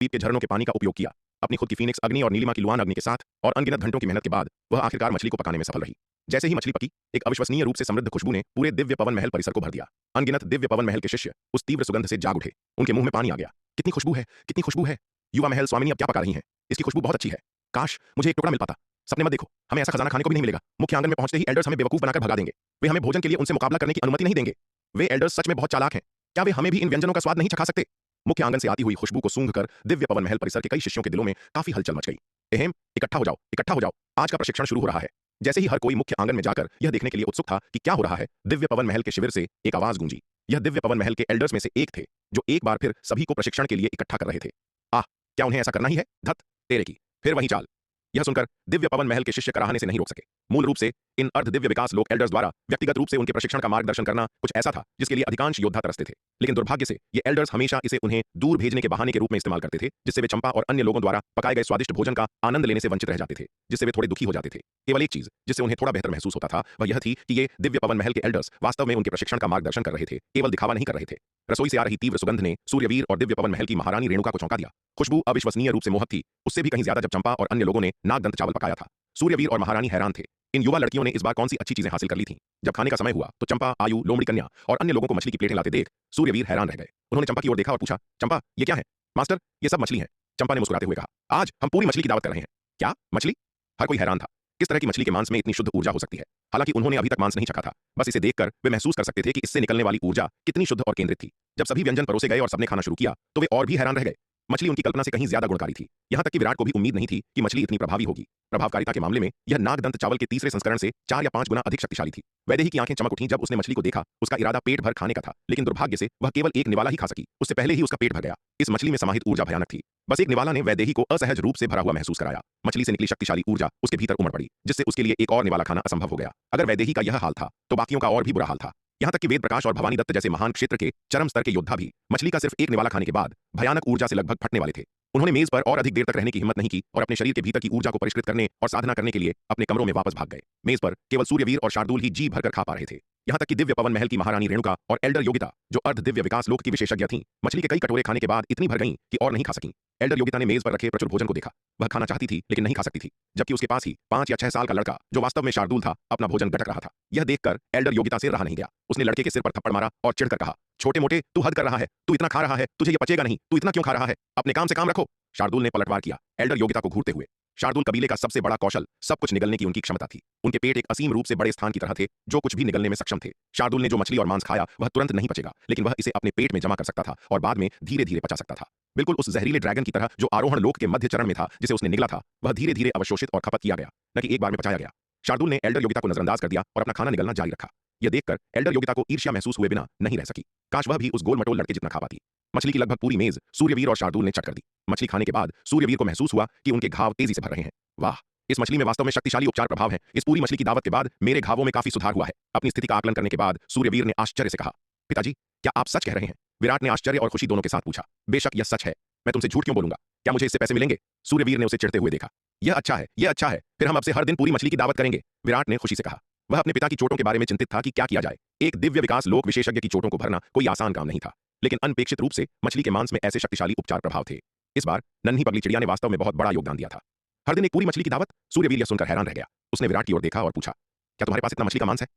द्वीप के झरनों के पानी का उपयोग किया। अपनी खुद की फीनिक्स अग्नि और नीलिमा की लुआन अग्नि के साथ और अनगिनत घंटों की मेहनत के बाद वह आखिरकार मछली को पकाने में सफल रही। जैसे ही मछली पकी, एक अविश्वसनीय रूप से समृद्ध खुशबू ने पूरे दिव्य पवन महल परिसर को भर दिया। अनगिनत दिव्य पवन महल के शिष्य उस तीव्र सुगंध से जाग उठे। उनके मुंह में पानी आ गया। कितनी खुशबू है, कितनी खुशबू है। युवा महल स्वामिनी अब क्या पका रही हैं? इसकी खुशबू बहुत अच्छी है। काश मुझे एक टुकड़ा मिल पाता। सपने मत देखो, हमें ऐसा खजाना खाने को भी नहीं मिलेगा। मुख्य आंगन में पहुंचते ही एल्डर्स हमें बेवकूफ बनाकर भगा देंगे। वे हमें भोजन के लिए उनसे मुकाबला करने की अनुमति नहीं देंगे। वे एल्डर्स सच में बहुत चालाक हैं। क्या वे हमें भी इन व्यंजनों का स्वाद नहीं चखा सकते? मुख्य आंगन से आती हुई खुशबू को सूंघकर दिव्य पवन महल परिसर के कई शिष्यों के दिलों में काफी हलचल मच गई। एहेम, इकट्ठा हो जाओ, इकट्ठा हो जाओ, आज का प्रशिक्षण शुरू हो रहा है। जैसे ही हर कोई मुख्य आंगन में जाकर यह देखने के लिए उत्सुक था कि क्या हो रहा है, दिव्य पवन महल के शिविर से एक आवाज गूंजी। यह दिव्य पवन महल के एल्डर्स में से एक थे जो एक बार फिर सभी को प्रशिक्षण के लिए इकट्ठा कर रहे थे। आह, क्या उन्हें ऐसा करना ही है? धत तेरे की, फिर वही चाल। यह सुनकर दिव्य पवन महल के शिष्य कराहने से नहीं रोक सके। मूल रूप से इन अर्ध दिव्य विकास लोक एल्डर्स द्वारा व्यक्तिगत रूप से उनके प्रशिक्षण का मार्गदर्शन करना कुछ ऐसा था जिसके लिए अधिकांश योद्धा तरसते थे। लेकिन दुर्भाग्य से ये एल्डर्स हमेशा इसे उन्हें दूर भेजने के बहाने के रूप में इस्तेमाल करते थे, जिससे वे चंपा और अन्य लोगों द्वारा पकाए गए स्वादिष्ट भोजन का आनंद लेने से वंचित रह जाते थे, जिससे वे थोड़े दुखी हो जाते थे। केवल एक चीज जिससे उन्हें थोड़ा बेहतर महसूस होता था वह यह थी कि ये दिव्य पवन महल के एल्डर्स वास्तव में उनके प्रशिक्षण का मार्गदर्शन कर रहे थे, केवल दिखावा नहीं कर रहे थे। रसोई से आ रही तीव्र सुगंध ने सूर्यवीर और दिव्य पवन महल की महारानी रेणुका को चौंका दिया। खुशबू अविश्वसनीय रूप से मोहक थी, उससे भी कहीं ज्यादा जब चंपा और अन्य लोगों ने नागदंत चावल पकाया था। सूर्यवीर और महारानी हैरान थे। इन युवा लड़कियों ने इस बार कौन सी अच्छी चीजें हासिल कर ली थीं। जब खाने का समय हुआ तो चंपा, आयु, लोमड़ी कन्या और अन्य लोगों को मछली की प्लेटें लाते देख सूर्यवीर हैरान रह गए। उन्होंने चंपा की ओर देखा और पूछा, चंपा ये क्या है? मास्टर, ये सब मछली है। चंपा ने मुस्कुराते हुए कहा, आज हम पूरी मछली की दावत कर रहे हैं। क्या मछली? हर कोई हैरान था। किस तरह की मछली के मांस में इतनी शुद्ध ऊर्जा हो सकती है? हालांकि उन्होंने अभी तक मांस नहीं चखा था, बस इसे देखकर वे महसूस कर सकते थे कि इससे निकलने वाली ऊर्जा कितनी शुद्ध और केंद्रित थी। जब सभी व्यंजन परोसे गए और सबने खाना शुरू किया तो वे और भी हैरान रह गए। मछली उनकी कल्पना से कहीं ज्यादा गुणकारी थी। यहां तक कि विराट को भी उम्मीद नहीं थी कि मछली इतनी प्रभावी होगी। प्रभावकारिता के मामले में यह नागदंत चावल के तीसरे संस्करण से 4 या 5 गुना अधिक शक्तिशाली थी। वैदेही की आंखें चमक उठीं जब उसने मछली को देखा। उसका इरादा पेट भर खाने का था, लेकिन दुर्भाग्य से वह केवल एक निवाला ही खा सकी। उससे पहले ही उसका पेट भर गया। इस मछली में समाहित ऊर्जा भयानक थी। बस एक निवाला ने वैदेही को असहज रूप से भरा हुआ महसूस कराया। मछली से निकली शक्तिशाली ऊर्जा उसके भीतर उमड़ पड़ी, जिससे उसके लिए एक और निवाला खाना असंभव हो गया। अगर वैदेही का यह हाल था तो बाकियों का और भी बुरा हाल था। यहां तक कि वेद प्रकाश और भवानी दत्त जैसे महान क्षेत्र के चरम स्तर के योद्धा भी मछली का सिर्फ एक निवाला खाने के बाद भयानक ऊर्जा से लगभग फटने वाले थे। उन्होंने मेज पर और अधिक देर तक रहने की हिम्मत नहीं की और अपने शरीर के भीतर की ऊर्जा को परिष्कृत करने और साधना करने के लिए अपने कमरों में वापस भाग गए। मेज पर केवल सूर्यवीर और शार्दूल ही जी भरकर खा पा रहे थे। यहां तक कि दिव्य पवन महल की महारानी रेणुका और एल्डर योगिता, जो अर्ध दिव्य विकास लोक की विशेषज्ञ थीं, मछली के कई कटोरे खाने के बाद इतनी भर गईं कि और नहीं खा सकीं। एल्डर योगिता ने मेज पर रखे प्रचुर भोजन को देखा। वह खाना चाहती थी लेकिन नहीं खा सकती थी, जबकि उसके पास ही 5 या 6 साल का लड़का, जो वास्तव में शार्दूल था, अपना भोजन गटक रहा था। यह देखकर एल्डर योगिता से रहा नहीं गया। उसने लड़के के सिर पर थप्पड़ मारा और चिढ़कर कहा, छोटे मोटे, तू हद कर रहा है, तू इतना खा रहा है, तुझे ये पचेगा नहीं, तू इतना क्यों खा रहा है, अपने काम से काम रखो। शार्दूल ने पलटवार किया एल्डर योगिता को घूरते हुए। शार्दूल कबीले का सबसे बड़ा कौशल सब कुछ निगलने की उनकी क्षमता थी। उनके पेट एक असीम रूप से बड़े स्थान की तरह थे, जो कुछ भी निगलने में सक्षम थे। शार्दूल ने जो मछली और मांस खाया वह तुरंत नहीं पचेगा, लेकिन वह इसे अपने पेट में जमा कर सकता था और बाद में धीरे धीरे पचा सकता था। बिल्कुल उस जहरीले ड्रैगन की तरह जो आरोहण लोक के मध्य चरण में था, जिसे उसने निगला था, वह धीरे धीरे अवशोषित और खपत किया गया, न कि एक बार में पचाया गया। शार्दूल ने एल्डर योगिता को नजरअंदाज कर दिया और अपना खाना निगलना जारी रखा। यह देखकर एल्डर योगिता को ईर्ष्या महसूस हुए बिना नहीं रह सकी। काश वह भी उस गोल मटोल लड़के जितना खा पाती। मछली की लगभग पूरी मेज सूर्यवीर और शार्दूल ने चट कर दी। मछली खाने के बाद सूर्यवीर को महसूस हुआ कि उनके घाव तेजी से भर रहे हैं। वाह, इस मछली में वास्तव में शक्तिशाली उपचार प्रभाव है। इस पूरी मछली की दावत के बाद मेरे घावों में काफी सुधार हुआ है। अपनी स्थिति का आकलन करने के बाद सूर्यवीर ने आश्चर्य से कहा, पिताजी, क्या आप सच कह रहे हैं? विराट ने आश्चर्य और खुशी दोनों के साथ पूछा। बेशक यह सच है, मैं तुमसे झूठ क्यों बोलूंगा? क्या मुझे इससे पैसे मिलेंगे? सूर्यवीर ने उसे चिढ़ते हुए देखा। यह अच्छा है, यह अच्छा है, फिर हम अब से हर दिन पूरी मछली की दावत करेंगे, विराट ने खुशी से कहा। वह अपने पिता की चोटों के बारे में चिंतित था कि क्या किया जाए। एक दिव्य विकास लोक विशेषज्ञ की चोटों को भरना कोई आसान काम नहीं था, लेकिन अनपेक्षित रूप से मछली के मांस में ऐसे शक्तिशाली उपचार प्रभाव थे। इस बार नन्ही पगली चिड़िया ने वास्तव में बहुत बड़ा योगदान दिया था। हर दिन एक पूरी मछली की दावत? सूर्यवीर यह सुनकर हैरान रह गया। उसने विराट की ओर देखा और पूछा, क्या तुम्हारे पास इतना मछली का मांस है?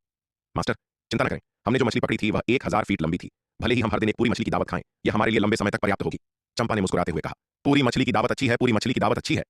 मास्टर, चिंता न करें, हमने जो मछली पकड़ी थी वह 1000 फीट लंबी थी। भले ही हम हर दिन एक पूरी मछली की दावत खाएं, यह हमारे लिए लंबे समय तक पर्याप्त होगी। चंपा ने मुस्कुराते हुए कहा, पूरी मछली की दावत अच्छी है, पूरी मछली की दावत अच्छी है।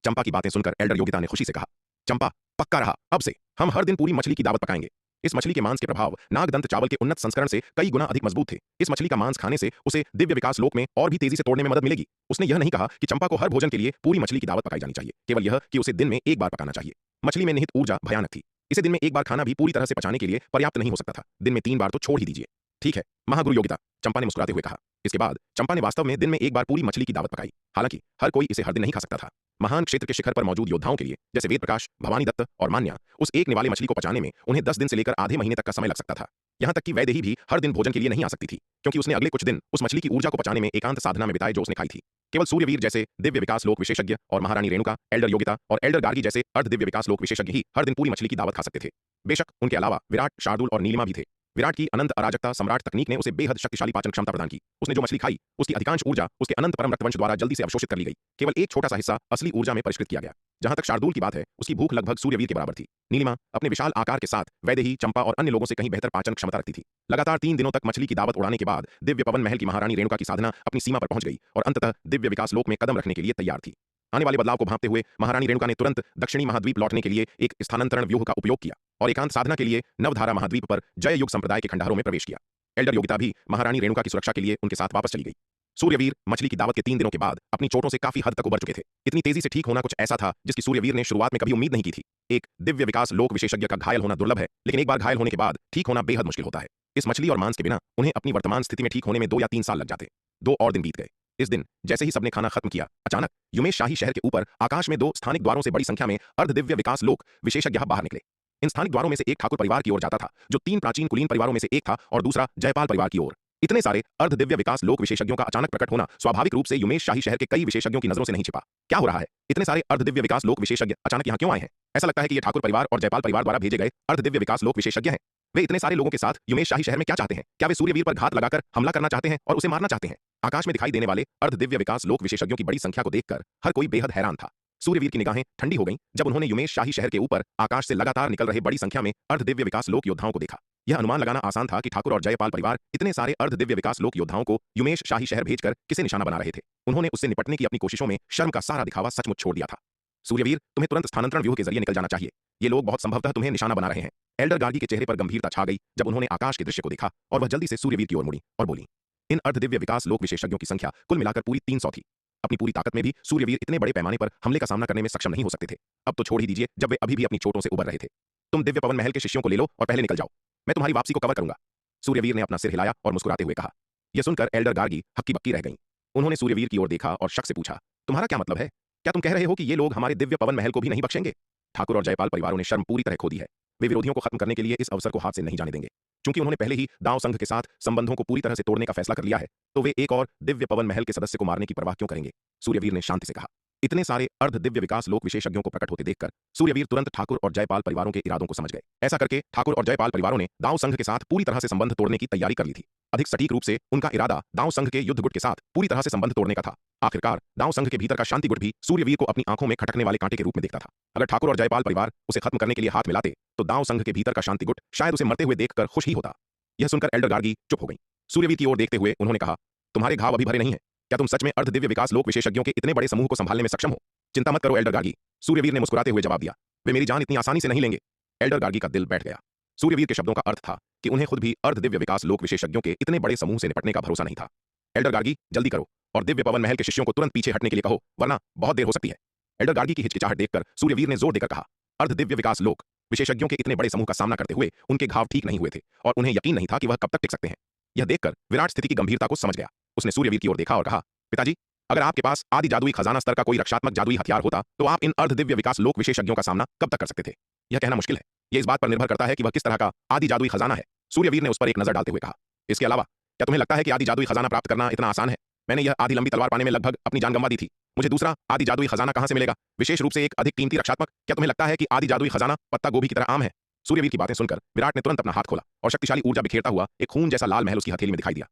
चंपा की बातें सुनकर एल्डर योगिता ने खुशी से कहा, चंपा, पक्का रहा, अब से हम हर दिन पूरी मछली की दावत पकाएंगे। इस मछली के मांस के प्रभाव नागदंत चावल के उन्नत संस्करण से कई गुना अधिक मजबूत थे। इस मछली का मांस खाने से उसे दिव्य विकास लोक में और भी तेजी से तोड़ने में मदद मिलेगी। उसने यह नहीं कहा कि चंपा को हर भोजन के लिए पूरी मछली की दावत पकाई जानी चाहिए, केवल यह कि उसे दिन में एक बार पकाना चाहिए। मछली में निहित ऊर्जा भयानक थी। इसे दिन में एक बार खाना भी पूरी तरह से पचाने के लिए पर्याप्त नहीं हो सकता था। दिन में 3 बार तो छोड़ ही दीजिए। ठीक है महागुरु योगिता, चंपा ने मुस्कुराते हुए कहा। इसके बाद चंपा ने वास्तव में दिन में एक बार पूरी मछली की दावत पकाई। हालांकि हर कोई इसे हर दिन नहीं खा सकता था। महान क्षेत्र के शिखर पर मौजूद योद्धाओं के लिए, जैसे वेद प्रकाश, भवानी दत्त और मान्या, उस एक निवाले मछली को पचाने में उन्हें 10 दिन से लेकर आधे महीने तक का समय लग सकता था। यहां तक कि वैदेही भी हर दिन भोजन के लिए नहीं आ सकती थी, क्योंकि उसने अगले कुछ दिन उस मछली की ऊर्जा को पचाने में एकांत साधना में बिताए जो उसने खाई थी। केवल सूर्यवीर जैसे दिव्य विकास लोक विशेषज्ञ और महारानी रेणुका, एल्डर योगिता और एल्डर गार्गी जैसे अर्ध दिव्य विकास लोक विशेषज्ञ ही हर दिन पूरी मछली की दावत खा सकते थे। बेशक उनके अलावा विराट, शार्दूल और नीलिमा भी थे। विराट की अनंत अराजकता सम्राट तकनीक ने उसे बेहद शक्तिशाली पाचन क्षमता प्रदान की। उसने जो मछली खाई उसकी अधिकांश ऊर्जा उसके अनंत परम रक्तवंश द्वारा जल्दी से अवशोषित कर ली गई। केवल एक छोटा सा हिस्सा असली ऊर्जा में परिष्कृत किया गया। जहां तक शार्दूल की बात है, उसकी भूख लगभग सूर्यवीर के बराबर थी। नीलिमा अपने विशाल आकार के साथ वैदेही, चंपा और अन्य लोगों से कहीं बेहतर पाचन क्षमता रखती थी। लगातार 3 दिनों तक मछली की दावत उड़ाने के बाद दिव्य पवन महल की महारानी रेणुका की साधना अपनी सीमा पर पहुंच गई और अंततः दिव्य विकास लोक में कदम रखने के लिए तैयार थी। आने वाले बदलाव को भांपते हुए महारानी रेणुका ने तुरंत दक्षिणी महाद्वीप लौटने के लिए एक स्थानांतरण व्यूह का उपयोग किया और एकांत साधना के लिए नवधारा महाद्वीप पर जय युग संप्रदाय के खंडहरों में प्रवेश किया। एल्डर योगिता भी महारानी रेणुका की सुरक्षा के लिए उनके साथ वापस चली गई। सूर्यवीर मछली की दावत के 3 दिनों के बाद अपनी चोटों से काफी हद तक उबर चुके थे। इतनी तेजी से ठीक होना कुछ ऐसा था जिसकी सूर्यवीर ने शुरुआत में कभी उम्मीद नहीं की थी। एक दिव्य विकास लोक विशेषज्ञ का घायल होना दुर्लभ है, लेकिन एक बार घायल होने के बाद ठीक होना बेहद मुश्किल होता है। इस मछली और मांस के बिना उन्हें अपनी वर्तमान स्थिति में ठीक होने में 2 या 3 साल लग जाते। 2 और दिन बीत गए। इस दिन जैसे ही सबने खाना खत्म किया, अचानक युमेश शाही शहर के ऊपर आकाश में 2 स्थानिक द्वारों से बड़ी संख्या में अर्ध दिव्य विकास लोक विशेषज्ञ बाहर निकले। इन स्थानिक द्वारों में से एक ठाकुर परिवार की ओर जाता था, जो 3 प्राचीन कुलीन परिवारों में से एक था, और दूसरा जयपाल परिवार की ओर। इतने सारे अर्ध दिव्य विकास लोक विशेषज्ञों का अचानक प्रकट होना स्वाभाविक रूप से युमेश शाही शहर के कई विशेषज्ञों की नजरों से नहीं छिपा। क्या हो रहा है? इतने सारे अर्ध दिव्य विकास लोक विशेषज्ञ अचानक यहाँ क्यों आए हैं? ऐसा लगता है कि ये ठाकुर परिवार और जयपाल परिवार द्वारा भेजे गए अर्ध दिव्य विकास लोक विशेषज्ञ हैं। वे इतने सारे लोगों के साथ युमेश शाही शहर में क्या चाहते हैं? क्या वे सूर्यवीर पर घात लगाकर हमला करना चाहते हैं और उसे मारना चाहते हैं? आकाश में दिखाई देने वाले अर्ध दिव्य विकास लोक विशेषज्ञों की बड़ी संख्या को देखकर हर कोई बेहद हैरान था। सूर्यवीर की निगाहें ठंडी हो गईं जब उन्होंने युमेश शाही शहर के ऊपर आकाश से लगातार निकल रहे बड़ी संख्या में अर्ध दिव्य विकास लोक योद्धाओं को देखा। यह अनुमान लगाना आसान था कि ठाकुर और जयपाल परिवार इतने सारे अर्ध दिव्य विकास लोक योद्धाओं को युमेश शाही शहर भेजकर किसे निशाना बना रहे थे। उन्होंने उससे निपटने की अपनी कोशिशों में शर्म का सारा दिखावा सचमुच छोड़ दिया था। सूर्यवीर, तुम्हें तुरंत स्थानांतरण व्यूह के जरिए निकल जाना चाहिए। ये लोग बहुत संभवतः तुम्हें निशाना बना रहे हैं। एल्डर गार्गी के चेहरे पर गंभीरता छा गई जब उन्होंने आकाश के दृश्य को देखा, और वह जल्दी से सूर्यवीर की ओर मुड़ी और बोली, इन अर्ध दिव्य विकास लोक विशेषज्ञों की संख्या कुल मिलाकर पूरी 300 थी। अपनी पूरी ताकत में भी सूर्यवीर इतने बड़े पैमाने पर हमले का सामना करने में सक्षम नहीं हो सकते थे। अब तो छोड़ ही दीजिए, जब वे अभी भी अपनी चोटों से उबर रहे थे। तुम दिव्य पवन महल के शिष्यों को ले लो और पहले निकल जाओ। मैं तुम्हारी वापसी को कवर करूंगा। सूर्यवीर ने अपना सिर हिलाया और मुस्कुराते हुए कहा। यह सुनकर एल्डर गार्गी हक्की बक्की रह गईं। उन्होंने सूर्यवीर की ओर देखा और शक से पूछा, तुम्हारा क्या मतलब है? क्या तुम कह रहे हो कि ये लोग हमारे दिव्य पवन महल को भी नहीं बख्शेंगे? ठाकुर और जयपाल परिवारों ने शर्म पूरी तरह खो दी है। वे विरोधियों को खत्म करने के लिए इस अवसर को हाथ से नहीं जाने देंगे। चूंकि उन्होंने पहले ही दाव संघ के साथ संबंधों को पूरी तरह से तोड़ने का फैसला कर लिया है, तो वे एक और दिव्य पवन महल के सदस्य को मारने की परवाह क्यों करेंगे? सूर्यवीर ने शांति से कहा। इतने सारे अर्ध दिव्य विकास लोक विशेषज्ञों को प्रकट होते देखकर सूर्यवीर तुरंत ठाकुर और जयपाल परिवारों के इरादों को समझ गए। ऐसा करके ठाकुर और जयपाल परिवारों ने दाव संघ के साथ पूरी तरह से संबंध तोड़ने की तैयारी कर ली थी। अधिक सटीक रूप से उनका इरादा दाव संघ के युद्ध गुट के साथ पूरी तरह से संबंध तोड़ने का था। आखिरकार दाव संघ के भीतर का शांति गुट भी सूर्यवीर को अपनी आंखों में खटकने वाले कांटे के रूप में देखता था। अगर ठाकुर और जयपाल परिवार उसे खत्म करने के लिए हाथ मिलाते तो दाव संघ के भीतर का शांति गुट शायद उसे मरते हुए देखकर खुश ही होता। यह सुनकर एल्डर गार्गी चुप हो गई। सूर्यवीर की ओर देखते हुए उन्होंने कहा, तुम्हारे घाव अभी भरे नहीं है। क्या तुम सच में अर्ध दिव्य विकास लोक विशेषज्ञों के इतने बड़े समूह को संभालने में सक्षम हो? चिंता मत करो एल्डर गार्गी, सूर्यवीर ने मुस्कुराते हुए जवाब दिया। वे मेरी जान इतनी आसानी से नहीं लेंगे। एल्डर गार्गी का दिल बैठ गया। सूर्यवीर के शब्दों का अर्थ था कि उन्हें खुद भी अर्ध दिव्य विकास लोक विशेषज्ञों के इतने बड़े समूह से निपटने का भरोसा नहीं था। एल्डर गार्गी, जल्दी करो और दिव्य पवन महल के शिष्यों को तुरंत पीछे हटने के लिए कहो, वरना बहुत देर हो सकती है। एल्डर गार्गी की हिचकिचाहट देखकर सूर्यवीर ने जोर देकर कहा, अर्ध दिव्य विकास लोक विशेषज्ञों के इतने बड़े समूह का सामना करते हुए उनके घाव ठीक नहीं हुए थे और उन्हें यकीन नहीं था कि वह कब तक टिक सकते हैं। यह देखकर विराट स्थिति की गंभीरता को समझ गया। उसने सूर्यवीर की ओर देखा और कहा, पिताजी, अगर आपके पास आदि जादुई खजाना स्तर का कोई रक्षात्मक जादुई हथियार होता तो आप इन अर्ध दिव्य विकास लोक विशेषज्ञों का सामना कब तक कर सकते थे? यह कहना मुश्किल है। यह इस बात पर निर्भर करता है कि वह किस तरह का आदि जादुई खजाना है। सूर्यवीर ने उस पर एक नजर डालते हुए कहा। इसके अलावा क्या तुम्हें लगता है कि आदि जादुई खजाना प्राप्त करना इतना आसान है? मैंने यह आधी लंबी तलवार पाने में लगभग अपनी जान गंवा दी थी। मुझे दूसरा आदि जादुई खजाना कहां से मिलेगा, विशेष रूप से एक अधिक कीमती रक्षात्मक? क्या तुम्हें लगता है कि आदि जादुई खजाना पत्ता गोभी की तरह आम है? सूर्यवीर की बातें सुनकर विराट ने तुरंत अपना हाथ खोला और शक्तिशाली ऊर्जा बिखेरता हुआ एक खून जैसा लाल महल उसकी हथेली में दिखाई दिया।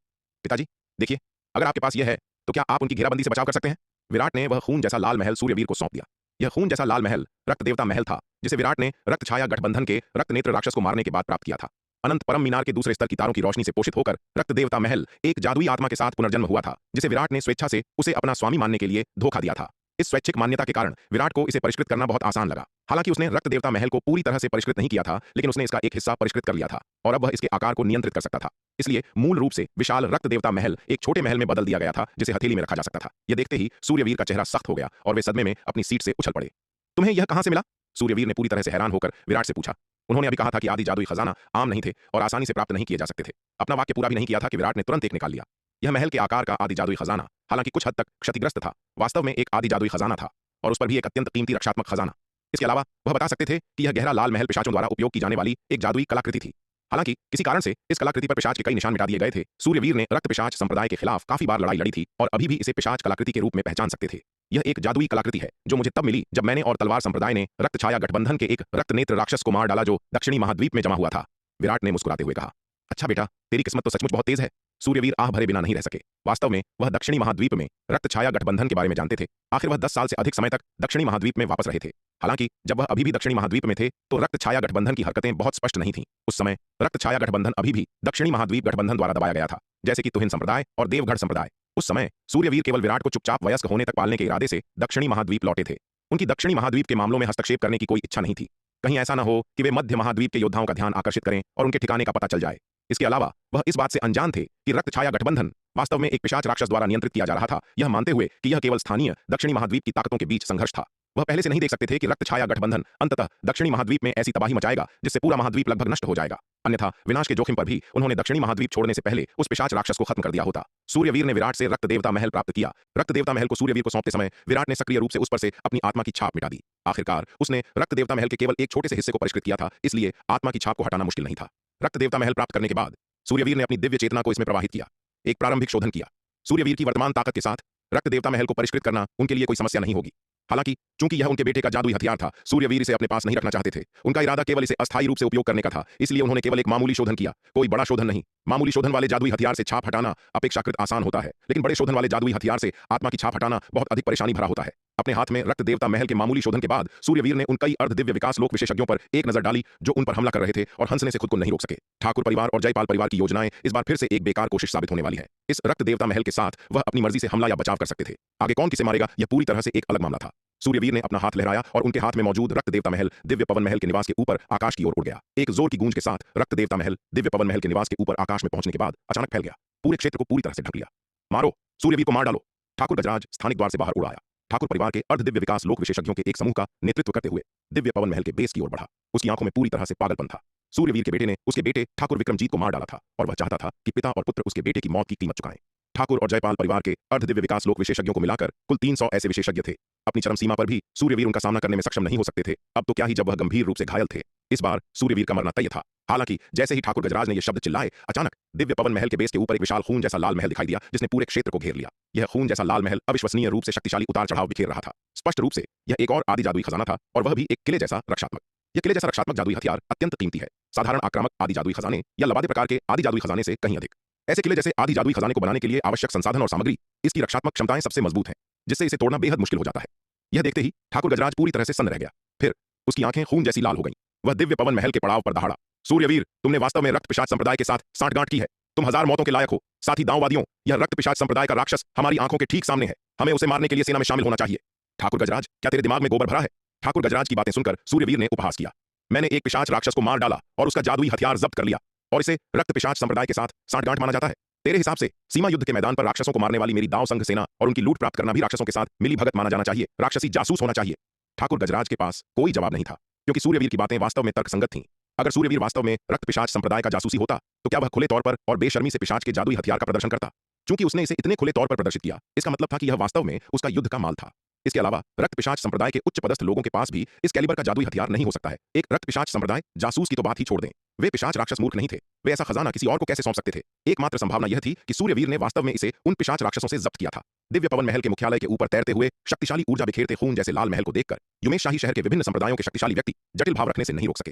पिताजी, देखिए, अगर आपके पास यह है तो क्या आप उनकी घेराबंदी से बचाव कर सकते हैं? विराट ने वह खून जैसा लाल महल सूर्यवीर को सौंप दिया। यह खून जैसा लाल महल रक्त देवता महल था, जिसे विराट ने रक्त छाया गठबंधन के रक्त नेत्र राक्षस को मारने के बाद प्राप्त किया था। अनंत परम मीनार के दूसरे स्तर की तारों की रोशनी से पोषित होकर रक्त देवता महल एक जादुई आत्मा के साथ पुनर्जन्म हुआ था, जिसे विराट ने स्वेच्छा से उसे अपना स्वामी मानने के लिए धोखा दिया था। इस स्वैच्छिक मान्यता के कारण विराट को इसे परिष्कृत करना बहुत आसान लगा। हालांकि उसने रक्त देवता महल को पूरी तरह से परिष्कृत नहीं किया था, लेकिन उसने इसका एक हिस्सा परिष्कृत कर लिया था और अब वह इसके आकार को नियंत्रित कर सकता था। इसलिए मूल रूप से विशाल रक्त देवता महल एक छोटे महल में बदल दिया गया था, जिसे हथेली में रखा जा सकता था। यह देखते ही सूर्यवीर का चेहरा सख्त हो गया और वे सदमे में अपनी सीट से उछल पड़े। तुम्हें यह कहां से मिला? सूर्यवीर ने पूरी तरह से हैरान होकर विराट से पूछा। उन्होंने अभी कहा था कि आदि जादुई खजाना आम नहीं थे और आसानी से प्राप्त नहीं किए जा सकते थे। अपना वाक्य पूरा भी नहीं किया था कि विराट ने तुरंत एक निकाल लिया। यह महल के आकार का आदि जादुई खजाना, हालांकि कुछ हद तक क्षतिग्रस्त था, वास्तव में एक आदि जादुई खजाना था और उस पर भी एक अत्यंत कीमती रक्षात्मक खजाना। इसके अलावा वह बता सकते थे कि यह गहरा लाल महल पिशाचों द्वारा उपयोग की जाने वाली एक जादुई कलाकृति थी। हालांकि किसी कारण से इस कलाकृति पर पिशाच के कई निशान मिटा दिए गए थे। सूर्यवीर ने रक्त पिशाच संप्रदाय के खिलाफ काफी बार लड़ाई लड़ी थी और अभी भी इसे पिशाच कलाकृति के रूप में पहचान सकते थे। यह एक जादुई कलाकृति है जो मुझे तब मिली जब मैंने और तलवार संप्रदाय ने रक्त छाया गठबंधन के एक रक्त नेत्र राक्षस को मार डाला जो दक्षिणी महाद्वीप में जमा हुआ था। विराट ने मुस्कुराते हुए कहा, अच्छा बेटा, तेरी किस्मत तो सचमुच बहुत तेज है। सूर्यवीर आह भरे बिना नहीं रह सके। वास्तव में वह दक्षिणी महाद्वीप में रक्त छाया गठबंधन के बारे में जानते थे। आखिर वह 10 साल से अधिक समय तक दक्षिणी महाद्वीप में वापस रहे थे। हालांकि जब वह अभी भी दक्षिणी महाद्वीप में थे तो रक्त छाया गठबंधन की हरकतें बहुत स्पष्ट नहीं थीं। उस समय रक्त छाया गठबंधन अभी भी दक्षिणी महाद्वीप गठबंधन द्वारा दबाया गया था, जैसे कि तुहिन संप्रदाय और देवगढ़ संप्रदाय। उस समय सूर्यवीर केवल विराट को चुपचाप वयस्क होने तक पालने के इरादे से दक्षिणी महाद्वीप लौटे थे। उनकी दक्षिणी महाद्वीप के मामलों में हस्तक्षेप करने की कोई इच्छा नहीं थी। कहीं ऐसा न हो कि वे मध्य महाद्वीप के योद्धाओं का ध्यान आकर्षित करें और उनके ठिकाने का पता चल जाए। इसके अलावा वह इस बात से अनजान थे कि रक्त छाया गठबंधन वास्तव में एक पिशाच राक्षस द्वारा नियंत्रित किया जा रहा था, यह मानते हुए कि यह केवल स्थानीय दक्षिणी महाद्वीप की ताकतों के बीच संघर्ष था। वह पहले से नहीं देख सकते थे कि रक्त छाया गठबंधन अंततः दक्षिणी महाद्वीप में ऐसी तबाही मचाएगा जिससे पूरा महाद्वीप लगभग नष्ट हो जाएगा। अन्यथा विनाश के जोखिम पर भी उन्होंने दक्षिणी महाद्वीप छोड़ने से पहले उस पिशाच राक्षस को खत्म कर दिया होता। सूर्यवीर ने विराट से रक्त देवता महल प्राप्त किया। रक्त देवता महल को सूर्यवीर को सौंपते समय विराट ने सक्रिय रूप से उस पर से अपनी आत्मा की छाप मिटा दी। आखिरकार उसने रक्त देवता महल के केवल एक छोटे से हिस्से को परिष्कृत किया था, इसलिए आत्मा की छाप को हटाना मुश्किल नहीं था। रक्त देवता महल प्राप्त करने के बाद सूर्यवीर ने अपनी दिव्य चेतना को इसमें प्रवाहित किया, एक प्रारंभिक शोधन किया। सूर्यवीर की वर्तमान ताकत के साथ रक्त देवता महल को परिष्कृत करना उनके लिए कोई समस्या नहीं होगी। हालांकि चूंकि यह उनके बेटे का जादुई हथियार था, सूर्यवीर इसे अपने पास नहीं रखना चाहते थे। उनका इरादा केवल इसे अस्थायी रूप से उपयोग करने का था, इसलिए उन्होंने केवल एक मामूली शोधन किया, कोई बड़ा शोधन नहीं। मामूली शोधन वाले जादुई हथियार से छाप हटाना अपेक्षाकृत आसान होता है, लेकिन बड़े शोधन वाले जादुई हथियार से आत्मा की छाप हटाना बहुत अधिक परेशानी भरा होता है। अपने हाथ में रक्त देवता महल के मामूली शोधन के बाद सूर्यवीर ने उन कई अर्ध दिव्य विकास लोक विशेषज्ञों पर एक नजर डाली जो उन पर हमला कर रहे थे और हंसने से खुद को नहीं रोक सके। ठाकुर परिवार और जयपाल परिवार की योजनाएं इस बार फिर से एक बेकार कोशिश साबित होने वाली है। इस रक्त देवता महल के साथ वह अपनी मर्जी से हमला या बचाव कर सकते थे। आगे कौन किसे मारेगा यह पूरी तरह से एक अलग मामला था। सूर्यवीर ने अपना हाथ लहराया और उनके हाथ में मौजूद रक्त देवता महल दिव्य पवन महल के निवास के ऊपर आकाश की ओर उड़ गया। एक जोर की गूंज के साथ रक्त देवता महल दिव्य पवन महल के निवास के ऊपर आकाश में पहुंचने के बाद अचानक फैल गया, पूरे क्षेत्र को पूरी तरह से ढक लिया। मारो, सूर्यवीर को मार डालो। ठाकुर गजराज स्थानिक द्वार से बाहर उड़ आया। ठाकुर परिवार के अर्ध दिव्य विकास लोक विशेषज्ञों के एक समूह का नेतृत्व करते हुए दिव्य पवन महल के बेस की ओर बढ़ा। उसकी आंखों में पूरी तरह से पागलपन था। सूर्यवीर के बेटे ने उसके बेटे ठाकुर विक्रमजीत को मार डाला था और वह चाहता था कि पिता और पुत्र उसके बेटे की मौत की कीमत चुकाएं। ठाकुर और जयपाल परिवार के अर्ध दिव्य विकास लोक विशेषज्ञों को मिलाकर कुल 300 ऐसे विशेषज्ञ थे। अपनी चरम सीमा पर भी सूर्यवीर उनका सामना करने में सक्षम नहीं हो सकते थे, अब तो क्या ही जब वह गंभीर रूप से घायल थे। इस बार सूर्यवीर का मरना तय था। हालांकि जैसे ही ठाकुर गजराज ने यह शब्द चिल्लाए, अचानक दिव्य पवन महल के बेस के ऊपर एक विशाल खून जैसा लाल महल दिखाई दिया, जिसने पूरे क्षेत्र को घेर लिया। यह खून जैसा लाल महल अविश्वसनीय रूप से शक्तिशाली उतार चढ़ाव बिखेर रहा था। स्पष्ट रूप से यह एक और आदि जादुई खजाना था, और वह भी एक किले जैसा रक्षात्मक। यह किले जैसा रक्षात्मक जादुई हथियार अत्यंत कीमती है, साधारण आक्रामक आदि जादुई खजाने या लबादे प्रकार के आदि जादुई खजाने से कहीं अधिक। ऐसे किले जैसे आदि जादुई खजाने को बनाने के लिए आवश्यक संसाधन और सामग्री, इसकी रक्षात्मक क्षमताएं सबसे मजबूत हैं, जिससे इसे तोड़ना बेहद मुश्किल हो जाता है। यह देखते ही ठाकुर गजराज पूरी तरह से सन्न रह गया। फिर उसकी आंखें खून जैसी लाल हो गईं। वह दिव्य पवन महल के पड़ाव पर दहाड़ा। सूर्यवीर, तुमने वास्तव में रक्त पिशाच संप्रदाय के साथ सांठगांठ की है। तुम 1000 मौतों के लायक हो। साथ ही दांववादियों, यह रक्त पिशाच संप्रदाय का राक्षस हमारी आंखों के ठीक सामने है। हमें उसे मारने के लिए सेना में शामिल होना चाहिए। ठाकुर गजराज, क्या तेरे दिमाग में गोबर भरा है? ठाकुर गजराज की बातें सुनकर सूर्यवीर ने उपहास किया। मैंने एक पिशाच राक्षस को मार डाला और उसका जादुई हथियार जब्त कर लिया, और इसे रक्त पिशाच संप्रदाय के साथ सांठगांठ माना जाता है। तेरे हिसाब से सीमा युद्ध के मैदान पर राक्षसों को मारने वाली मेरी दाव संघ सेना और उनकी लूट प्राप्त करना भी राक्षसों के साथ मिली भगत माना जाना चाहिए, राक्षसी जासूस होना चाहिए। ठाकुर गजराज के पास कोई जवाब नहीं था, क्योंकि सूर्यवीर की बातें वास्तव में तर्कसंगत थीं। अगर सूर्यवीर वास्तव में रक्त पिशाच संप्रदाय का जासूसी होता, तो क्या वह खुले तौर पर और बेशर्मी से पिशाच के जादुई हथियार का प्रदर्शन करता? चूंकि उसने इसे इतने खुले तौर पर प्रदर्शित किया, इसका मतलब था कि यह वास्तव में उसका युद्ध का माल था। इसके अलावा रक्त पिशाच संप्रदाय के उच्च पदस्थ लोगों के पास भी इस कैलिबर का जादुई हथियार नहीं हो सकता है। एक रक्त पिशाच संप्रदाय जासूस की तो बात ही छोड़ दें, वे पिशाच राक्षस मूर्ख नहीं थे। वे ऐसा खजाना किसी और को कैसे सौंप सकते थे? एकमात्र संभावना यह थी कि सूर्यवीर ने वास्तव में इसे उन पिशाच राक्षसों से जब्त किया था। दिव्य पवन महल के मुख्यालय के ऊपर तैरते हुए शक्तिशाली ऊर्जा बिखेरते खून जैसे लाल महल को देखकर युमेश शाही शहर के विभिन्न संप्रदायों के शक्तिशाली व्यक्ति जटिल भाव रखने से नहीं रोक सके।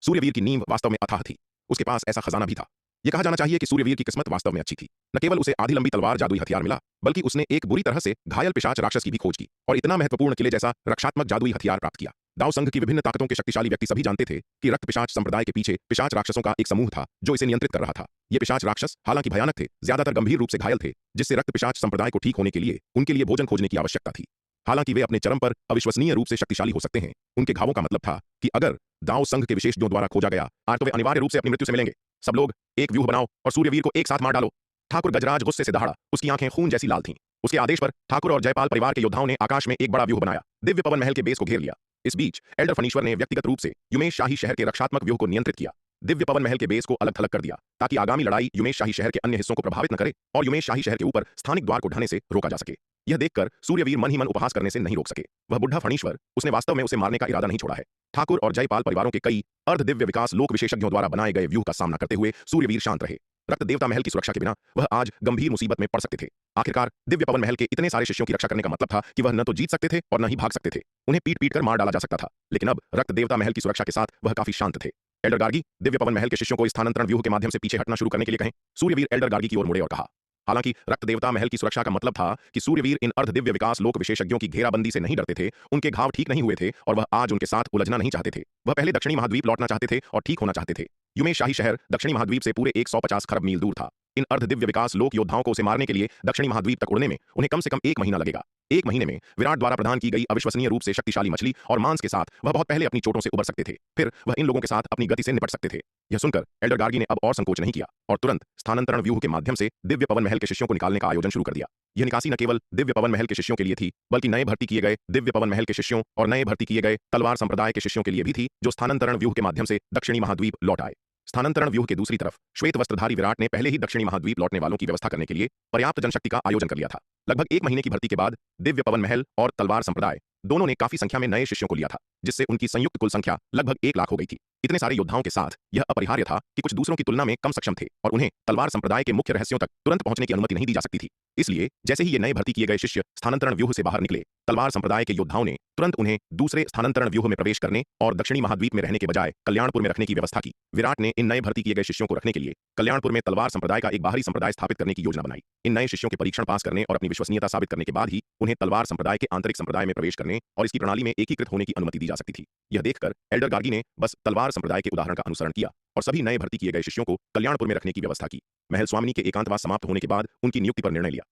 सूर्यवीर की नींव वास्तव में अथाह थी। उसके पास ऐसा खजाना भी था। यह कहा जाना चाहिए कि सूर्यवीर की किस्मत वास्तव में अच्छी थी। न केवल उसे आधी लंबी तलवार जादुई हथियार मिला, बल्कि उसने एक बुरी तरह से घायल पिशाच राक्षस की भी खोज की और इतना महत्वपूर्ण किले जैसा रक्षात्मक जादुई हथियार प्राप्त किया। दाव संघ की विभिन्न ताकतों के शक्तिशाली व्यक्ति सभी जानते थे कि रक्त पिशाच संप्रदाय के पीछे पिशाच राक्षसों का एक समूह था जो इसे नियंत्रित कर रहा था। ये पिशाच राक्षस हालांकि भयानक थे, ज्यादातर गंभीर रूप से घायल थे, जिससे रक्त पिशाच संप्रदाय को ठीक होने के लिए उनके लिए भोजन खोजने की आवश्यकता थी। हालांकि वे अपने चरम पर अविश्वसनीय रूप से शक्तिशाली हो सकते हैं। उनके घावों का मतलब था कि अगर दाव संघ के विशेषज्ञों द्वारा खोजा गया तो वे अनिवार्य रूप से अपनी मृत्यु से मिलेंगे। सब लोग एक व्यूह बनाओ और सूर्यवीर को एक साथ मार डालो। ठाकुर गजराज गुस्से से दहाड़ा। उसकी आंखें खून जैसी लाल थीं। उसके आदेश पर ठाकुर और जयपाल परिवार के योद्धाओं ने आकाश में एक बड़ा व्यूह बनाया, दिव्य पवन महल के बेस को घेर लिया। इस बीच एल्डर फनीश्वर ने व्यक्तिगत रूप से युमेश शाही शहर के रक्षात्मक व्यूह को नियंत्रित किया। दिव्य पवन महल के बेस को अलग थलग कर दिया, ताकि आगामी लड़ाई युमेश शाही शहर के अन्य हिस्सों को प्रभावित न करे और युमेश शाही शहर के ऊपर स्थानिक द्वार को ढाने से रोका जा सके। यह देखकर सूर्यवीर मन ही मन उपहास करने से नहीं रोक सके। वह बुढ़ा फणीश्वर, उसने वास्तव में उसे मारने का इरादा नहीं छोड़ा है। ठाकुर और जयपाल परिवारों के कई अर्ध दिव्य विकास लोक विशेषज्ञों द्वारा बनाए गए व्यूह का सामना करते हुए सूर्यवीर शांत रहे। रक्त देवता महल की सुरक्षा के बिना वह आज गंभीर मुसीबत में पड़ सकते थे। आखिरकार दिव्य पवन महल के इतने सारे शिष्यों की रक्षा करने का मतलब था कि वह न तो जीत सकते थे और न ही भाग सकते थे। उन्हें पीट पीट कर मार डाला जा सकता था, लेकिन अब रक्त देवता महल की सुरक्षा के साथ वह काफी शांत थे। एल्डर गार्गी, दिव्य पवन महल के शिष्यों को स्थानांतरण व्यूह के माध्यम से पीछे हटना शुरू करने के लिए कहें। सूर्यवीर एल्डर गार्गी की ओर मुड़े और कहा। हालांकि रक्त देवता महल की सुरक्षा का मतलब था कि सूर्यवीर इन अर्ध दिव्य विकास लोक विशेषज्ञों की घेराबंदी से नहीं डरते थे। उनके घाव ठीक नहीं हुए थे और वह आज उनके साथ उलझना नहीं चाहते थे। वह पहले दक्षिणी महाद्वीप लौटना चाहते थे और ठीक होना चाहते थे। युमेश शाही शहर दक्षिणी महाद्वीप से पूरे 150 खरब मील दूर था। इन अर्ध दिव्य विकास लोक योद्धाओं को उसे मारने के लिए दक्षिणी महाद्वीप तक उड़ने में उन्हें कम से कम 1 महीना लगेगा। 1 महीने में विराट द्वारा प्रदान की गई अविश्वसनीय रूप से शक्तिशाली मछली और मांस के साथ वह बहुत पहले अपनी चोटों से उबर सकते थे। फिर वह इन लोगों के साथ अपनी गति से निपट सकते थे। यह सुनकर एल्डर गार्गी ने अब और संकोच नहीं किया और तुरंत स्थानांतरण व्यूह के माध्यम से दिव्य पवन महल के शिष्यों को निकालने का आयोजन शुरू कर दिया। यह निकासी न केवल दिव्य पवन महल के शिष्यों के लिए थी, बल्कि नए भर्ती किए गए दिव्य पवन महल के शिष्यों और नए भर्ती किए गए तलवार संप्रदाय के शिष्यों के लिए भी थी, जो स्थानांतरण व्यूह के माध्यम से दक्षिणी महाद्वीप लौट आए। स्थानांतरण व्यूह के दूसरी तरफ श्वेत वस्त्रधारी विराट ने पहले ही दक्षिणी महाद्वीप लौटने वालों की व्यवस्था करने के लिए पर्याप्त जनशक्ति का आयोजन कर लिया था। लगभग 1 महीने की भर्ती के बाद दिव्य पवन महल और तलवार संप्रदाय दोनों ने काफी संख्या में नए शिष्यों को लिया था, जिससे उनकी संयुक्त कुल संख्या लगभग 1 लाख हो गई थी। इतने सारे योद्धाओं के साथ यह अपरिहार्य था कि कुछ दूसरों की तुलना में कम सक्षम थे और उन्हें तलवार संप्रदाय के मुख्य रहस्यों तक तुरंत पहुंचने की अनुमति नहीं दी जा सकती थी। इसलिए जैसे ही ये नए भर्ती किए गए शिष्य स्थानांतरण व्यूह से बाहर निकले, तलवार संप्रदाय के योद्धाओं ने तुरंत उन्हें दूसरे स्थानांतरण व्यूह में प्रवेश करने और दक्षिणी महाद्वीप में रहने के बजाय कल्याणपुर में रखने की व्यवस्था की। विराट ने इन नए भर्ती किए गए शिष्यों को रखने के लिए कल्याणपुर में तलवार संप्रदाय का एक बाहरी संप्रदाय स्थापित करने की योजना बनाई। इन नए शिष्यों के परीक्षण पास करने और अपनी विश्वसनीयता साबित करने के बाद ही उन्हें तलवार संप्रदाय के आंतरिक संप्रदाय में प्रवेश करने और इसकी प्रणाली में एकीकृत होने की अनुमति दी जा सकती थी। यह देखकर एल्डर गार्गी ने बस तलवार संप्रदाय के उदाहरण का अनुसरण किया और सभी नए भर्ती किए गए शिष्यों को कल्याणपुर में रखने की व्यवस्था की। महल स्वामिनी के एकांतवास समाप्त होने के बाद उनकी नियुक्ति पर निर्णय लिया।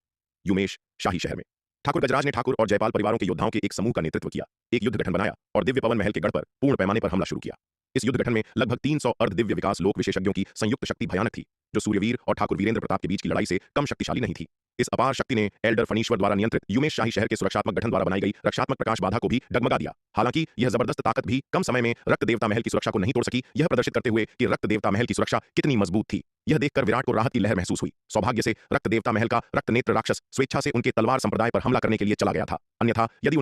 युमेश शाही शहर में ठाकुर गजराज ने ठाकुर और जयपाल परिवारों के योद्धाओं के एक समूह का नेतृत्व किया, एक युद्ध गठन बनाया और दिव्य पवन महल के गढ़ पर पूर्ण पैमाने पर हमला शुरू किया। इस युद्ध गठन में लगभग 300 अर्ध दिव्य विकास लोक विशेषज्ञों की संयुक्त शक्ति भयानक थी, जो सूर्यवीर और ठाकुर वीरेंद्र प्रताप के बीच की लड़ाई से कम शक्तिशाली नहीं थी। इस अपार शक्ति ने एल्डर फनीश्वर द्वारा नियंत्रित युमेश शाही शहर के सुरक्षात्मक गठन द्वारा बनाई गई रक्षात्मक प्रकाश बाधा को भी डगमगा दिया। हालांकि यह जबरदस्त ताकत भी कम समय में रक्त देवता महल की सुरक्षा को नहीं तोड़ सकी, यह प्रदर्शित करते हुए कि रक्त देवता महल की सुरक्षा कितनी मजबूत थी। यह देखकर विराट को राहत की लहर महसूस हुई। सौभाग्य से रक्त देवता महल का रक्त नेत्र राक्षस स्वेच्छा से उनके तलवार संप्रदाय पर हमला करने के लिए चला गया था, अन्यथा यदि